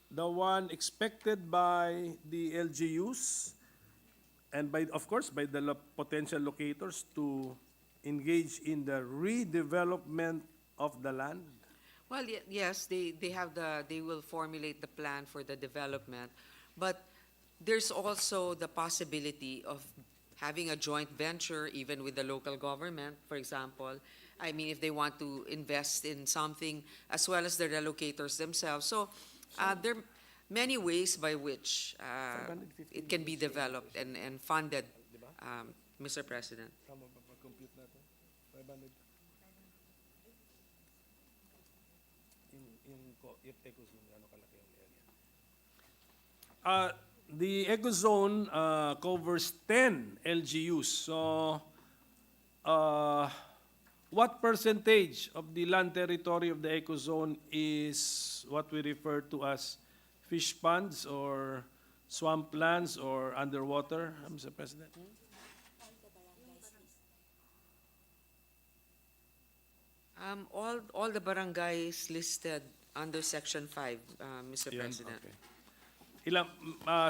the one expected by the LGUs and of course, by the potential locators to engage in the redevelopment of the land. Well, yes, they will formulate the plan for the development, but there's also the possibility of having a joint venture even with the local government, for example. I mean, if they want to invest in something as well as the relocators themselves. So there are many ways by which it can be developed and funded, Mr. President. Tama ba pag-compute natin? 500. Yung Ecozone, ano kalaki yung area? The Ecozone covers 10 LGUs. So, what percentage of the land territory of the Ecozone is what we refer to as fish ponds or swamplands or underwater, Mr. President? All the barangays listed under Section 5, Mr. Yan, President. okay.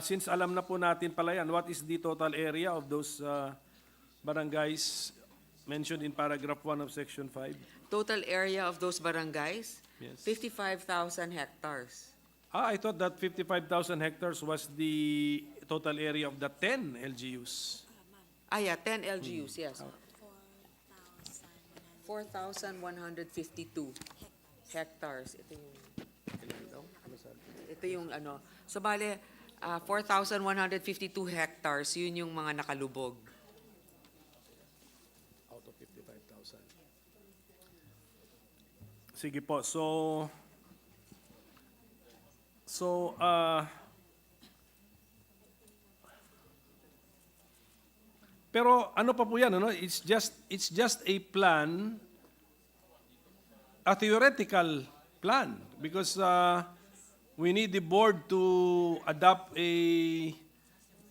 Since alam na po natin pala yan, what is the total area of those barangays mentioned in paragraph 1 of Section 5? Total area of those barangays? Yes. 55,000 hectares. I thought that 55,000 hectares was the total area of the 10 LGUs. Yeah, 10 LGUs, yes. 4,152 hectares. Ito yung ano. So, bale, 4,152 hectares, yun yung mga nakalubog. Out of 55,000. Sige po. Pero ano pa po yan, ano? It's just a plan, a theoretical plan, because we need the board to adopt a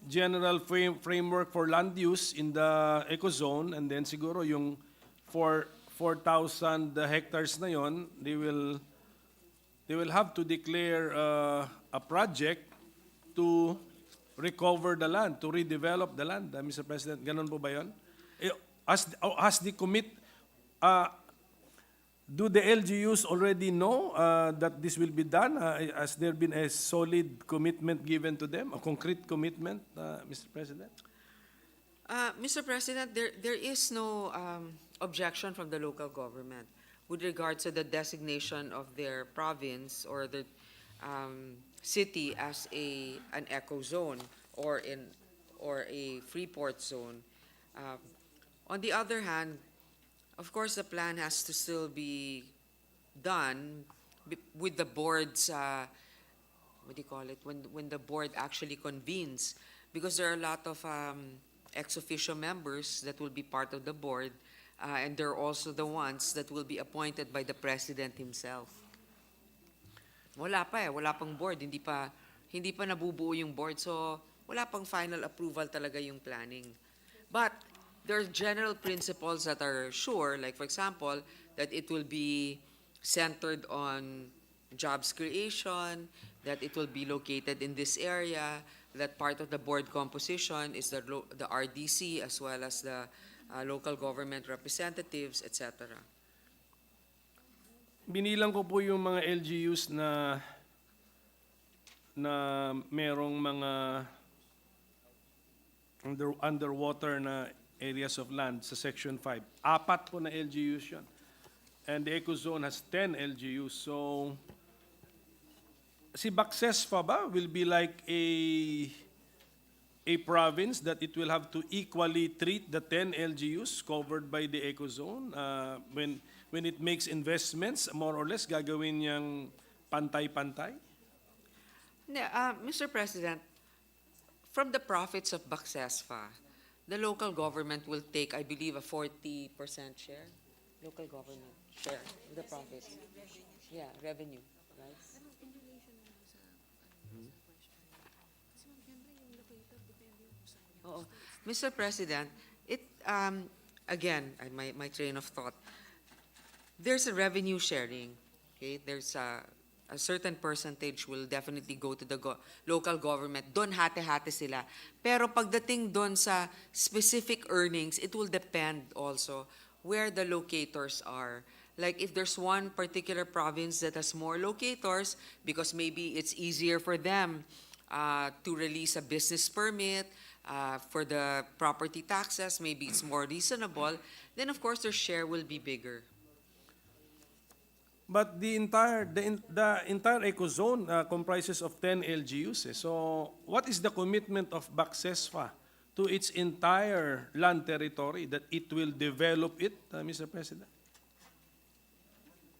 general framework for land use in the Ecozone, and then siguro yung 4,000 hectares na yon, they will have to declare a project to recover the land, to redevelop the land, Mr. President. Ganon po ba yun? Do the LGUs already know that this will be done? Has there been a solid commitment given to them, a concrete commitment, Mr. President? Mr. President, there is no objection from the local government with regards to the designation of their province or the city as an ecozone or a free port zone. On the other hand, of course, the plan has to still be done with the board's, what do you call it, when the board actually convenes, because there are a lot of ex officio members that will be part of the board, and they're also the ones that will be appointed by the president himself. Wala pang board, hindi pa nabubuo yung board, so wala pang final approval talaga yung planning. But there are general principles that are sure, like for example, that it will be centered on jobs creation, that it will be located in this area, that part of the board composition is the RDC as well as the local government representatives, etc. Binilang ko po yung mga LGUs na merong mga underwater na areas of land sa Section 5. 4 po na LGUs yun. And the Ecozone has 10 LGUs. So, si Bacsesfa ba will be like a province that it will have to equally treat the 10 LGUs covered by the Ecozone when it makes investments, more or less, gagawin niyang pantay-pantay? Mr. President, from the profits of Bacsesfa, the local government will take, I believe, a 40% share. Local government share of the profits. Yeah, revenue, right? Mr. President, again, my train of thought, there's a revenue sharing. Okay, there's a certain percentage will definitely go to the local government. Doon hati-hati sila. Pero pagdating doon sa specific earnings, it will depend also where the locators are. Like if there's one particular province that has more locators, because maybe it's easier for them to release a business permit, for the property taxes, maybe it's more reasonable, then of course their share will be bigger. But the entire Ecozone comprises of 10 LGUs. So what is the commitment of Bacsesfa to its entire land territory that it will develop it, Mr. President?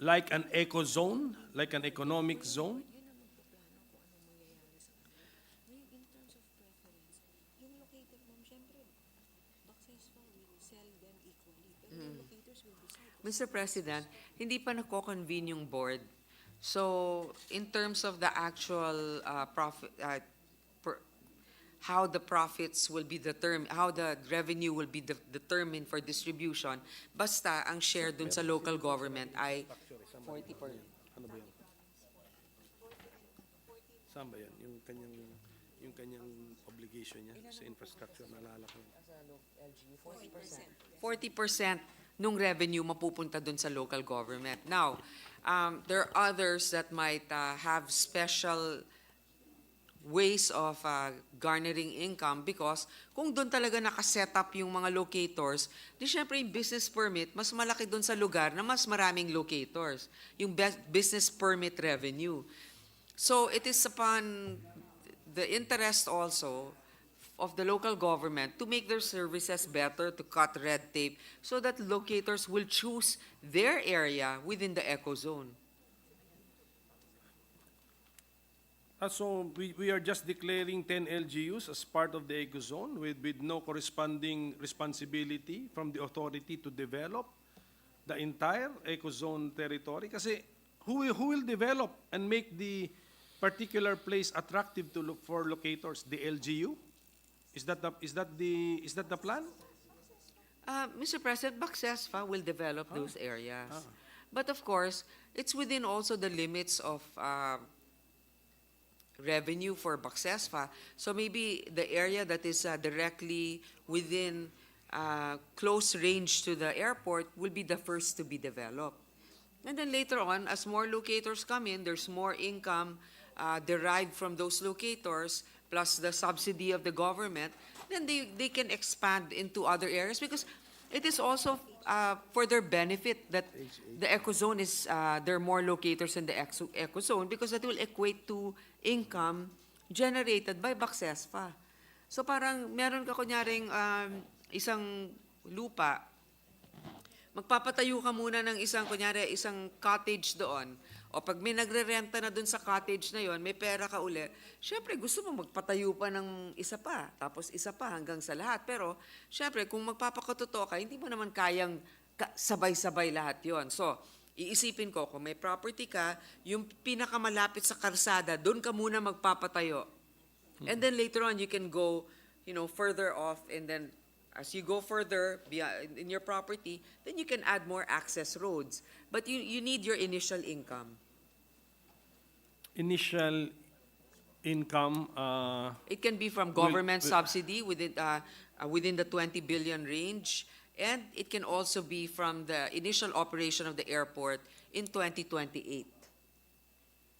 Like an ecozone, like an economic zone? Mr. President, hindi pa nako-convene yung board. So, in terms of the actual how the profits will be determined, how the revenue will be determined for distribution, basta ang share dun sa local government ay 40%. Ano ba yun? Saan ba yan? Yung kanyang obligation niya sa infrastructure, naalala ko. 40% nung revenue mapupunta dun sa local government. Now, there are others that might have special ways of garnering income because kung doon talaga nakaset up yung mga locators, di syempre yung business permit, mas malaki doon sa lugar na mas maraming locators. Yung business permit revenue. So it is upon the interest also of the local government to make their services better, to cut red tape, so that locators will choose their area within the Ecozone. So we are just declaring 10 LGUs as part of the Ecozone with no corresponding responsibility from the authority to develop the entire Ecozone territory. Kasi who will develop and make the particular place attractive to look for locators? The LGU? Is that the plan? Mr. President, Bacsesfa will develop those areas. But of course, it's within also the limits of revenue for Bacsesfa. So maybe the area that is directly within close range to the airport will be the first to be developed. And then later on, as more locators come in, there's more income derived from those locators, plus the subsidy of the government, then they can expand into other areas because it is also for their benefit that the Ecozone is, there are more locators in the Ecozone because that will equate to income generated by Bacsesfa. So parang meron ka kunyaring isang lupa, magpapatayo ka muna ng isang cottage doon. O pag may nagre-renta na dun sa cottage na yon, may pera ka uli, syempre gusto mo magpatayo pa ng isa pa, tapos isa pa hanggang sa lahat. Pero syempre kung magpapakatotoo ka, hindi mo naman kayang sabay-sabay lahat yon. So, iisipin ko, kung may property ka, yung pinakamalapit sa karsada, dun ka muna magpapatayo. And then later on, you can go, further off, and then as you go further in your property, then you can add more access roads. But you need your initial income. Initial income, It can be from government subsidy within the 20 billion range, and it can also be from the initial operation of the airport in 2028.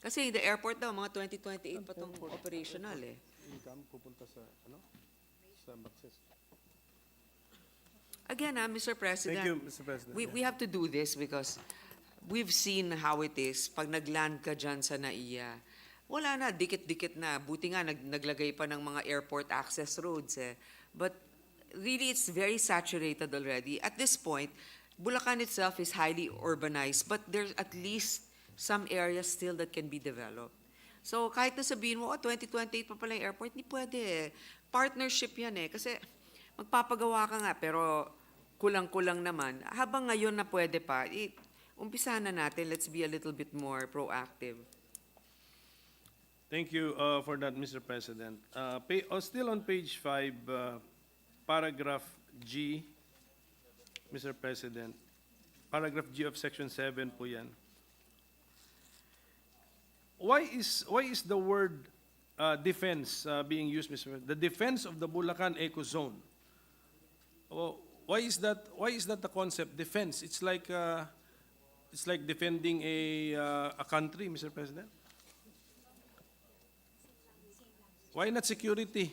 Kasi the airport daw, mga 2028 pa itong operational eh. income pupunta sa Bacsesfa. Again, Mr. President, Thank you, Mr. President. we have to do this because we've seen how it is pag nagland ka dyan sa NAIA. Wala na, dikit-dikit na. Buti nga, naglagay pa ng mga airport access roads eh. But really, it's very saturated already. At this point, Bulacan itself is highly urbanized, but there's at least some areas still that can be developed. So kahit na sabihin mo, 2028 pa pala yung airport, hindi pwede eh. Partnership yan eh. Kasi magpapagawa ka nga, pero kulang-kulang naman. Habang ngayon na pwede pa, umpisahan na natin, let's be a little bit more proactive. Thank you for that, Mr. President. Still on page 5, paragraph G, Mr. President. Paragraph G of section 7 po yan. Why is the word defense being used, Mr. President? The defense of the Bulacan Ecozone. Why is that the concept, defense? It's like defending a country, Mr. President. Why not security?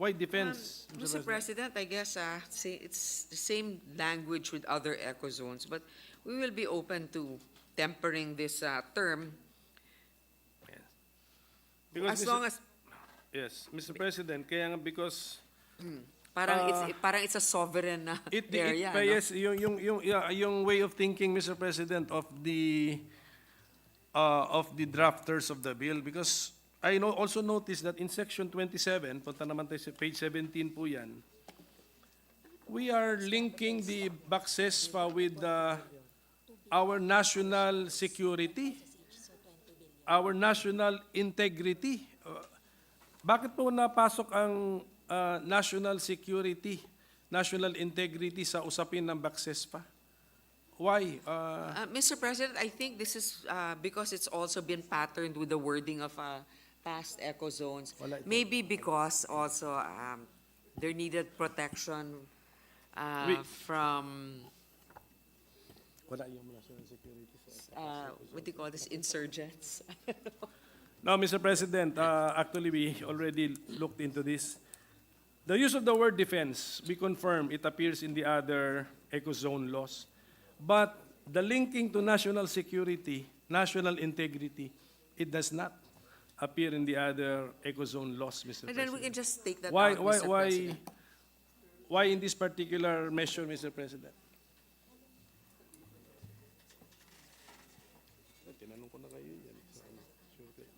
Why defense, Mr. President, I guess it's the same language with other eco zones, but we will be open to tempering this term Because as long as yes, Mr. President, kaya nga because parang it's a sovereign area. No? yes, yung way of thinking, Mr. President, of the drafters of the bill, because I also noticed that in section 27, punta naman tayo sa page 17 po yan, we are linking the BACSESPA with our national security, our national integrity. Bakit po napasok ang national security, national integrity sa usapin ng BACSESPA? Why? Mr. President, I think this is because it's also been patterned with the wording of past eco zones. Maybe because also there needed protection from Wala yung national security. what do you call this, insurgents. No, Mr. President, actually we already looked into this. The use of the word defense, we confirm it appears in the other Ecozone laws. But the linking to national security, national integrity, it does not appear in the other Ecozone laws, Mr. And then President. we can just take that Why, out, why, Mr. why, President. why in this particular measure, Mr. President? Tinanong ko na kayo yan. Sure kayo.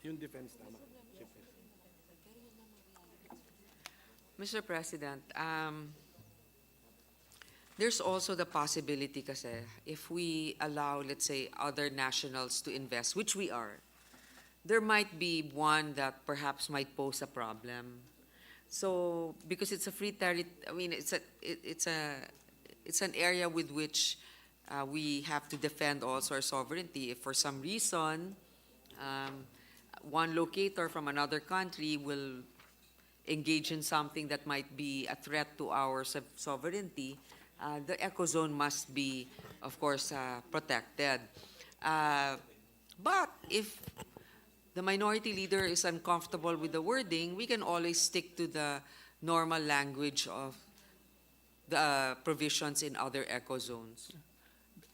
Yung defense tama. Mr. President, there's also the possibility kasi if we allow, let's say, other nationals to invest, which we are, there might be one that perhaps might pose a problem. So, because it's a free territory, I mean, it's an area with which we have to defend also our sovereignty. If for some reason, one locator from another country will engage in something that might be a threat to our sovereignty, the ecozone must be, of course, protected. But if the minority leader is uncomfortable with the wording, we can always stick to the normal language of the provisions in other ecozones.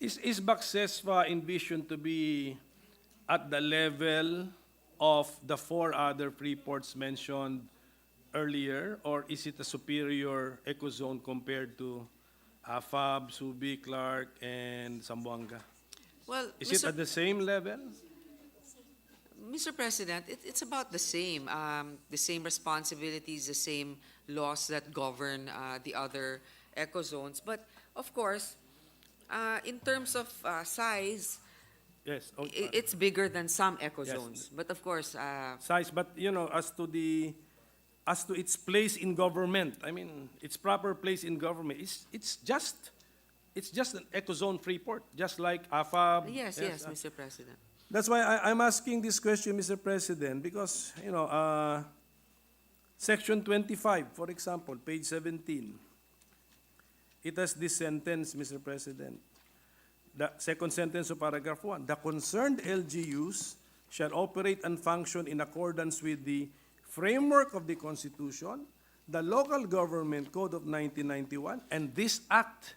Is BACSESPA envisioned to be at the level of the 4 other free ports mentioned earlier, or is it a superior ecozone compared to AFAB, Subic, Clark, and Zamboanga? Well, Is it at the same level? Mr. President, it's about the same responsibilities, the same laws that govern the other ecozones. But of course, in terms of size, Yes. it's bigger than some ecozones. But of course, Size, but as to its place in government, I mean, its proper place in government, it's just an ecozone free port, just like AFAB. yes, Mr. President. That's why I'm asking this question, Mr. President, because, Section 25, for example, page 17, it has this sentence, Mr. President. The second sentence of paragraph 1, the concerned LGUs shall operate and function in accordance with the framework of the Constitution, the Local Government Code of 1991, and this Act.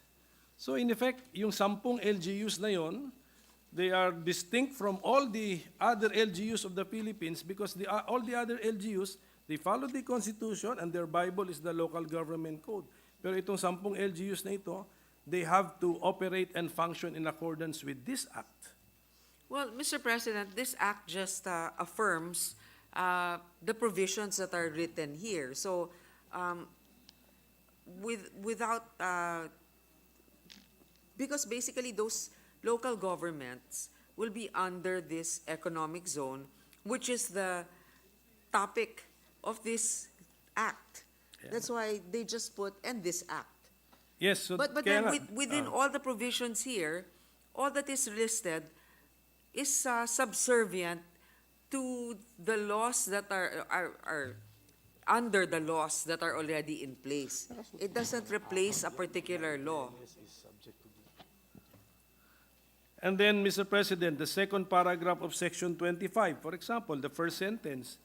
So in effect, yung 10 LGUs na yon, they are distinct from all the other LGUs of the Philippines because all the other LGUs, they follow the Constitution and their Bible is the Local Government Code. Pero itong 10 LGUs na ito, they have to operate and function in accordance with this Act. Well, Mr. President, this act just affirms the provisions that are written here. So, because basically those local governments will be under this economic zone, which is the topic of this act. Yeah. That's why they just put, and this act. Yes, so But kaya then nga, within all the provisions here, all that is listed is subservient to the laws that are under the laws that are already in place. It doesn't replace a particular law. And then, Mr. President, the second paragraph of Section 25, for example, the first sentence,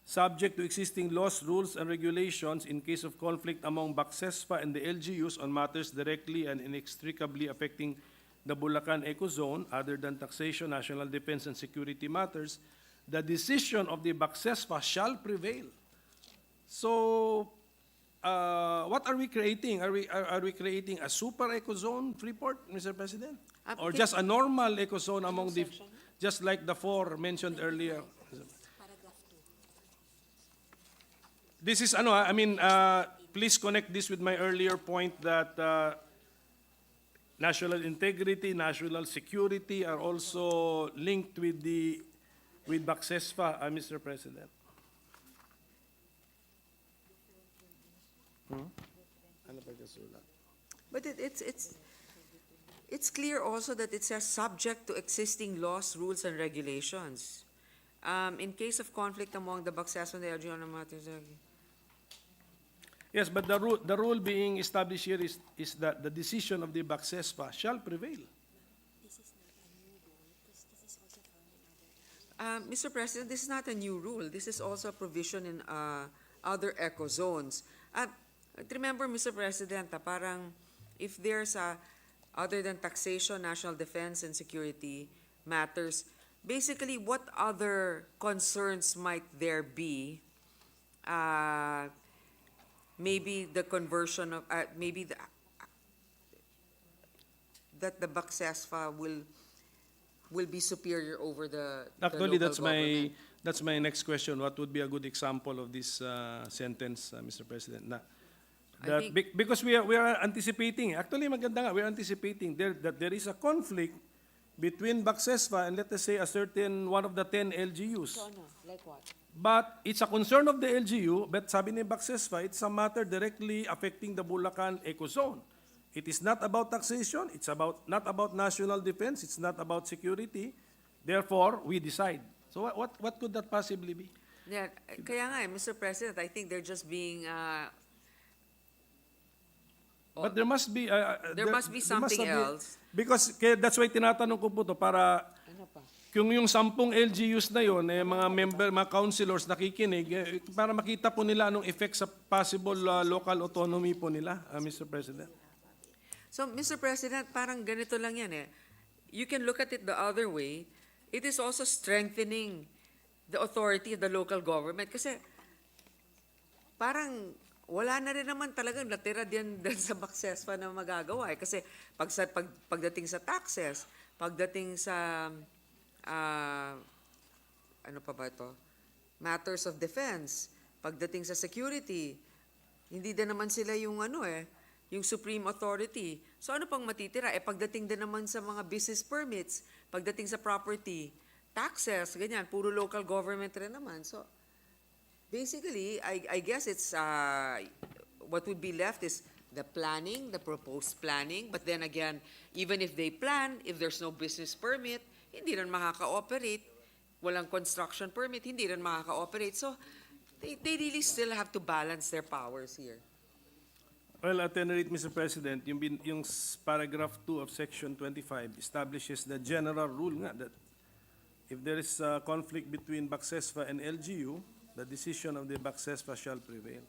subject to existing laws, rules, and regulations in case of conflict among BACSESFA and the LGUs on matters directly and inextricably affecting the Bulacan Ecozone, other than taxation, national defense, and security matters, the decision of the BACSESFA shall prevail. So, what are we creating? Are we creating a super ecozone, Freeport, Mr. President? Or just a normal ecozone among the, just like the four mentioned earlier? This is, please connect this with my earlier point that national integrity, national security are also linked with BACSESFA, Mr. President. But it's clear also that it says subject to existing laws, rules, and regulations. In case of conflict among the BACSESFA and the LGU on matters. Yes, but the rule being established here is that the decision of the BACSESFA shall prevail. Mr. President, this is not a new rule. This is also a provision in other ecozones. Remember, Mr. President, parang if there's other than taxation, national defense, and security matters, basically what other concerns might there be? Maybe the conversion of, that the BACSESFA will be superior over the Actually, local government. that's my next question. What would be a good example of this sentence, Mr. President? Because we are anticipating, actually maganda nga, we are anticipating that there is a conflict between BACSESFA and let us say a certain one of the 10 LGUs. So, like what? But it's a concern of the LGU, but sabi ni BACSESFA, it's a matter directly affecting the Bulacan Ecozone. It is not about taxation, it's not about national defense, it's not about security. Therefore, we decide. So what could that possibly be? Yeah, kaya nga, Mr. President, I think they're just being But there must be something else. Because that's why tinatanong ko po to para kung yung 10 LGUs na yon mga councilors nakikinig para makita po nila anong effect sa possible local autonomy po nila, Mr. President. So, Mr. President, parang ganito lang yan eh. You can look at it the other way. It is also strengthening the authority of the local government kasi parang wala na rin naman talagang natira din sa BACSESFA na magagawa eh. Kasi pagdating sa taxes, pagdating sa ano pa ba ito? Matters of defense, pagdating sa security, hindi din naman sila yung yung supreme authority. So ano pang matitira? Pagdating din naman sa mga business permits, pagdating sa property, taxes, ganyan, puro local government rin naman. So basically, I guess it's what would be left is the planning, the proposed planning. But then again, even if they plan, if there's no business permit, hindi rin makaka-operate. Walang construction permit, hindi rin makaka-operate. So they really still have to balance their powers here. Well, at any rate, Mr. President, yung paragraph 2 of Section 25 establishes the general rule nga that if there is a conflict between BACSESFA and LGU, the decision of the BACSESFA shall prevail.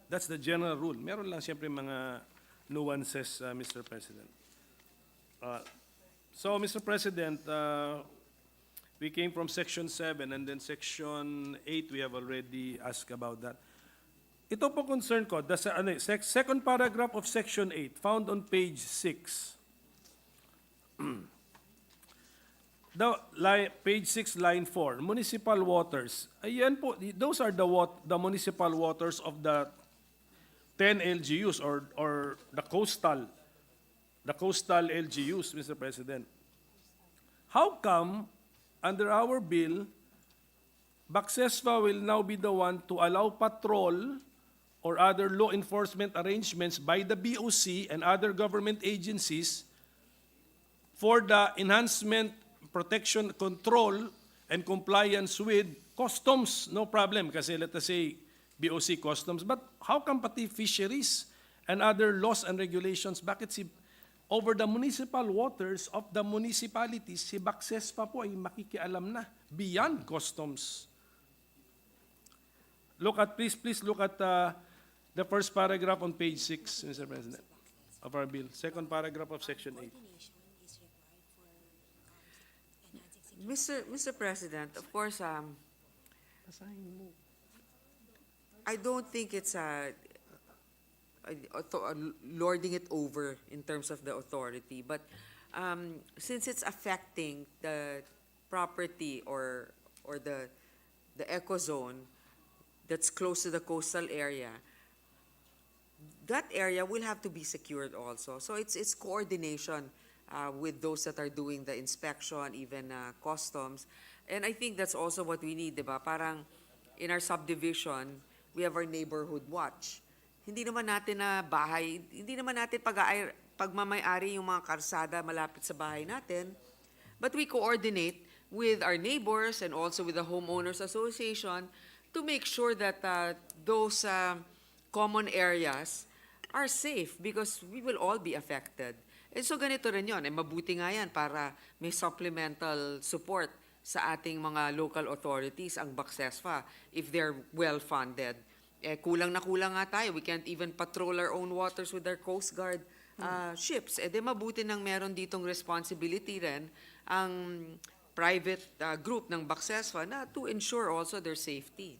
That's the general rule. Meron lang siyempre mga nuances, Mr. President. So, Mr. President, we came from Section 7 and then Section 8, we have already asked about that. Ito po concern ko, the second paragraph of Section 8, found on page 6. Page 6, line 4, municipal waters. Ayan po, those are the municipal waters of the 10 LGUs or the coastal LGUs, Mr. President. How come, under our bill, BACSESFA will now be the one to allow patrol or other law enforcement arrangements by the BOC and other government agencies for the enhancement, protection, control, and compliance with customs? No problem, kasi let us say BOC customs. But how come pati fisheries and other laws and regulations, bakit si over the municipal waters of the municipalities, si Bacsespa po ay makikialam na beyond customs. Please look at the first paragraph on page 6, Mr. President, of our bill. Second paragraph of section 8. Mr. President, of course, I don't think it's lording it over in terms of the authority, but since it's affecting the property or the ecozone that's close to the coastal area, that area will have to be secured also. So it's coordination with those that are doing the inspection, even customs. And I think that's also what we need, diba? Parang in our subdivision, we have our neighborhood watch. Hindi naman natin na bahay, hindi naman natin pagmamayari yung mga karsada malapit sa bahay natin, but we coordinate with our neighbors and also with the homeowners association to make sure that those common areas are safe because we will all be affected. And so ganito rin yun, mabuti nga yan para may supplemental support sa ating mga local authorities, ang Bacsesfa, if they're well-funded. Kulang na kulang nga tayo. We can't even patrol our own waters with our Coast Guard ships. Mabuti nang meron ditong responsibility rin ang private group ng Bacsesfa na to ensure also their safety.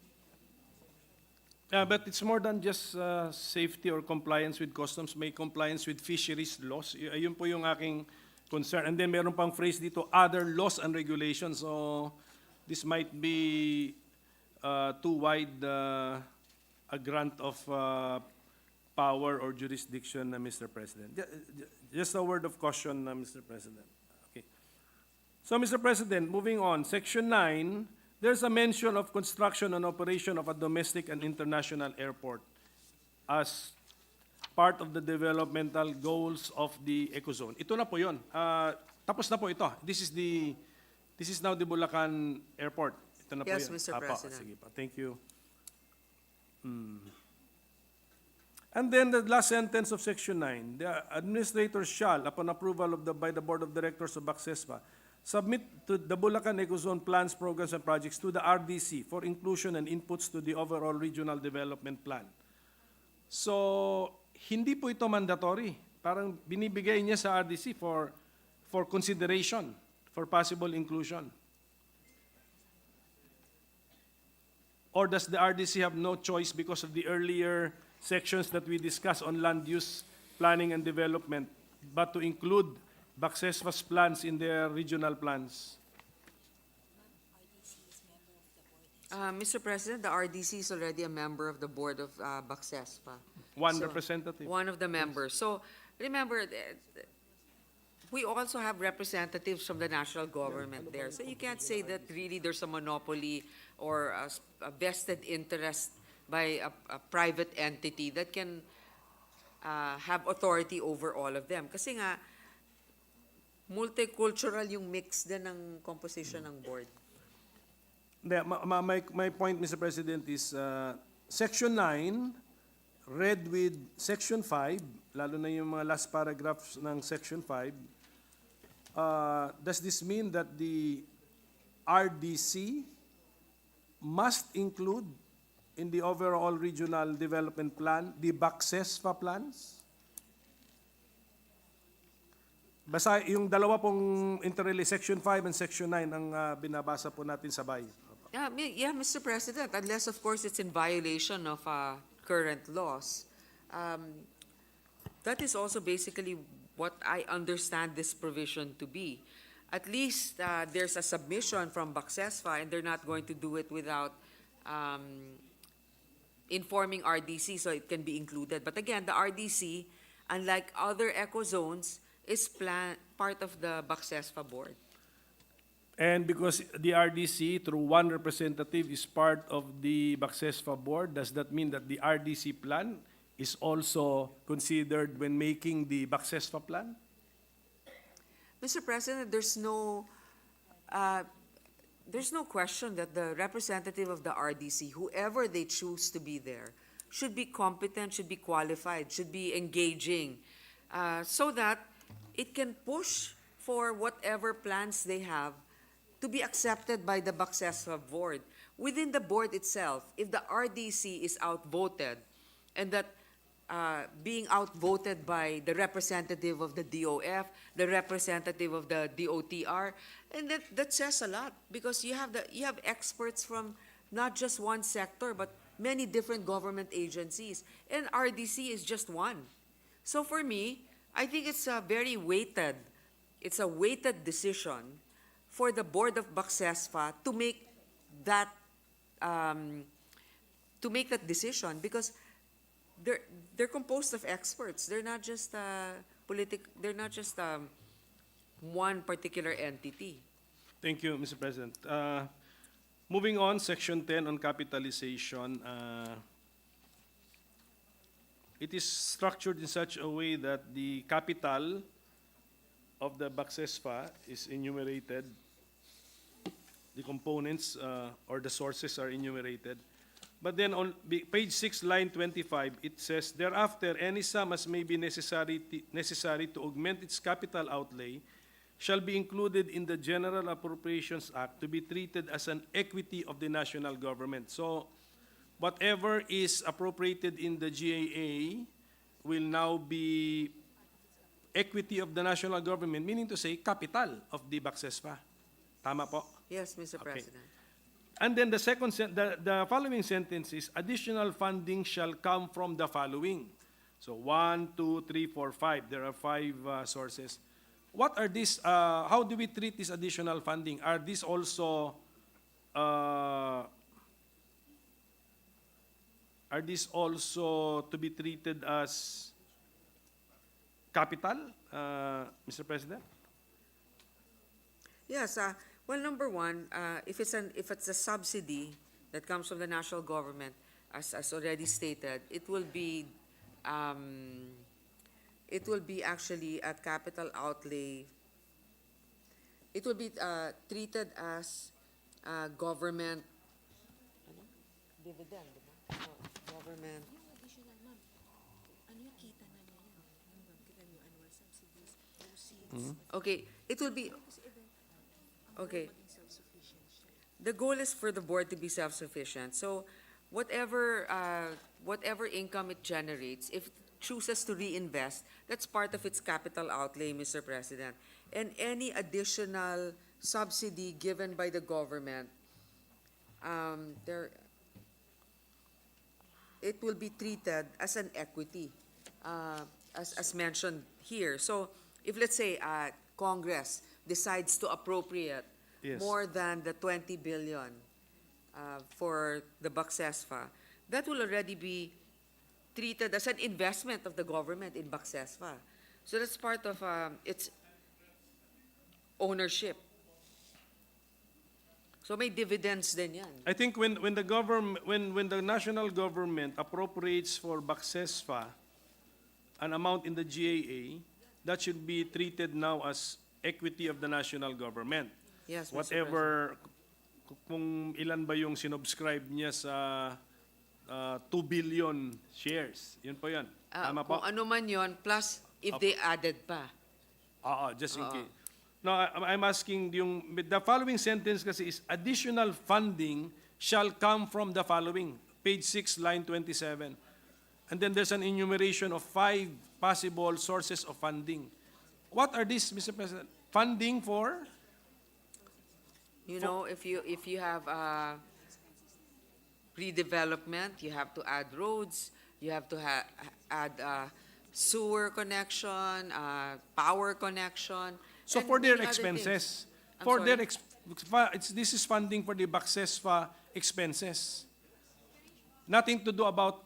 But it's more than just safety or compliance with customs, may compliance with fisheries laws. Ayun po yung aking concern. And then meron pang phrase dito, other laws and regulations. So this might be too wide a grant of power or jurisdiction, Mr. President. Just a word of caution, Mr. President. Okay. So, Mr. President, moving on, Section 9, there's a mention of construction and operation of a domestic and international airport as part of the developmental goals of the Ecozone. Ito na po yun. Tapos na po ito. This is now the Bulacan Airport. Ito na po Yes, yun. Mr. President. Sige pa. Thank you. And then the last sentence of Section 9, the administrator shall, upon approval by the Board of Directors of Bacsesfa, submit to the Bulacan Ecozone plans, programs, and projects to the RDC for inclusion and inputs to the overall regional development plan. So, hindi po ito mandatory. Parang binibigay niya sa RDC for consideration, for possible inclusion. Or does the RDC have no choice because of the earlier sections that we discussed on land use planning and development, but to include Bacsesfa's plans in their regional plans? Mr. President, the RDC is already a member of the board of Bacsesfa. One representative. One of the members. So remember, we also have representatives from the national government there. So you can't say that really there's a monopoly or a vested interest by a private entity that can have authority over all of them. Kasi nga, multicultural yung mix din ng composition ng board. My point, Mr. President, is Section 9, read with Section 5, lalo na yung mga last paragraphs ng Section 5, does this mean that the RDC must include in the overall regional development plan the Bacsesfa plans? Basta yung dalawa pong interrelate, Section 5 and Section 9 ang binabasa po natin sabay. Yeah, Mr. President, unless of course it's in violation of current laws. That is also basically what I understand this provision to be. At least there's a submission from Bacsesfa and they're not going to do it without informing RDC so it can be included. But again, the RDC, unlike other ecozones, is part of the Bacsesfa board. And because the RDC, through one representative, is part of the Bacsesfa board, does that mean that the RDC plan is also considered when making the Bacsesfa plan? Mr. President, there's no question that the representative of the RDC, whoever they choose to be there, should be competent, should be qualified, should be engaging, so that it can push for whatever plans they have to be accepted by the Bacsesfa board. Within the board itself, if the RDC is outvoted, and that being outvoted by the representative of the DOF, the representative of the DOTR, and that says a lot, because you have experts from not just one sector, but many different government agencies, and RDC is just one. So for me, I think it's a weighted decision for the board of Bacsesfa to make that decision, because they're composed of experts. They're not just They're not just one particular entity. Thank you, Mr. President. Moving on, Section 10 on capitalization. It is structured in such a way that the capital of the Bacsesfa is enumerated. The components or the sources are enumerated. But then on page 6, line 25, it says, thereafter, any sum as may be necessary to augment its capital outlay shall be included in the General Appropriations Act to be treated as an equity of the national government. So whatever is appropriated in the GAA will now be equity of the national government, meaning to say capital of the Bacsesfa. Tama po? Yes, Mr. Okay. President. And then the the following sentence is, additional funding shall come from the following. So 1, 2, 3, 4, 5. There are 5 sources. What are these? How do we treat this additional funding? Are these also to be treated as capital, Mr. President? Yes. Well, number one, if it's a subsidy that comes from the national government, as already stated, it will be actually at capital outlay. It will be treated as government dividend, diba? Government. Yung additional, ma'am, ano yung kita na niya yan? Ma'am, kita niyo, annual subsidies, proceeds. Okay, it will be. Okay. Maging self-sufficient siya. The goal is for the board to be self-sufficient. So whatever income it generates, if it chooses to reinvest, that's part of its capital outlay, Mr. President. And any additional subsidy given by the government, it will be treated as an equity, as mentioned here. So if, let's say, Congress decides to appropriate Yes. more than the 20 billion for the Bacsesfa, that will already be treated as an investment of the government in Bacsesfa. So that's part of its ownership. So may dividends din yan. I think when the national government appropriates for Bacsesfa an amount in the GAA, that should be treated now as equity of the national government. Yes, Mr. Whatever, kung ilan ba yung sinubscribe niya sa 2 billion shares. Yun po yun. Tama po? Kung ano man yon, plus if they added pa. Just in case. No, I'm asking the following sentence kasi is additional funding shall come from the following. Page 6, line 27. And then there's an enumeration of 5 possible sources of funding. What are these, Mr. President? Funding for? You know, if you have redevelopment, you have to add roads, you have to add sewer connection, power connection. So and for their many other expenses, things. I'm for sorry? their this is funding for the Bacsesfa expenses. Nothing to do about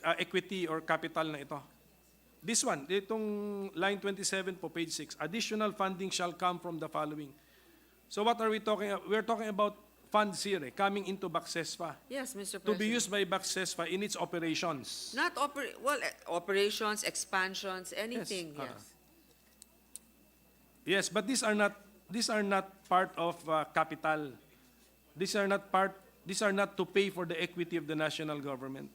equity or capital na ito. This one, itong line 27 po, page 6, additional funding shall come from the following. So what are we talking about? We're talking about funds here, coming into Bacsesfa Yes, Mr. President. to be used by Bacsesfa in its operations. Not operations, expansions, anything. Yes. Yes. Yes, but these are not part of capital. These are not to pay for the equity of the national government.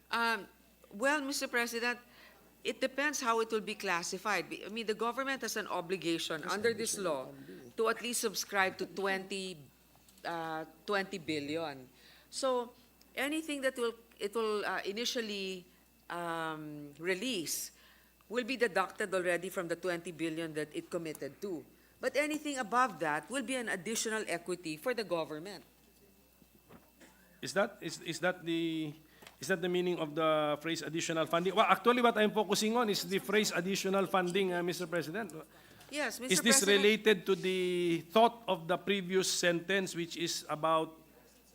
Well, Mr. President, It depends how it will be classified. I mean, the government has an obligation under this law to at least subscribe to 20 billion. So anything that it will initially release will be deducted already from the 20 billion that it committed to. But anything above that will be an additional equity for the government. Is that the meaning of the phrase additional funding? Well, actually, what I'm focusing on is the phrase additional funding, Mr. President. Yes, Mr. Is this President. related to the thought of the previous sentence, which is about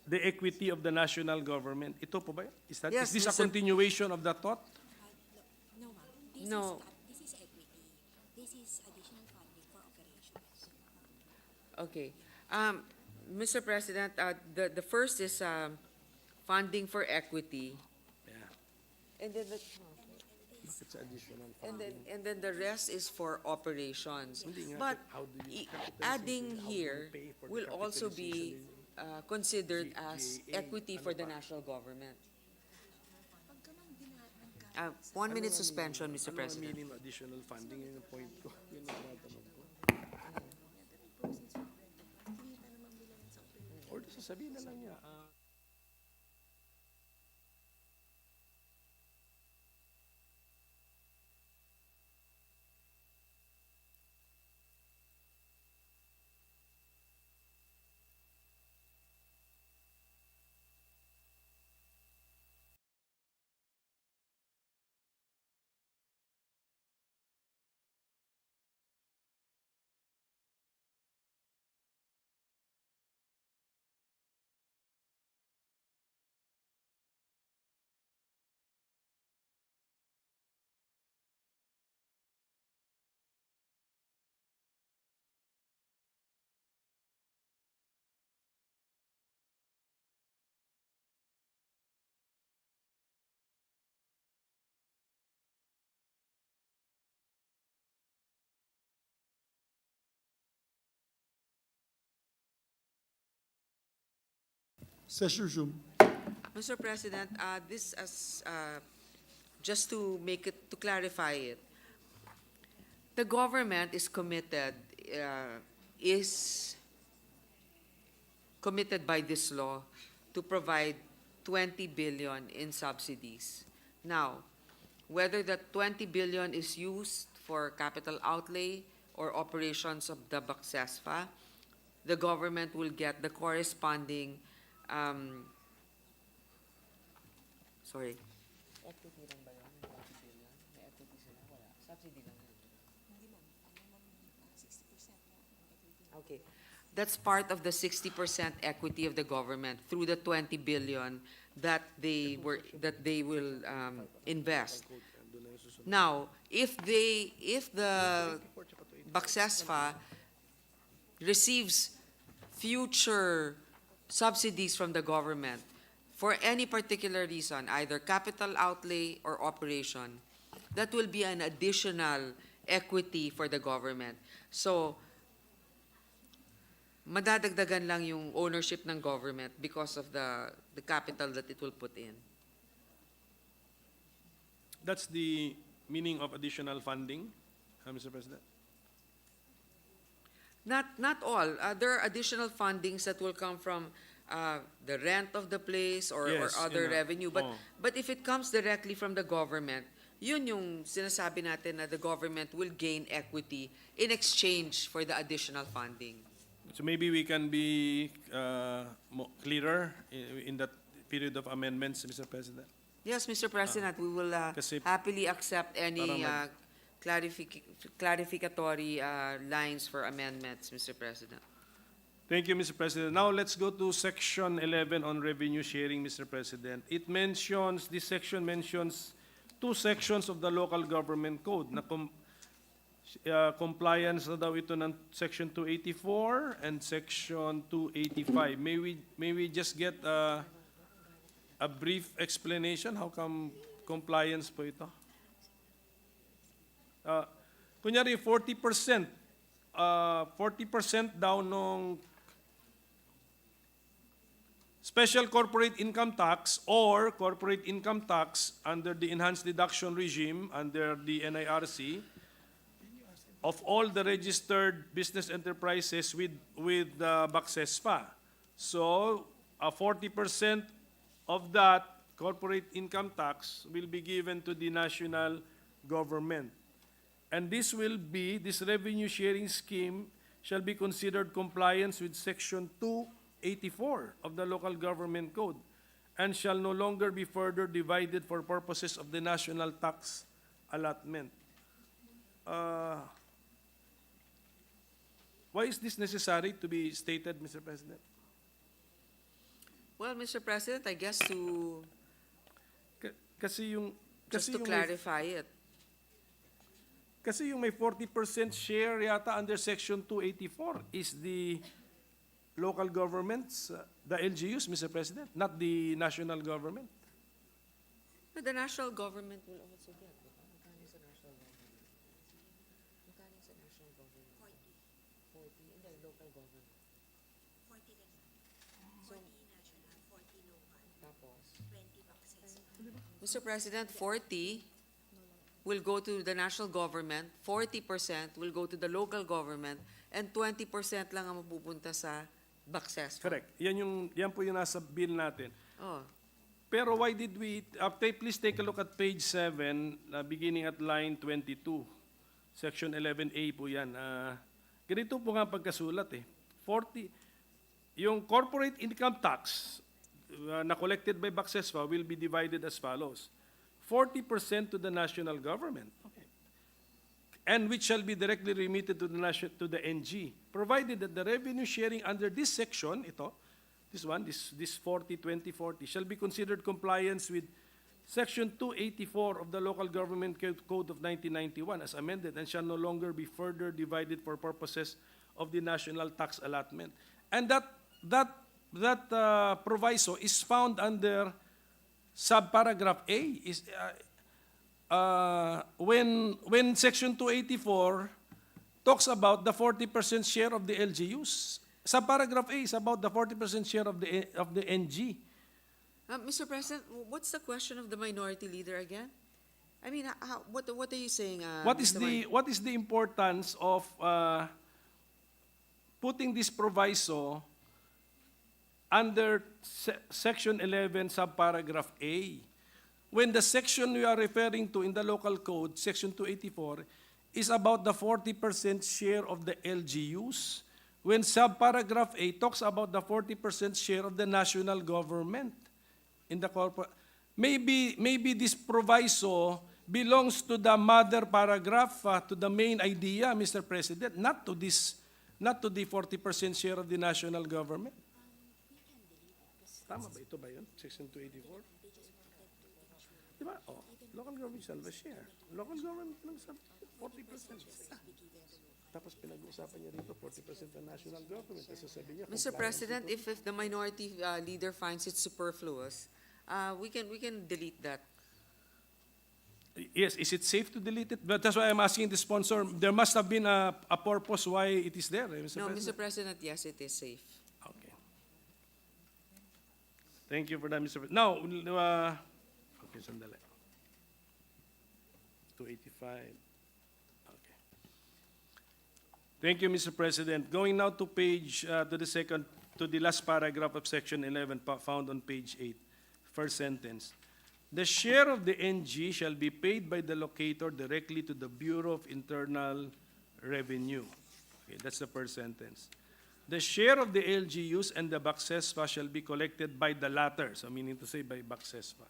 the equity of the national government? Ito po ba yun? Yes, is this a Mr. continuation of that thought? No, ma'am. No. This is equity. This is additional funding for operations. Okay. Mr. President, the first is funding for equity. Yeah. And then It's additional and then the rest is for operations. But adding here will also be considered as equity for the national government. 1 minute suspension, Mr. President. Meaning additional funding, yun yung point ko. Yun ang tinatanong ko. Or sasabihin na lang niya, Session resumed. Mr. President, this as just to make it to clarify it, the government is committed by this law to provide 20 billion in subsidies. Now, whether that 20 billion is used for capital outlay or operations of the BACSESFA, the government will get the corresponding sorry. Equity lang ba yun? 20 billion? May equity sila? Wala. Subsidy lang yun. Hindi, ma'am. 60% na equity. Okay. That's part of the 60% equity of the government through the 20 billion that they will invest. Now, if the BACSESFA receives future subsidies from the government for any particular reason, either capital outlay or operation, that will be an additional equity for the government. So, madadagdagan lang yung ownership ng government because of the capital that it will put in. that's the meaning of additional funding, Mr. President? Not all. There are additional fundings that will come from the rent of the place or Yes, other yun na. revenue. But Oo. but if it comes directly from the government, yun yung sinasabi natin na the government will gain equity in exchange for the additional funding. So maybe we can be clearer in that period of amendments, Mr. President. Yes, Mr. President, we will kasi happily accept any para clarificatory lines for amendments, Mr. President. Thank you, Mr. President. Now let's go to Section 11 on revenue sharing, Mr. President. This section mentions two sections of the local government code na compliance na daw ito ng Section 284 and Section 285. May we just get a brief explanation how come compliance po ito? Kunyari 40% daw nung special corporate income tax or corporate income tax under the enhanced deduction regime under the NIRC of all the registered business enterprises with BACSESPA. So, 40% of that corporate income tax will be given to the national government. And this revenue sharing scheme shall be considered compliance with Section 284 of the Local Government Code and shall no longer be further divided for purposes of the national tax allotment. Why is this necessary to be stated, Mr. President? Well, Mr. President, I guess to Kasi yung clarify it. Kasi yung may 40% share yata under Section 284 is the local governments, the LGUs, Mr. President, not the national government. But the national government will also get. Magkano sa national government? Magkano sa national government? 40. 40 in the local government. 40 lang. 40 national, 40 local, Tapos, 20 boxes. Mr. President, 40 will go to the national government, 40% will go to the local government, and 20% lang ang mapupunta sa BACSESPA. Correct. Yan po yung nasa bill natin. Oh. Pero why did we, please take a look at page 7, beginning at line 22. Section 11A po yan. Ganito po nga pagkasulat eh. 40, yung corporate income tax na collected by BACSESPA will be divided as follows. 40% to the national government, okay, and which shall be directly remitted to the NG, provided that the revenue sharing under this section, this 40-20-40, shall be considered compliance with Section 284 of the Local Government Code of 1991 as amended and shall no longer be further divided for purposes of the national tax allotment. And that proviso is found under subparagraph A is when Section 284 talks about the 40% share of the LGUs. Subparagraph A is about the 40% share of the NG. Mr. President, what's the question of the minority leader again? I mean, what are you saying? What is the importance of putting this proviso under Section 11, subparagraph A, when the section we are referring to in the local code, Section 284, is about the 40% share of the LGUs, when subparagraph A talks about the 40% share of the national government in the corporate. Maybe this proviso belongs to the mother paragraph, to the main idea, Mr. President, not to the 40% share of the national government. Tama ba? Ito ba yun? Section 284? Di ba? Oh, local government shall have a share. Local government lang sa 40%. Tapos pinag-uusapan niya rito, 40% ng national government. Kasi sabi niya, Mr. President, if the minority leader finds it superfluous, we can delete that. Yes, is it safe to delete it? But that's why I'm asking the sponsor, there must have been a purpose why it is there, Mr. No, President. Mr. President, yes, it is safe. Okay. Thank you for that, Mr. President. Now, okay, sandali. 285. Okay. Thank you, Mr. President. Going now to to the last paragraph of Section 11 found on page 8, first sentence. The share of the NG shall be paid by the locator directly to the Bureau of Internal Revenue. Okay, that's the first sentence. The share of the LGUs and the BACSESPA shall be collected by the latter, so meaning to say by BACSESPA.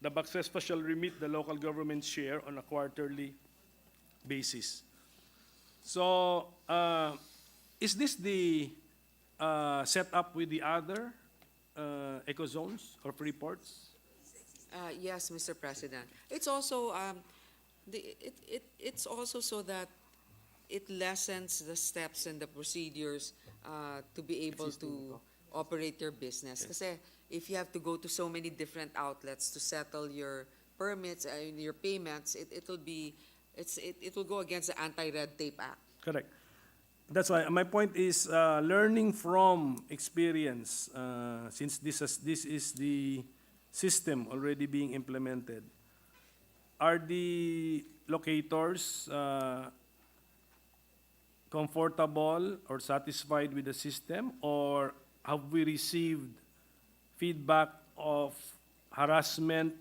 The BACSESPA shall remit the local government share on a quarterly basis. So, is this the setup with the other ecozones or free ports? Yes, Mr. President. It's also it's also so that it lessens the steps and the procedures to be able to operate your business. Kasi if you have to go to so many different outlets to settle your permits and your payments, it will go against the Anti-Red Tape Act. Correct. That's why my point is learning from experience, since this is the system already being implemented. Are the locators comfortable or satisfied with the system, or have we received feedback of harassment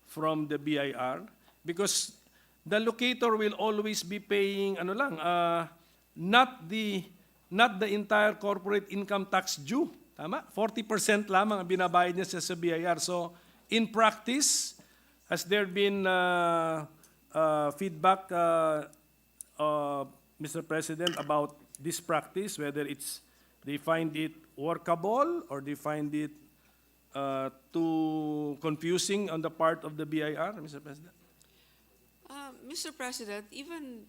from the BIR? Because the locator will always be paying not the entire corporate income tax due. Tama? 40% lamang ang binabayad niya sa BIR. So, in practice, has there been feedback, Mr. President, about this practice, whether they find it workable or they find it too confusing on the part of the BIR, Mr. President? Mr. President, even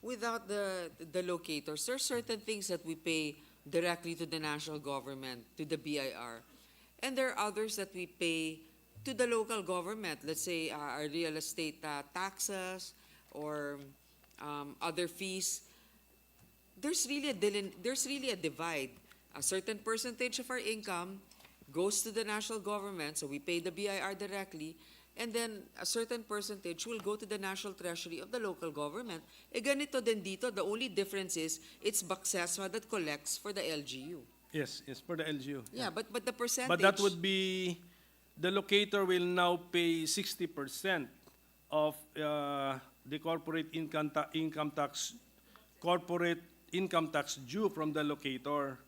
without the locators, there are certain things that we pay directly to the national government, to the BIR. And there are others that we pay to the local government, let's say our real estate taxes or other fees. There's really a divide. A certain percentage of our income goes to the national government, so we pay the BIR directly, and then a certain percentage will go to the national treasury of the local government. E ganito din dito, the only difference is it's Bacsesma that collects for the LGU. Yes, for the LGU. Yeah, but the percentage... But that would be, the locator will now pay 60% of the corporate income tax due from the locator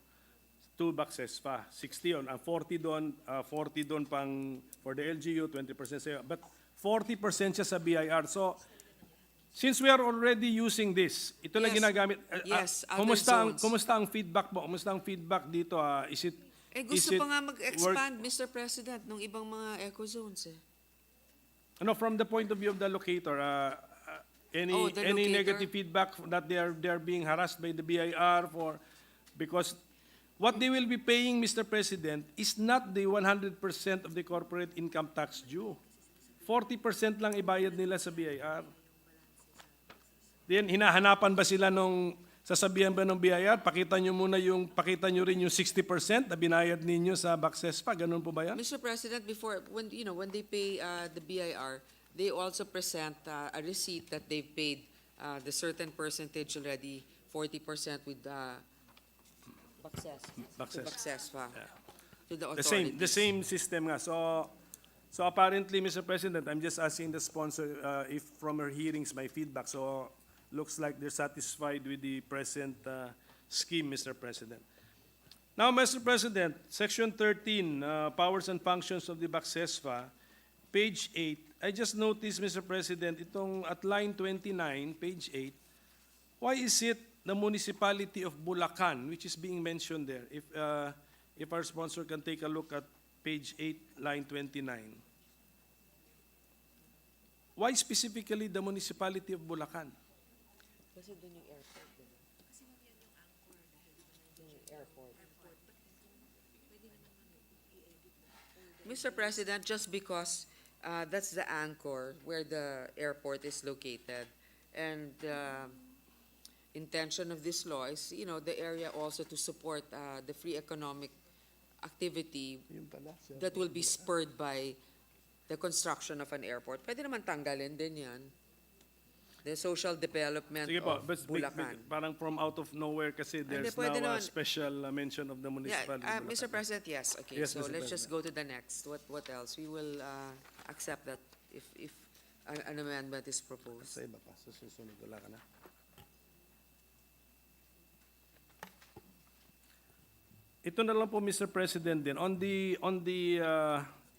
to Bacsespa. 60 on, 40 doon pang for the LGU, 20% sa'yo. But 40% siya sa BIR. So, since we are already using this, ito lang Yes. ginagamit. Yes, other Kumusta ang feedback po? Kumusta ang feedback dito? gusto pa nga mag-expand, Mr. President, ng ibang mga ecozones eh. From the point of view of the locator, any locator? negative feedback that they are being harassed by the BIR because what they will be paying, Mr. President, is not the 100% of the corporate income tax due. 40% lang ibayad nila sa BIR. Then, hinahanapan ba sila sasabihan ba ng BIR, pakita nyo rin yung 60% na binayad ninyo sa Bacsespa, ganun po ba yan? Mr. President, when they pay the BIR, they also present a receipt that they've paid the certain percentage already, 40% with Bacsespa, to the authorities. The same system nga. So apparently, Mr. President, I'm just asking the sponsor if from her hearings my feedback. So looks like they're satisfied with the present scheme, Mr. President. Now, Mr. President, Section 13, Powers and Functions of the Bacsespa, page 8. I just noticed, Mr. President, itong at line 29, page 8, why is it the municipality of Bulacan, which is being mentioned there? If our sponsor can take a look at page 8, line 29. Why specifically the municipality of Bulacan? Kasi doon yung airport. Mr. President, just because that's the anchor where the airport is located, and the intention of this law is, the area also to support the free economic activity that will be spurred by the construction of an airport. Pwede naman tanggalin din yan. The social development Sige po, of but Bulacan. parang from out of nowhere kasi there's pwede now a naman. special mention of the municipality. Yeah, of Bulacan. Mr. President, yes. Okay, Yes, so Mr. let's just President. go to the next. What else? We will accept that if an amendment is proposed. Sa iba pa, sa susunod, wala ka na. Ito na lang po, Mr. President, din. On the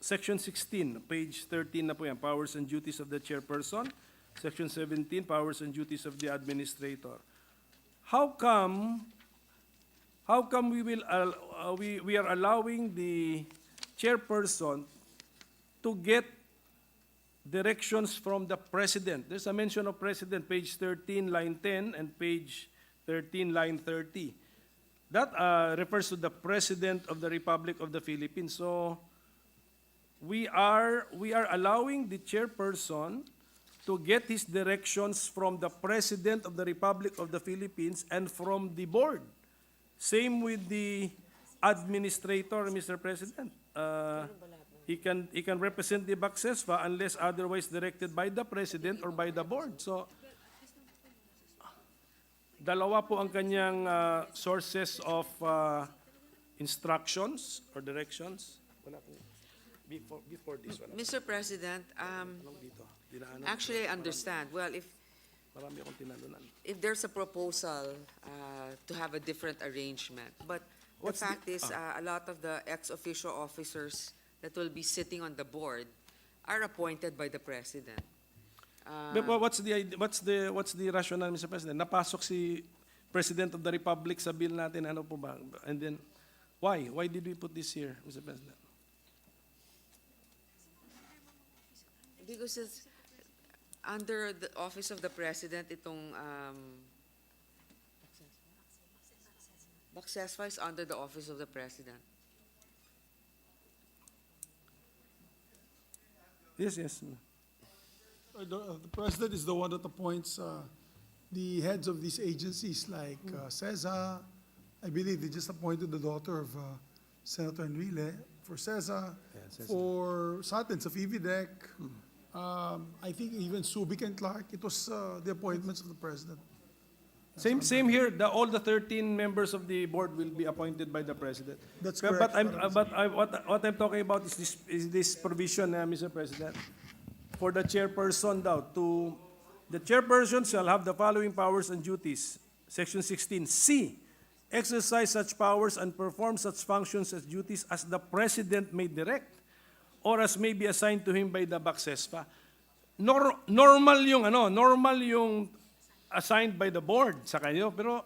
Section 16, page 13 na po yan, Powers and Duties of the Chairperson. Section 17, Powers and Duties of the Administrator. How come we are allowing the chairperson to get directions from the president? There's a mention of president, page 13, line 10, and page 13, line 30. That refers to the President of the Republic of the Philippines. So we are allowing the chairperson to get his directions from the President of the Republic of the Philippines and from the board. Same with the administrator, Mr. President. He can represent the BACSESFA unless otherwise directed by the President or by the board. So, dalawa po ang kanyang sources of instructions or directions. Wala po. Before this one. Mr. President, Dito. Dinaanan. actually, I understand. Well, Marami akong tinalunan. if there's a proposal to have a different arrangement, but the What's the- fact is, a lot of the ex-officio officers that will be sitting on the board are appointed by the President. But what's the rationale, Mr. President? Napasok si President of the Republic sa bill natin, ano po ba? And then, why? Why did we put this here, Mr. President? Because it's under the office of the President, itong BACSESFA is under the office of the President. Yes. The president is the one that appoints the heads of these agencies, like CESA. I believe they just appointed the daughter of Senator Enrile for CESA, for Satins of EVDEC. I think even Subic and Clark, it was the appointments of the president. Same here. All the 13 members of the board will be appointed by the president. That's But correct. what I'm talking about is this provision, Mr. President, for the chairperson the chairperson shall have the following powers and duties. Section 16, C, exercise such powers and perform such functions as duties as the president may direct or as may be assigned to him by the BACSESFA. Normal yung assigned by the board sa kayo, pero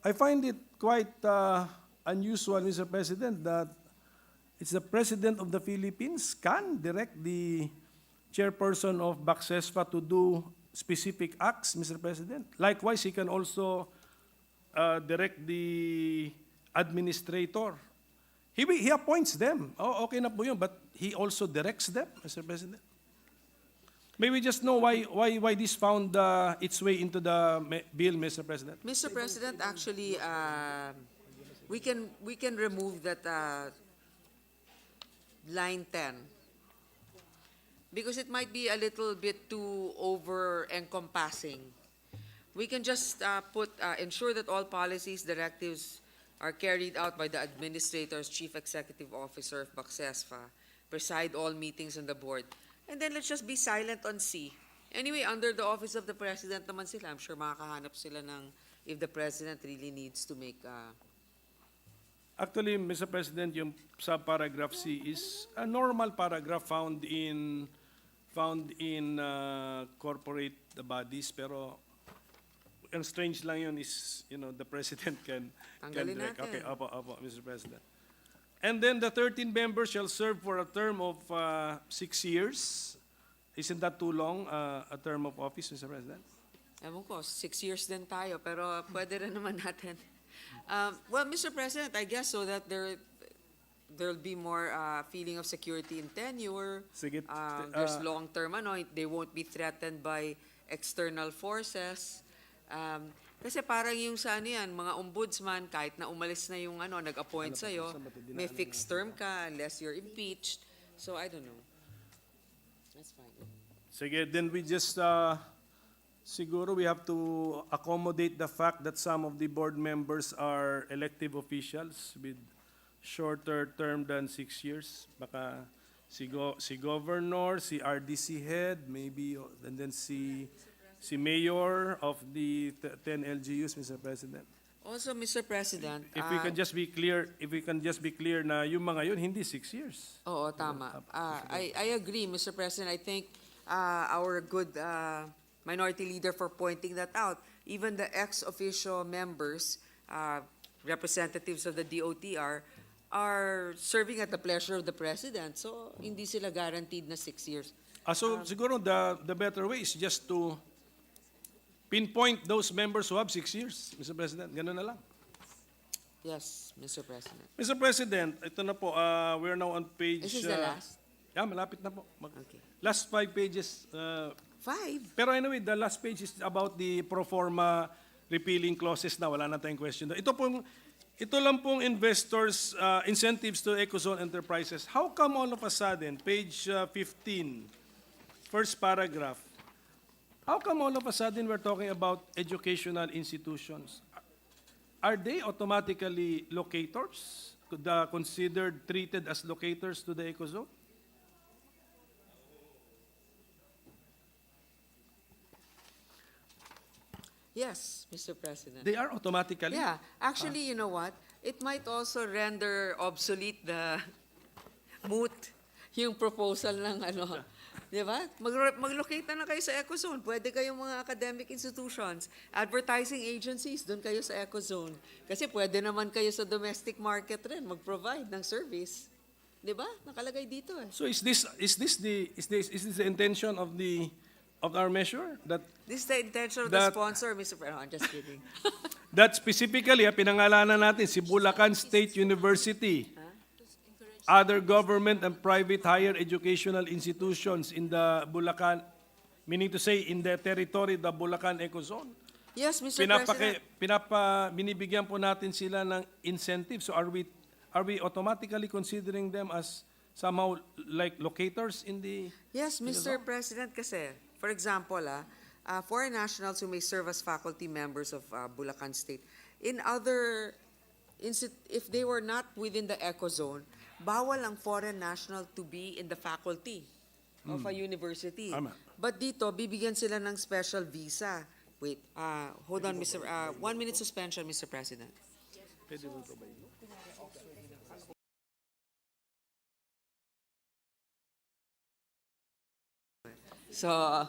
I find it quite unusual, Mr. President, that it's the President of the Philippines can direct the chairperson of BACSESFA to do specific acts, Mr. President. Likewise, he can also direct the administrator. He appoints them. Oh, okay na po yun, but he also directs them, Mr. President. May we just know why this found its way into the bill, Mr. President? Mr. President, actually, we can remove that line 10 because it might be a little bit too over-encompassing. We can just ensure that all policies, directives are carried out by the administrator's chief executive officer of BACSESFA, preside all meetings on the board. And then let's just be silent on C. Anyway, under the office of the President naman sila, I'm sure makakahanap sila ng if the President really needs to make Actually, Mr. President, yung subparagraph C is a normal paragraph found in corporate bodies, pero ang strange lang yun is, the President can Tanggalin direct. natin. Okay, opo, Mr. President. And then the 13 members shall serve for a term of 6 years. Isn't that too long, a term of office, Mr. President? Ewan ko, 6 years din tayo, pero pwede rin naman natin. Well, Mr. President, I guess so that there'll be more feeling of security in tenure. Sige, There's long-term, they won't be threatened by external forces. Kasi parang yung sa mga ombudsman, kahit na umalis na yung nag-appoint sa'yo, may fixed term ka unless you're impeached. So, I don't know. That's fine. Sige, then we just, siguro we have to accommodate the fact that some of the board members are elective officials with shorter term than 6 years. Baka si governor, si RDC head, maybe, and then si mayor of the 10 LGUs, Mr. President. Also, Mr. President, If we can just be clear na yung mga yun, hindi 6 years. oo, tama. I agree, Mr. President. I think our good minority leader for pointing that out. Even the ex-officio members, representatives of the DOTR, are serving at the pleasure of the President. So, hindi sila guaranteed na 6 years. So siguro the better way is just to pinpoint those members who have 6 years, Mr. President. Ganun na lang. Yes, Mr. President. Mr. President, ito na po, we're now on page... This is the last? Yeah, malapit na po. Okay. Last 5 pages, 5. Pero anyway, the last page is about the pro forma repealing clauses na. Wala na tayong question doon. Ito lang pong investors' incentives to Ecozone enterprises. How come all of a sudden, page 15, first paragraph, how come all of a sudden we're talking about educational institutions? Are they automatically locators? Considered treated as locators to the Ecozone? Yes, Mr. President. They are automatically? Yeah, actually, you know what? It might also render obsolete the moot, yung proposal ng ano. Di ba? Mag-locate na kayo sa Ecozone. Pwede kayong mga academic institutions, advertising agencies, doon kayo sa Ecozone. Kasi pwede naman kayo sa domestic market rin mag-provide ng service. Di ba? Nakalagay dito eh. So is this the intention of our measure? This is the intention of the sponsor, Mr. President. I'm just kidding. That specifically, pinangalanan natin si Bulacan State University, other government and private higher educational institutions in the Bulacan, meaning to say in the territory of the Bulacan Ecozone. Yes, Mr. President. Binibigyan po natin sila ng incentive. So are we automatically considering them as somehow like locators in the... Yes, Mr. President, kasi, for example, foreign nationals who may serve as faculty members of Bulacan State, if they were not within the Ecozone, bawal ang foreign national to be in the faculty of a university. Tama. But dito, bibigyan sila ng special visa. Wait, hold on, 1 minute suspension, Mr. President. So,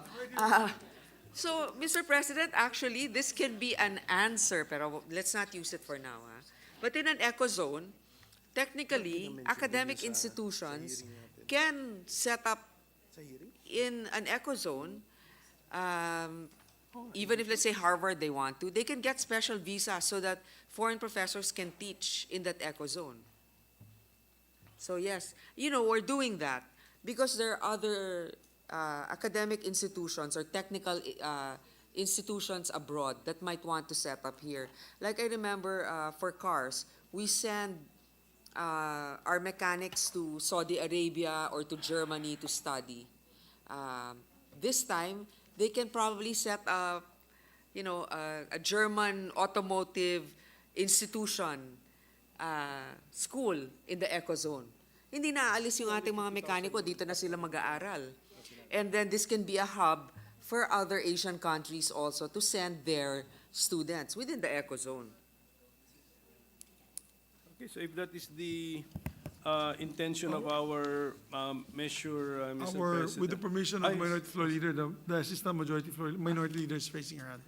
Mr. President, actually, this can be an answer, pero let's not use it for now. But in an Ecozone, technically, academic institutions can set up in an Ecozone, even if, let's say, Harvard, they want to, they can get special visas so that foreign professors can teach in that Ecozone. So, yes, we're doing that because there are other academic institutions or technical institutions abroad that might want to set up here. Like I remember for cars, we send our mechanics to Saudi Arabia or to Germany to study. This time, they can probably set up, a German automotive institution, school in the Ecozone. Hindi naaalis yung ating mga mekaniko, dito na sila mag-aaral. And then this can be a hub for other Asian countries also to send their students within the Ecozone. Okay, so if that is the intention of our measure, Mr. President. With the permission of Minority Floor Leader, the Assistant Minority Leader is raising her hand.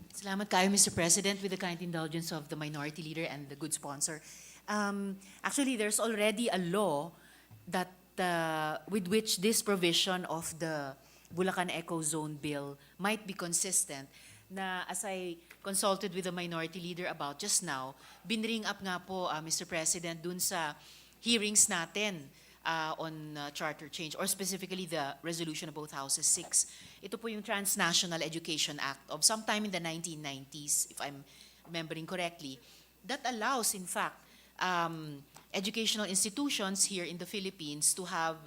Salamat kayo, Mr. President, with the kind indulgence of the Minority Leader and the good sponsor. Actually, there's already a law that with which this provision of the Bulacan Ecozone Bill might be consistent, na as I consulted with the Minority Leader about just now, binring up nga po, Mr. President, dun sa hearings natin on charter change, or specifically the resolution of both houses 6. Ito po yung Transnational Education Act of sometime in the 1990s, if I'm remembering correctly, that allows, in fact, educational institutions here in the Philippines to have,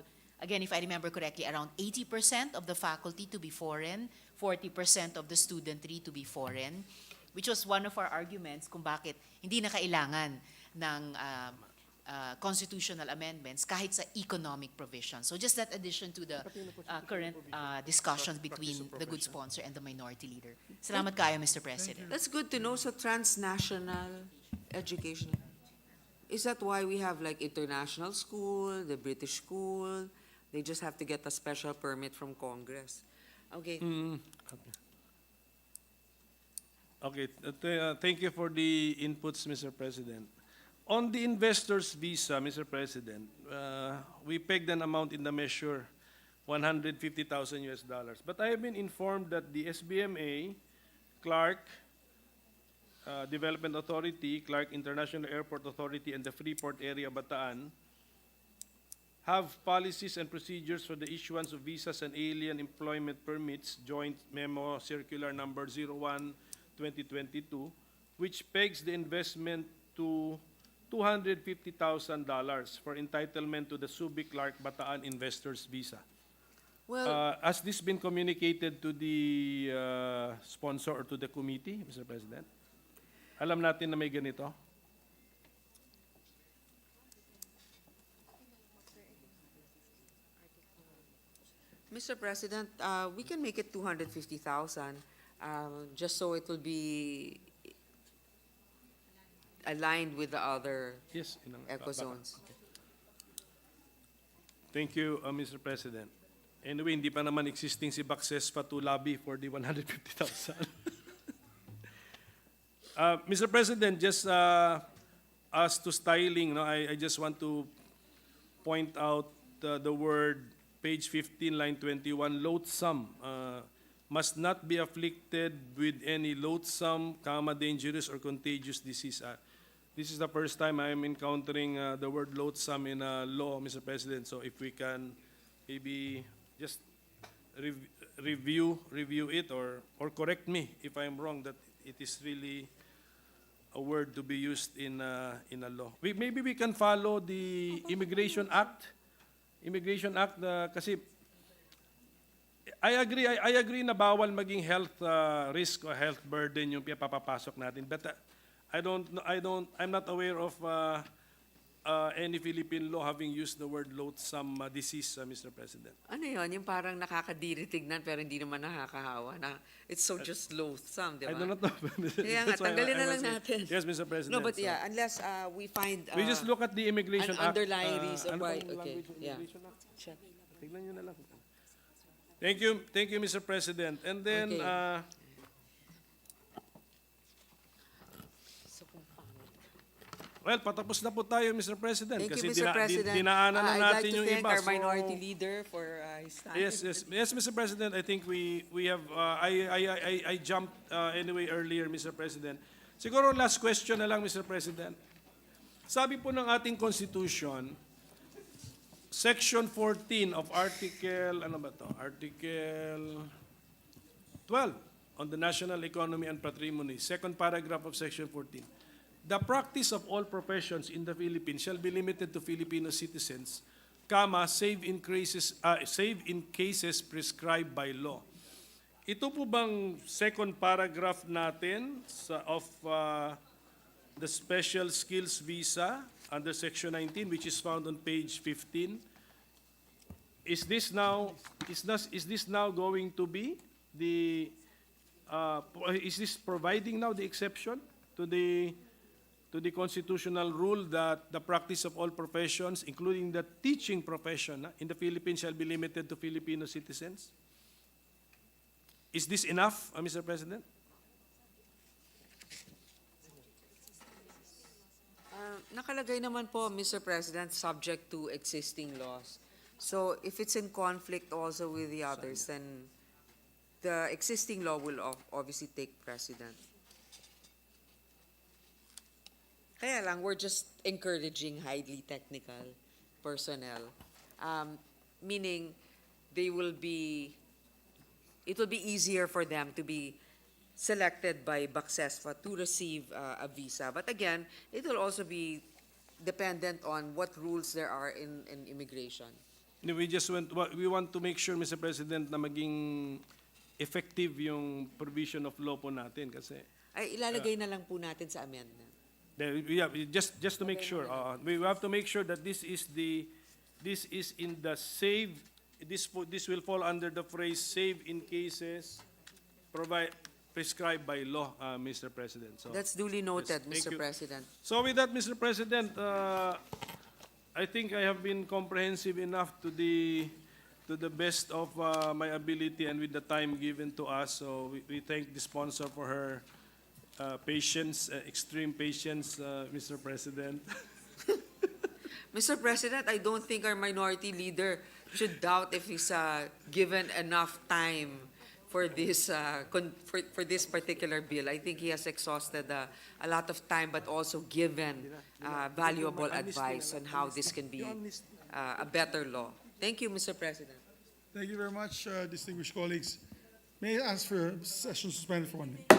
again, if I remember correctly, around 80% of the faculty to be foreign, 40% of the studentry to be foreign, which was one of our arguments kung bakit hindi na kailangan ng constitutional amendments kahit sa economic provision. So just that addition to the current discussions between the good sponsor and the Minority Leader. Salamat kayo, Mr. President. That's good to know. So transnational education. Is that why we have like international school, the British school? They just have to get a special permit from Congress. Okay. Okay, thank you for the inputs, Mr. President. On the investor's visa, Mr. President, we pegged an amount in the measure, $150,000. But I have been informed that the SBMA, Clark Development Authority, Clark International Airport Authority, and the Freeport Area Bataan have policies and procedures for the issuance of visas and alien employment permits, Joint Memo Circular Number 01-2022, which pegs the investment to $250,000 for entitlement to the Subic Clark Bataan Investors Visa. Well, Has this been communicated to the sponsor or to the committee, Mr. President? Alam natin na may ganito? Mr. President, we can make it 250,000, just so it will be aligned with the other Yes. ecozones. Thank you, Mr. President. Anyway, hindi pa naman existing si Bacsespa to lobby for the 150,000. Mr. President, just as to styling, no, I just want to point out the word page 15, line 21, loathsome, must not be afflicted with any loathsome, dangerous, or contagious disease. This is the first time I am encountering the word loathsome in a law, Mr. President. So if we can maybe just review it or correct me if I am wrong that it is really a word to be used in a law. Maybe we can follow the Immigration Act. Kasi I agree na bawal maging health risk or health burden yung papapasok natin. But I'm not aware of any Philippine law having used the word loathsome disease, Mr. President. Ano yun? Yung parang nakakadiri tignan pero hindi naman nakakahawa na it's so just loathsome, di ba? I do not know. Kaya nga, That's why tanggalin I na was lang saying- natin. Yes, Mr. President. No, but So, yeah, unless we find we just look at the Immigration an Act. underlying reason ano why. bang Okay, language ng yeah. Immigration Act? Check. Tignan nyo na lang. Thank you, Mr. President. And then, Okay. well, patapos na po tayo, Mr. President. Thank kasi you, Mr. President. dinaanan na I'd natin like to yung thank iba. our So, minority leader for his time. Yes, Mr. President. I think we have. I jumped anyway earlier, Mr. President. Siguro last question na lang, Mr. President. Sabi po ng ating Constitution, Section 14 of Article, ano ba to? Article 12 on the national economy and patrimony, second paragraph of Section 14. The practice of all professions in the Philippines shall be limited to Filipino citizens, save in cases prescribed by law. Ito po bang second paragraph natin of the special skills visa under Section 19, which is found on page 15? Is this now going to be the is this providing now the exception to the constitutional rule that the practice of all professions, including the teaching profession in the Philippines, shall be limited to Filipino citizens? Is this enough, Mr. President? Nakalagay naman po, Mr. President, subject to existing laws. So if it's in conflict also with the others, then the existing law will obviously take precedent. Kaya lang, we're just encouraging highly technical personnel, meaning it will be easier for them to be selected by Bacsespa to receive a visa. But again, it will also be dependent on what rules there are in immigration. We want to make sure, Mr. President, na maging effective yung provision of law po natin kasi Ay, ilalagay na lang po natin sa amendment. just to make sure, we have to make sure that this is in the save. This will fall under the phrase "save in cases prescribed by law," Mr. President. So That's duly noted, yes, thank Mr. you. President. So with that, Mr. President, I think I have been comprehensive enough to the best of my ability and with the time given to us. So we thank the sponsor for her patience, extreme patience, Mr. President. Mr. President, I don't think our minority leader should doubt if he's given enough time for this for this particular bill. I think he has exhausted a lot of time, but also given valuable advice on how this can be a better law. Thank you, Mr. President. Thank you very much, distinguished colleagues. May I ask for session suspended for 1 minute?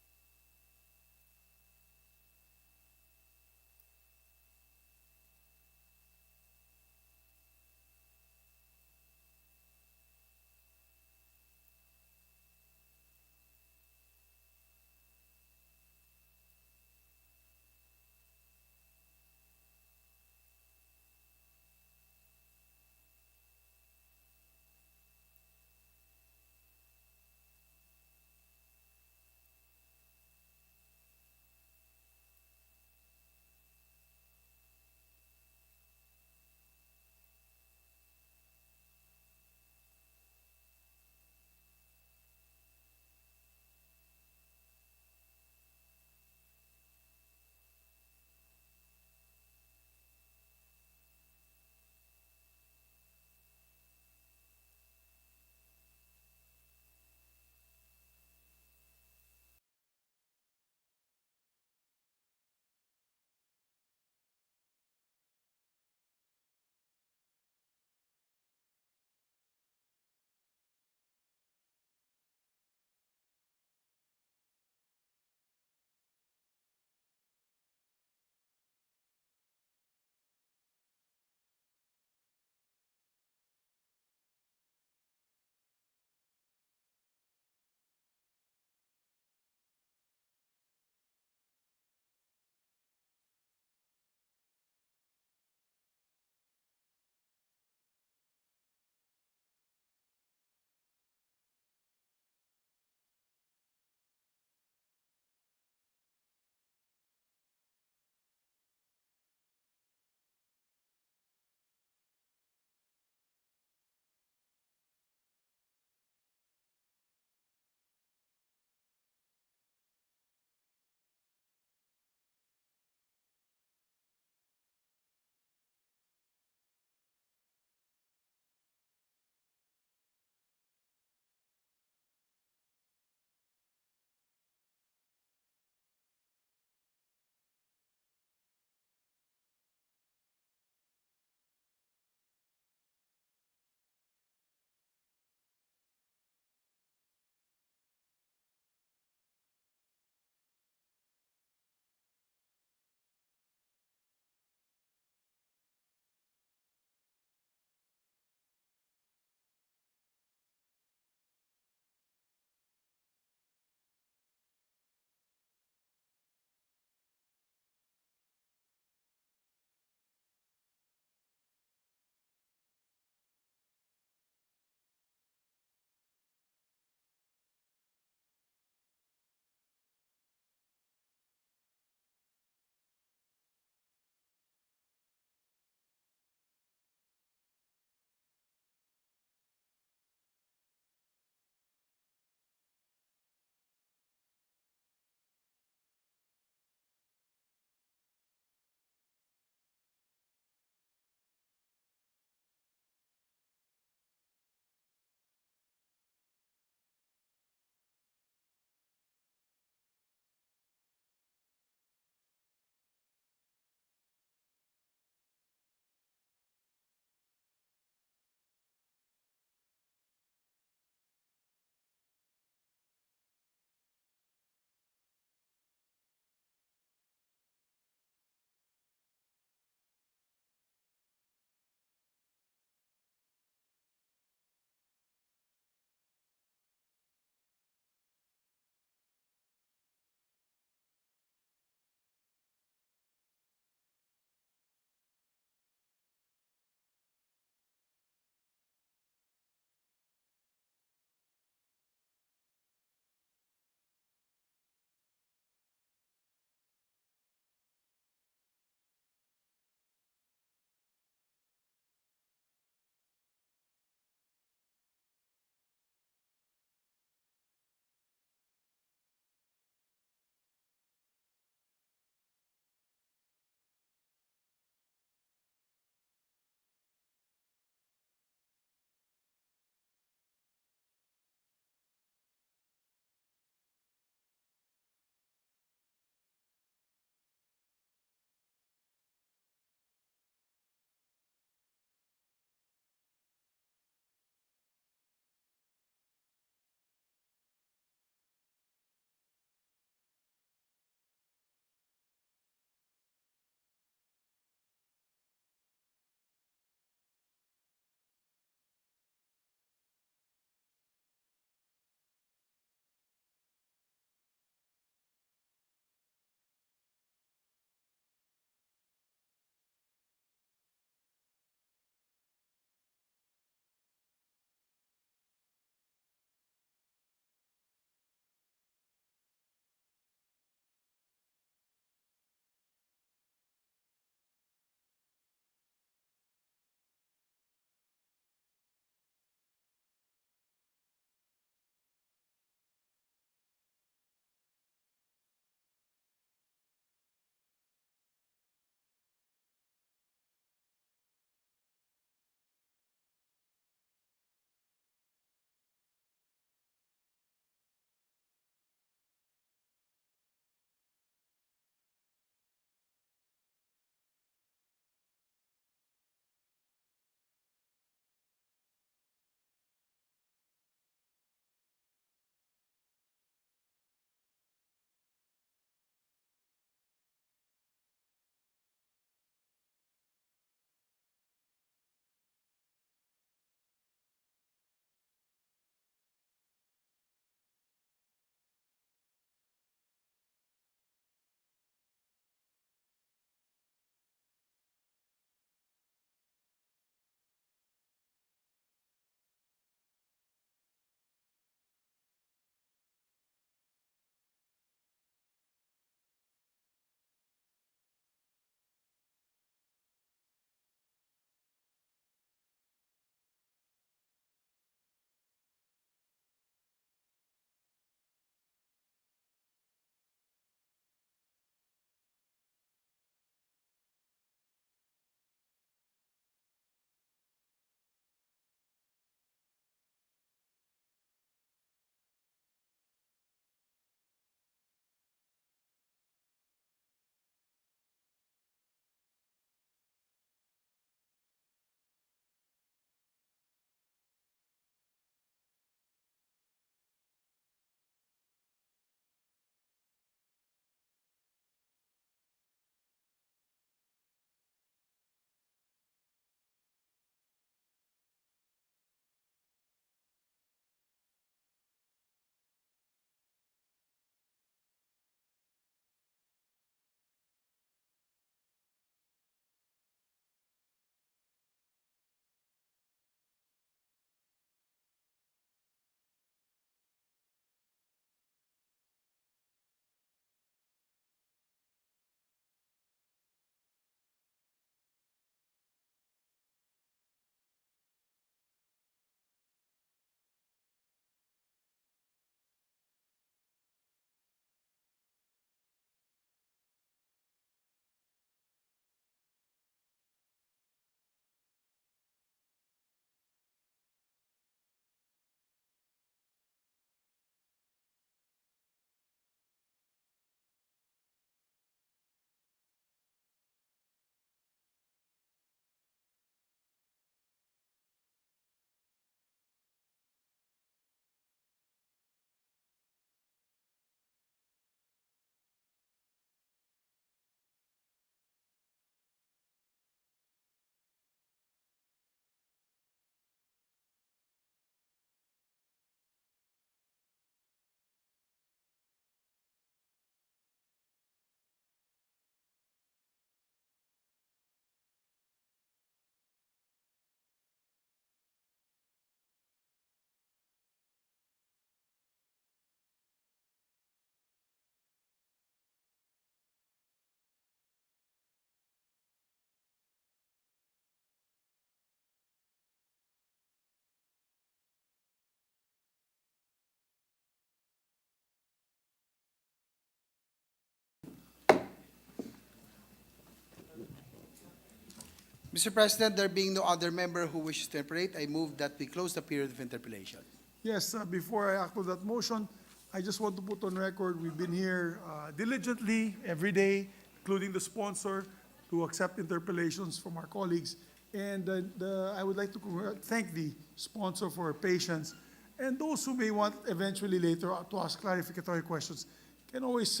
Mr. President, there being no other member who wishes to interpellate, I move that we close the period of interpellation. Yes, before I act on that motion, I just want to put on record, we've been here diligently every day, including the sponsor, to accept interpellations from our colleagues. And I would like to thank the sponsor for her patience. And those who may want eventually later to ask clarificatory questions can always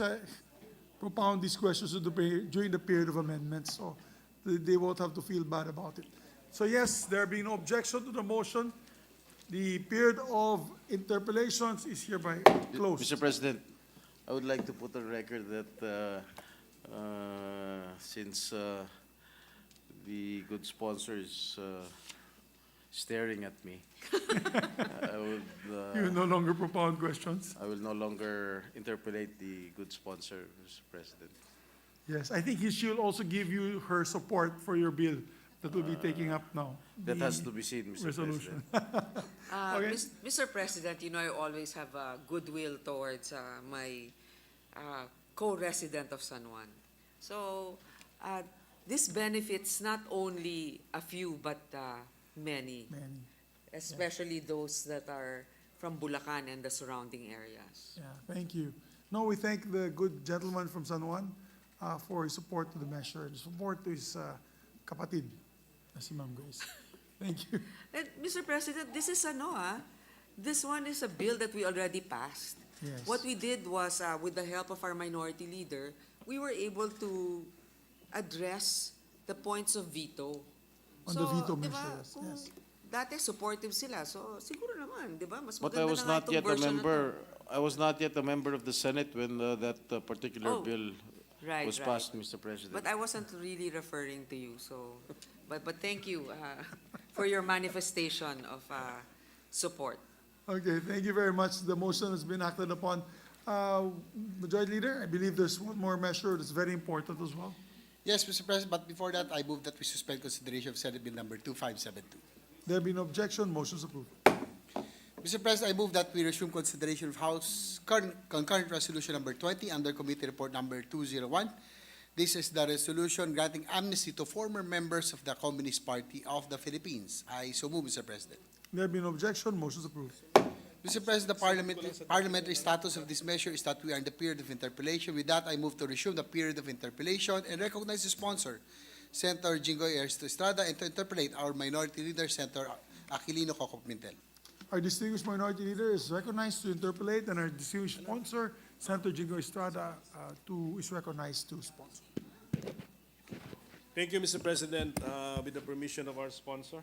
propound these questions during the period of amendments, so they won't have to feel bad about it. So yes, there being no objection to the motion, the period of interpellations is hereby closed. Mr. President, I would like to put on record that since the good sponsor is staring at me, I would, You will no longer propound questions. I will no longer interpolate the good sponsor, Mr. President. Yes, I think she will also give you her support for your bill that we'll be taking up now. That the has to be seen, Mr. resolution. President. Okay. Mr. President, you know, I always have goodwill towards my co-resident of San Juan. So this benefits not only a few, but many, Many. especially those that are from Bulacan and the surrounding areas. Yeah, thank you. No, we thank the good gentleman from San Juan for his support to the measure, and support to his kapatid, si Ma'am Grace. Thank you. And Mr. President, this is this one is a bill that we already passed. Yes. What we did was, with the help of our minority leader, we were able to address the points of veto. On the veto di ba, measures, kung yes. dati supportive sila, so siguro naman, di ba? Mas But maganda I was na nga not itong yet a version na to. member, I was not yet a member of the Senate when that particular Oh, bill Right, was right. passed, Mr. President. But I wasn't really referring to you, so, but thank you for your manifestation of support. Okay, thank you very much. The motion has been acted upon. Majority Leader, I believe there's one more measure that's very important as well. Yes, Mr. President, but before that, I move that we suspend consideration of Senate Bill number 2572. There being no objection, motion's approved. Mr. President, I move that we resume consideration of House concurrent resolution number 20 under committee report number 201. This is the resolution granting amnesty to former members of the Communist Party of the Philippines. I so move, Mr. President. There being no objection, motion's approved. Mr. President, the parliamentary status of this measure is that we are in the period of interpellation. With that, I move to resume the period of interpellation and recognize the sponsor, Senator Jingoy Estrada, and to interpellate our minority leader, Senator Aquilino Cocop-Mintel. Our distinguished minority leader is recognized to interpolate, and our distinguished sponsor, Senator Jingo Estrada, is recognized to sponsor. Thank you, Mr. President. With the permission of our sponsor,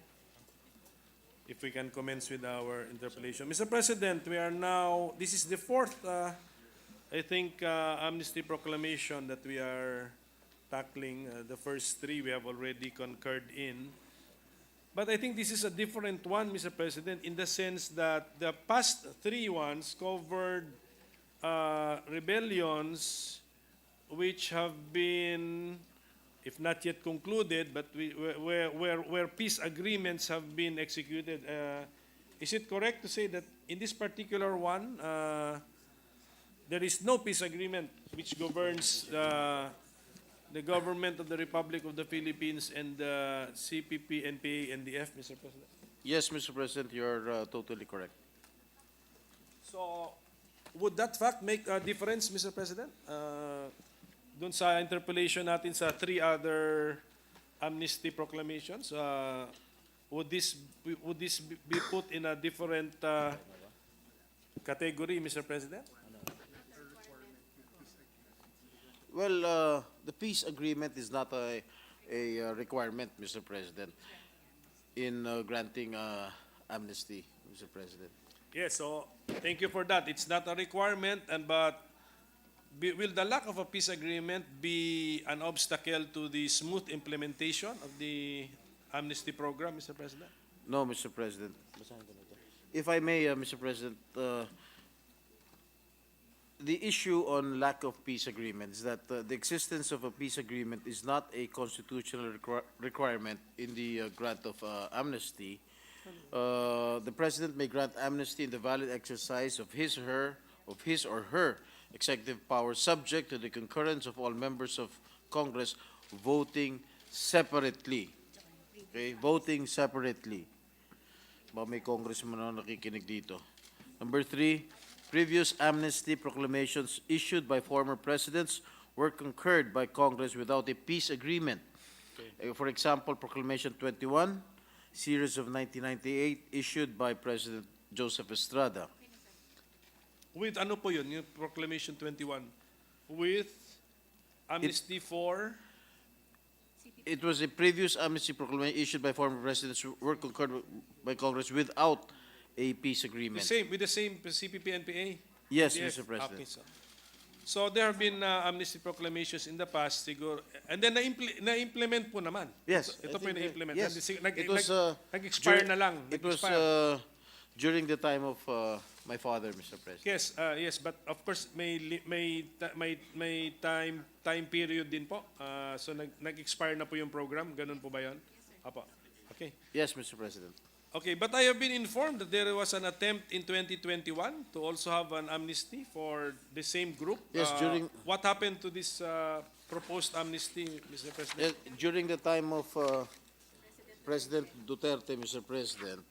if we can commence with our interpellation. Mr. President, we are now, this is the fourth, I think, amnesty proclamation that we are tackling. The first three we have already concurred in. But I think this is a different one, Mr. President, in the sense that the past three ones covered rebellions which have been, if not yet concluded, but where peace agreements have been executed. Is it correct to say that in this particular one, there is no peace agreement which governs the government of the Republic of the Philippines and the CPP, NPA, NDF, Mr. President? Yes, Mr. President, you're totally correct. So, would that fact make a difference, Mr. President? Doon sa interpellation natin sa three other amnesty proclamations, would this be put in a different category, Mr. President? Well, the peace agreement is not a requirement, Mr. President, in granting amnesty, Mr. President. Yes, so thank you for that. It's not a requirement, but will the lack of a peace agreement be an obstacle to the smooth implementation of the amnesty program, Mr. President? No, Mr. President. If I may, Mr. President, the issue on lack of peace agreement is that the existence of a peace agreement is not a constitutional requirement in the grant of amnesty. The President may grant amnesty in the valid exercise of his or her executive power, subject to the concurrence of all members of Congress voting separately. Okay, voting separately. Ba may congressman na nakikinig dito. Number 3, previous amnesty proclamations issued by former presidents were concurred by Congress without a peace agreement. For example, Proclamation 21, series of 1998, issued by President Joseph Estrada. With ano po yun, yung Proclamation 21? With amnesty for? It was a previous amnesty proclamation issued by former presidents who were concurred by Congress without a peace agreement. With the same CPP, NPA? Yes, BF? Mr. President. Okay, so there have been amnesty proclamations in the past, siguro, and then na-implement po naman. Yes. Ito I po think, yung na-implement. yes. It was, Nag-expire na lang. It was Nag-expire. during the time of my father, Mr. President. Yes, yes, but of course may time period din po. So nag-expire na po yung program, ganun po ba 'yon? Apo. Okay. Yes, Mr. President. Okay, but I have been informed that there was an attempt in 2021 to also have an amnesty for the same group. Yes, what happened to this proposed amnesty, Mr. President? During the time of President Duterte, Mr. President,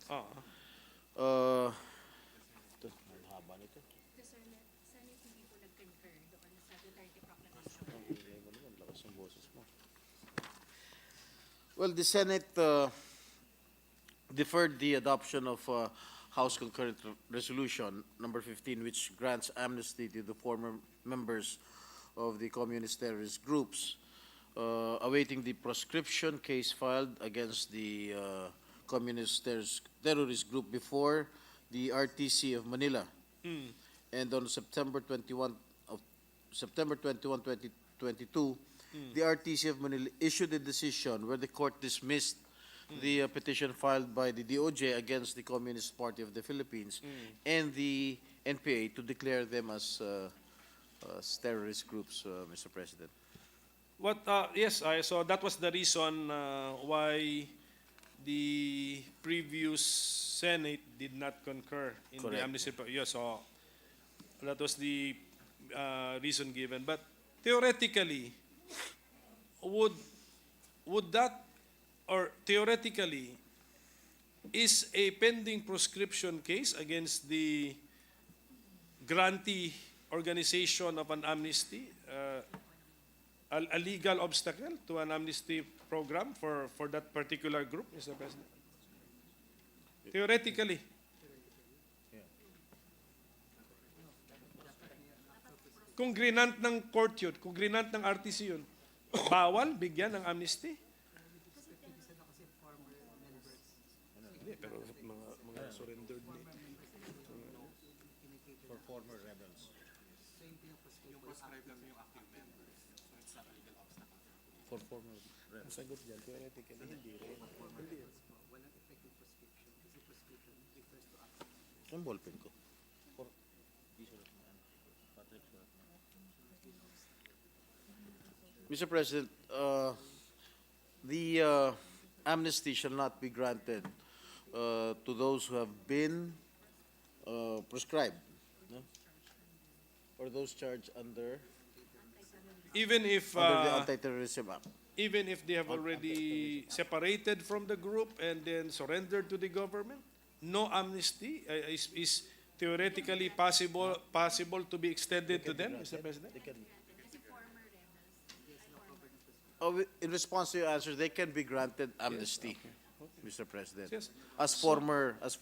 well, the Senate deferred the adoption of House Concurrent Resolution number 15, which grants amnesty to the former members of the communist terrorist groups, awaiting the proscription case filed against the communist terrorist group before the RTC of Manila. And on September 21, 2022, the RTC of Manila issued a decision where the court dismissed the petition filed by the DOJ against the Communist Party of the Philippines and the NPA to declare them as terrorist groups, Mr. President. Yes, so that was the reason why the previous Senate did not concur in the Correct. amnesty. Yes, so that was the reason given. But theoretically, would that, or theoretically, is a pending proscription case against the grantee organization of an amnesty a legal obstacle to an amnesty program for that particular group, Mr. President? Theoretically. Kung grinant ng court yun, kung grinant ng RTC yun, bawal bigyan ng amnesty? Hindi, pero mga surrendered na ito. For former rebels. For former rebels. Sagot dyan, theoretically, hindi rin. Hindi. Ang ballpen ko. Mr. President, the amnesty shall not be granted to those who have been prescribed, no? Or those charged under Even if the Anti-Terrorism Act. even if they have already separated from the group and then surrendered to the government, no amnesty is theoretically possible to be extended to them, Mr. President? In response to your answer, they can be granted amnesty, Mr. President. Yes. As former, Yes.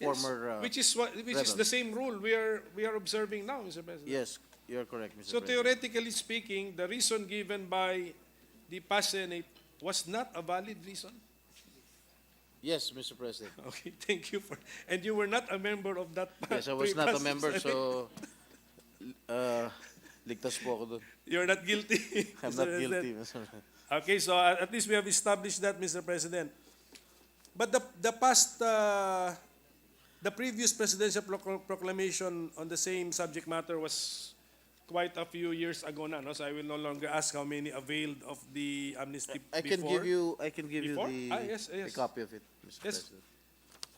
Which is rebels. the same rule we are observing now, Mr. President. Yes, you're correct, Mr. So President. theoretically speaking, the reason given by the past Senate was not a valid reason. Yes, Mr. President. Okay, thank you for, and you were not a member of that. Yes, I was not a pre-past member, Senate. so ligtas po ako dun. You're not guilty. I'm Mr. not President. guilty, Mr. President. Okay, so at least we have established that, Mr. President. But the previous presidential proclamation on the same subject matter was quite a few years ago na, no? So I will no longer ask how many availed of the amnesty I can before. give you Before? the Yes. copy of it, Mr. Yes.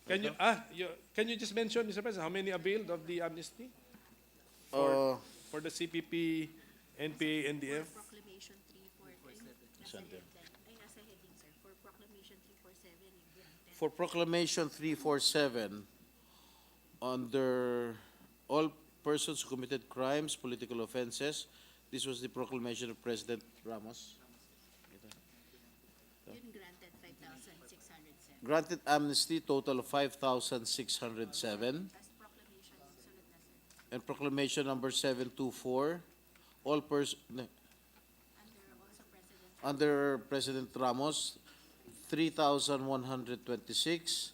President. Can you just mention, Mr. President, how many availed of the amnesty for the CPP, NPA, NDF? Proclamation 3 for ay nasa heading, sir, for Proclamation For Proclamation 347, under all persons who committed crimes, political offenses, this was the proclamation of President Ramos. Granted 5,607. Granted amnesty, total of 5,607. And proclamation number 724, all under President Ramos, 3,126,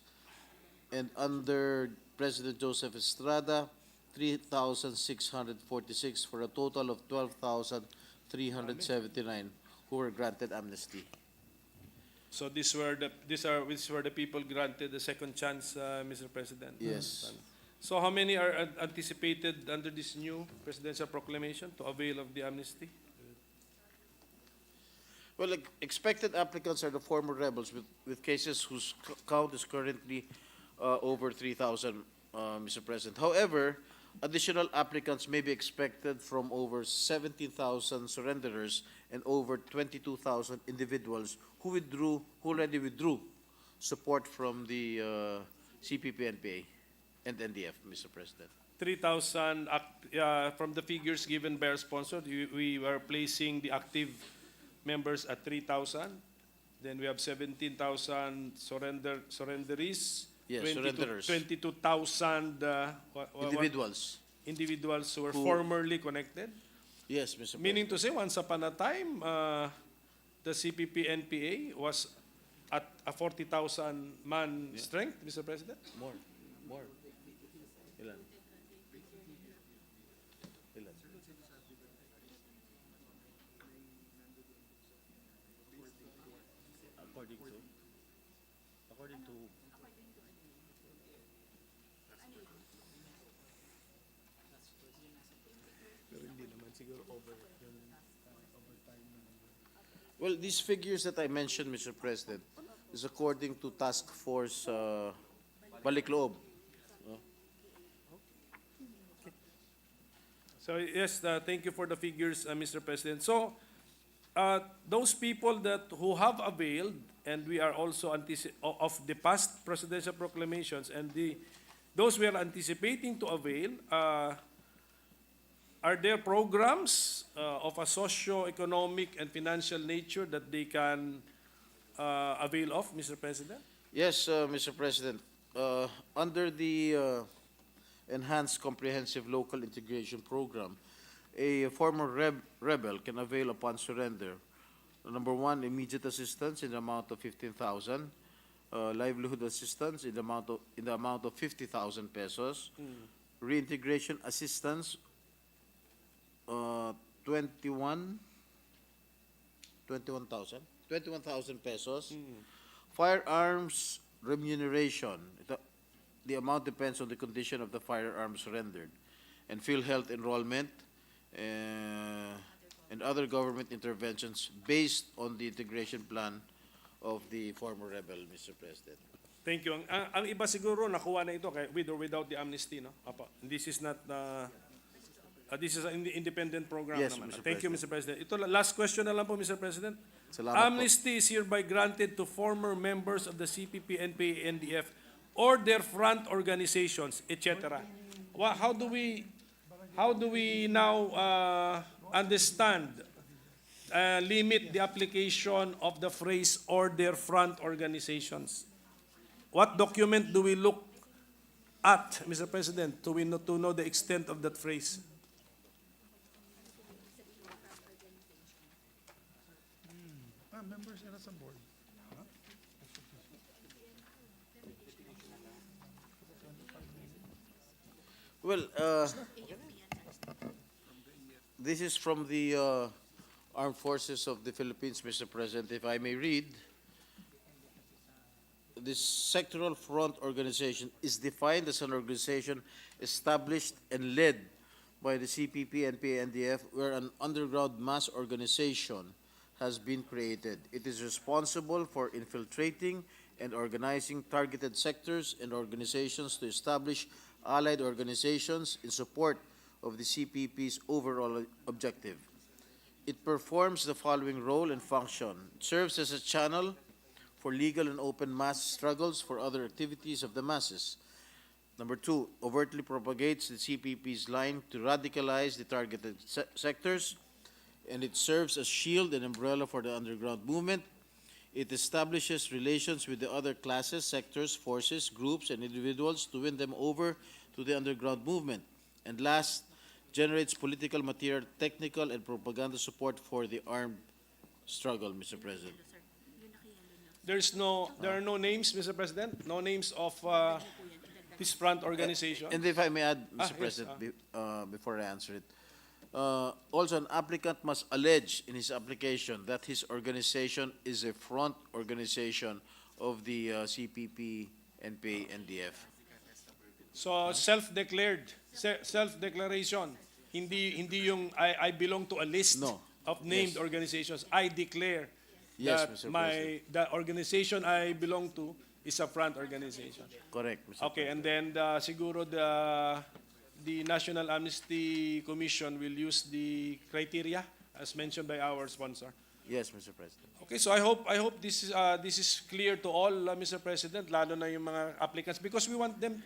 and under President Joseph Estrada, 3,646, for a total of 12,379 who were granted amnesty. So these were the people granted the second chance, Mr. President? Yes. So how many are anticipated under this new presidential proclamation to avail of the amnesty? Well, expected applicants are the former rebels with cases whose count is currently over 3,000, Mr. President. However, additional applicants may be expected from over 17,000 surrenderers and over 22,000 individuals who already withdrew support from the CPP, NPA, and NDF, Mr. President. 3,000 from the figures given by our sponsor, we were placing the active members at 3,000. Then we have 17,000 surrenderies. Yes, surrenderers. 22,000 individuals who were formerly connected. Yes, Mr. Meaning to say, once upon a time, the CPP NPA was at a 40,000 man strength, Mr. President? More. Ilan? According to Well, these figures that I mentioned, Mr. President, is according to Task Force Balikloob. So yes, thank you for the figures, Mr. President. So those people who have availed, and we are also of the past presidential proclamations, and those we are anticipating to avail, are there programs of a socio-economic and financial nature that they can avail of, Mr. President? Yes, Mr. President. Under the Enhanced Comprehensive Local Integration Program, a former rebel can avail upon surrender. Number one, immediate assistance in the amount of 15,000, livelihood assistance in the amount of 50,000 pesos, reintegration assistance 21,000 pesos, firearms remuneration. The amount depends on the condition of the firearms surrendered, and PhilHealth enrollment, and other government interventions based on the integration plan of the former rebel, Mr. President. Thank you. Ang iba siguro nakuha na ito with or without the amnesty, no? Apa, this is not this is an independent program Yes, naman. Mr. Thank you, Mr. President. Ito last question na lang po, Mr. President. Salamat po. Amnesty is hereby granted to former members of the CPP, NPA, NDF, or their front organizations, etc. How do we now understand, limit the application of the phrase "or their front organizations"? What document do we look at, Mr. President, to know the extent of that phrase? Members and as a board. Well, this is from the Armed Forces of the Philippines, Mr. President. If I may read, this sectoral front organization is defined as an organization established and led by the CPP, NPA, NDF, where an underground mass organization has been created. It is responsible for infiltrating and organizing targeted sectors and organizations to establish allied organizations in support of the CPP's overall objective. It performs the following role and function. It serves as a channel for legal and open mass struggles for other activities of the masses. Number two, overtly propagates the CPP's line to radicalize the targeted sectors, and it serves as shield and umbrella for the underground movement. It establishes relations with the other classes, sectors, forces, groups, and individuals to win them over to the underground movement. And last, generates political material, technical, and propaganda support for the armed struggle, Mr. President. There are no names, Mr. President, no names of this front organization. And if I may add, Mr. Yes, President, before I answer it, also an applicant must allege in his application that his organization is a front organization of the CPP, NPA, NDF. So self-declaration, hindi yung I belong to a list No. of named Yes. organizations. I declare Yes, that Mr. President. the organization I belong to is a front organization. Correct, Mr. Okay, and then siguro the National Amnesty Commission will use the criteria as mentioned by our sponsor. Yes, Mr. President. Okay, so I hope this is clear to all, Mr. President, lalo na yung mga applicants, because we want them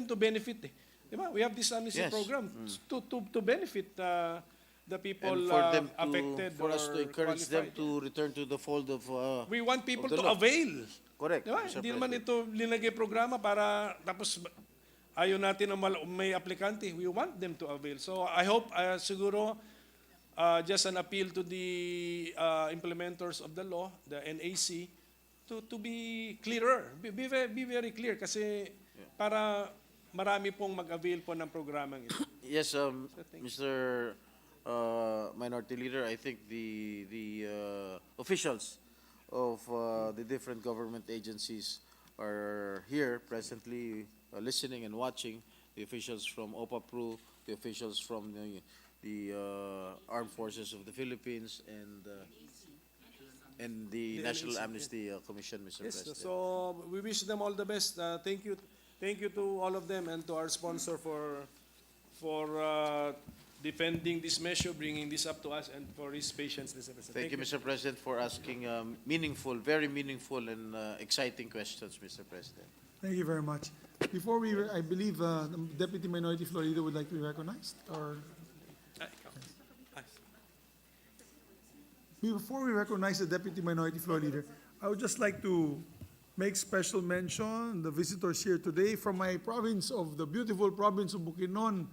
to benefit. Eh. Diba? We have this amnesty Yes. program to benefit the people And for them affected for us to or encourage them qualified. to return to the fold of We want people of the to law. avail. Correct, Diba? Mr. Hindi naman President. ito linagay programa para tapos ayaw natin na may aplikante. We want them to avail. So I hope siguro just an appeal to the implementers of the law, the NAC, to be clearer. Be very clear kasi para marami pong mag-avail po ng programang ito. Yes, thank you. Mr. Minority Leader, I think the officials of the different government agencies are here presently listening and watching. The officials from OPAPRU, the officials from the Armed Forces of the Philippines, and the National Amnesty Commission, Mr. Yes, President. so we wish them all the best. Thank you to all of them and to our sponsor for defending this measure, bringing this up to us, and for his patience, Mr. President. Thank you, Mr. President, for asking very meaningful and exciting questions, Mr. President. Thank you very much. Before I believe the Deputy Minority Floor Leader would like to be recognized, or before we recognize the Deputy Minority Floor Leader, I would just like to make special mention the visitors here today from my province of the beautiful province of Bukidnon,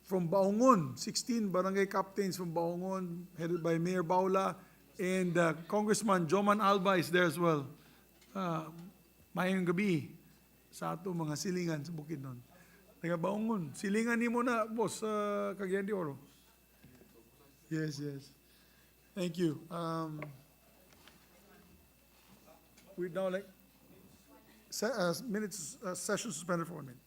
from Baongon, 16 barangay captains from Baongon, headed by Mayor Baula, and Congressman Joman Alba is there as well. Mayong gabi sa ato mga silingan sa Bukidnon. Taga Baongon, silingan ni mo na, boss, Cagayan de Oro. Yes. Thank you. We'd now like session suspended for 1 minute.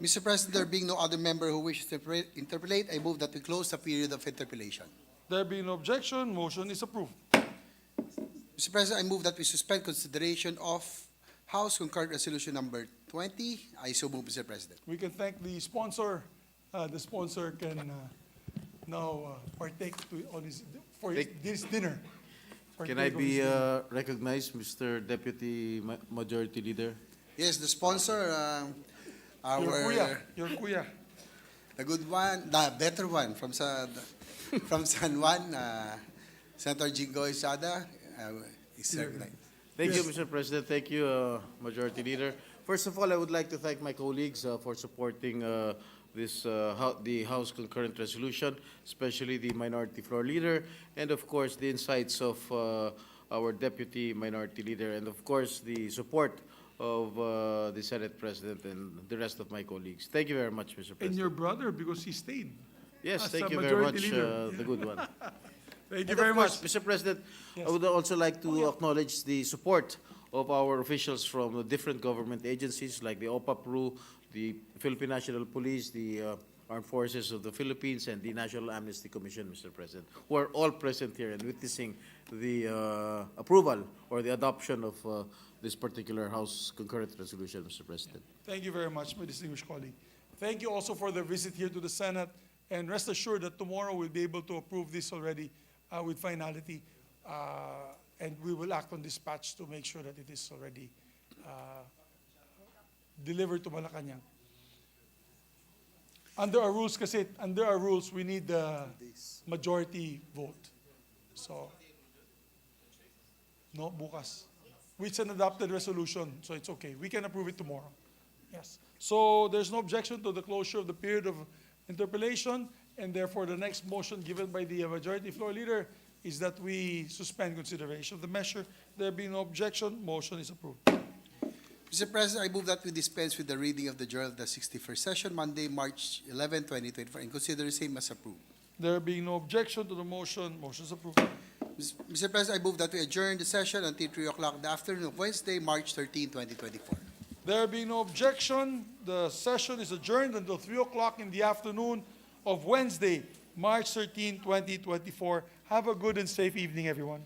Mr. President, there being no other member who wishes to interpolate, I move that we close the period of interpellation. There being no objection, motion is approved. Mr. President, I move that we suspend consideration of House Concurrent Resolution number 20. I so move, Mr. President. We can thank the sponsor. The sponsor can now partake for this dinner. Can I Partake of be this dinner. recognized, Mr. Deputy Majority Leader? Yes, the sponsor, Your kuya. the good one, the better one from from San Juan, Senator Jingo Isada, is recognized. Thank you, Yes. Mr. President. Thank you, Majority Leader. First of all, I would like to thank my colleagues for supporting the House concurrent resolution, especially the Minority Floor Leader, and of course, the insights of our Deputy Minority Leader, and of course, the support of the Senate President and the rest of my colleagues. Thank you very much, Mr. President. And your brother, because he stayed. Yes, as thank a you very majority much, leader. the good one. Thank you And very of course, much. Mr. President, Yes. I would also like to acknowledge the support of our officials from the different government agencies like the OPAPRU, the Philippine National Police, the Armed Forces of the Philippines, and the National Amnesty Commission, Mr. President, who are all present here and witnessing the approval or the adoption of this particular House concurrent resolution, Mr. President. Thank you very much, my distinguished colleague. Thank you also for the visit here to the Senate, and rest assured that tomorrow we'll be able to approve this already with finality, and we will act on dispatch to make sure that it is already delivered to Malacanang. Under our rules, we need the majority vote. So, no, bukas. It's an adopted resolution, so it's okay. We can approve it tomorrow. Yes. So there's no objection to the closure of the period of interpellation, and therefore the next motion given by the Majority Floor Leader is that we suspend consideration of the measure. There being no objection, motion is approved. Mr. President, I move that we dispense with the reading of the Journal of the 61st Session, Monday, March 11, 2024, and consider the same as approved. There being no objection to the motion, motion is approved. Mr. President, I move that we adjourn the session until 3 o'clock in the afternoon of Wednesday, March 13, 2024. There being no objection, the session is adjourned until 3 o'clock in the afternoon of Wednesday, March 13, 2024. Have a good and safe evening, everyone.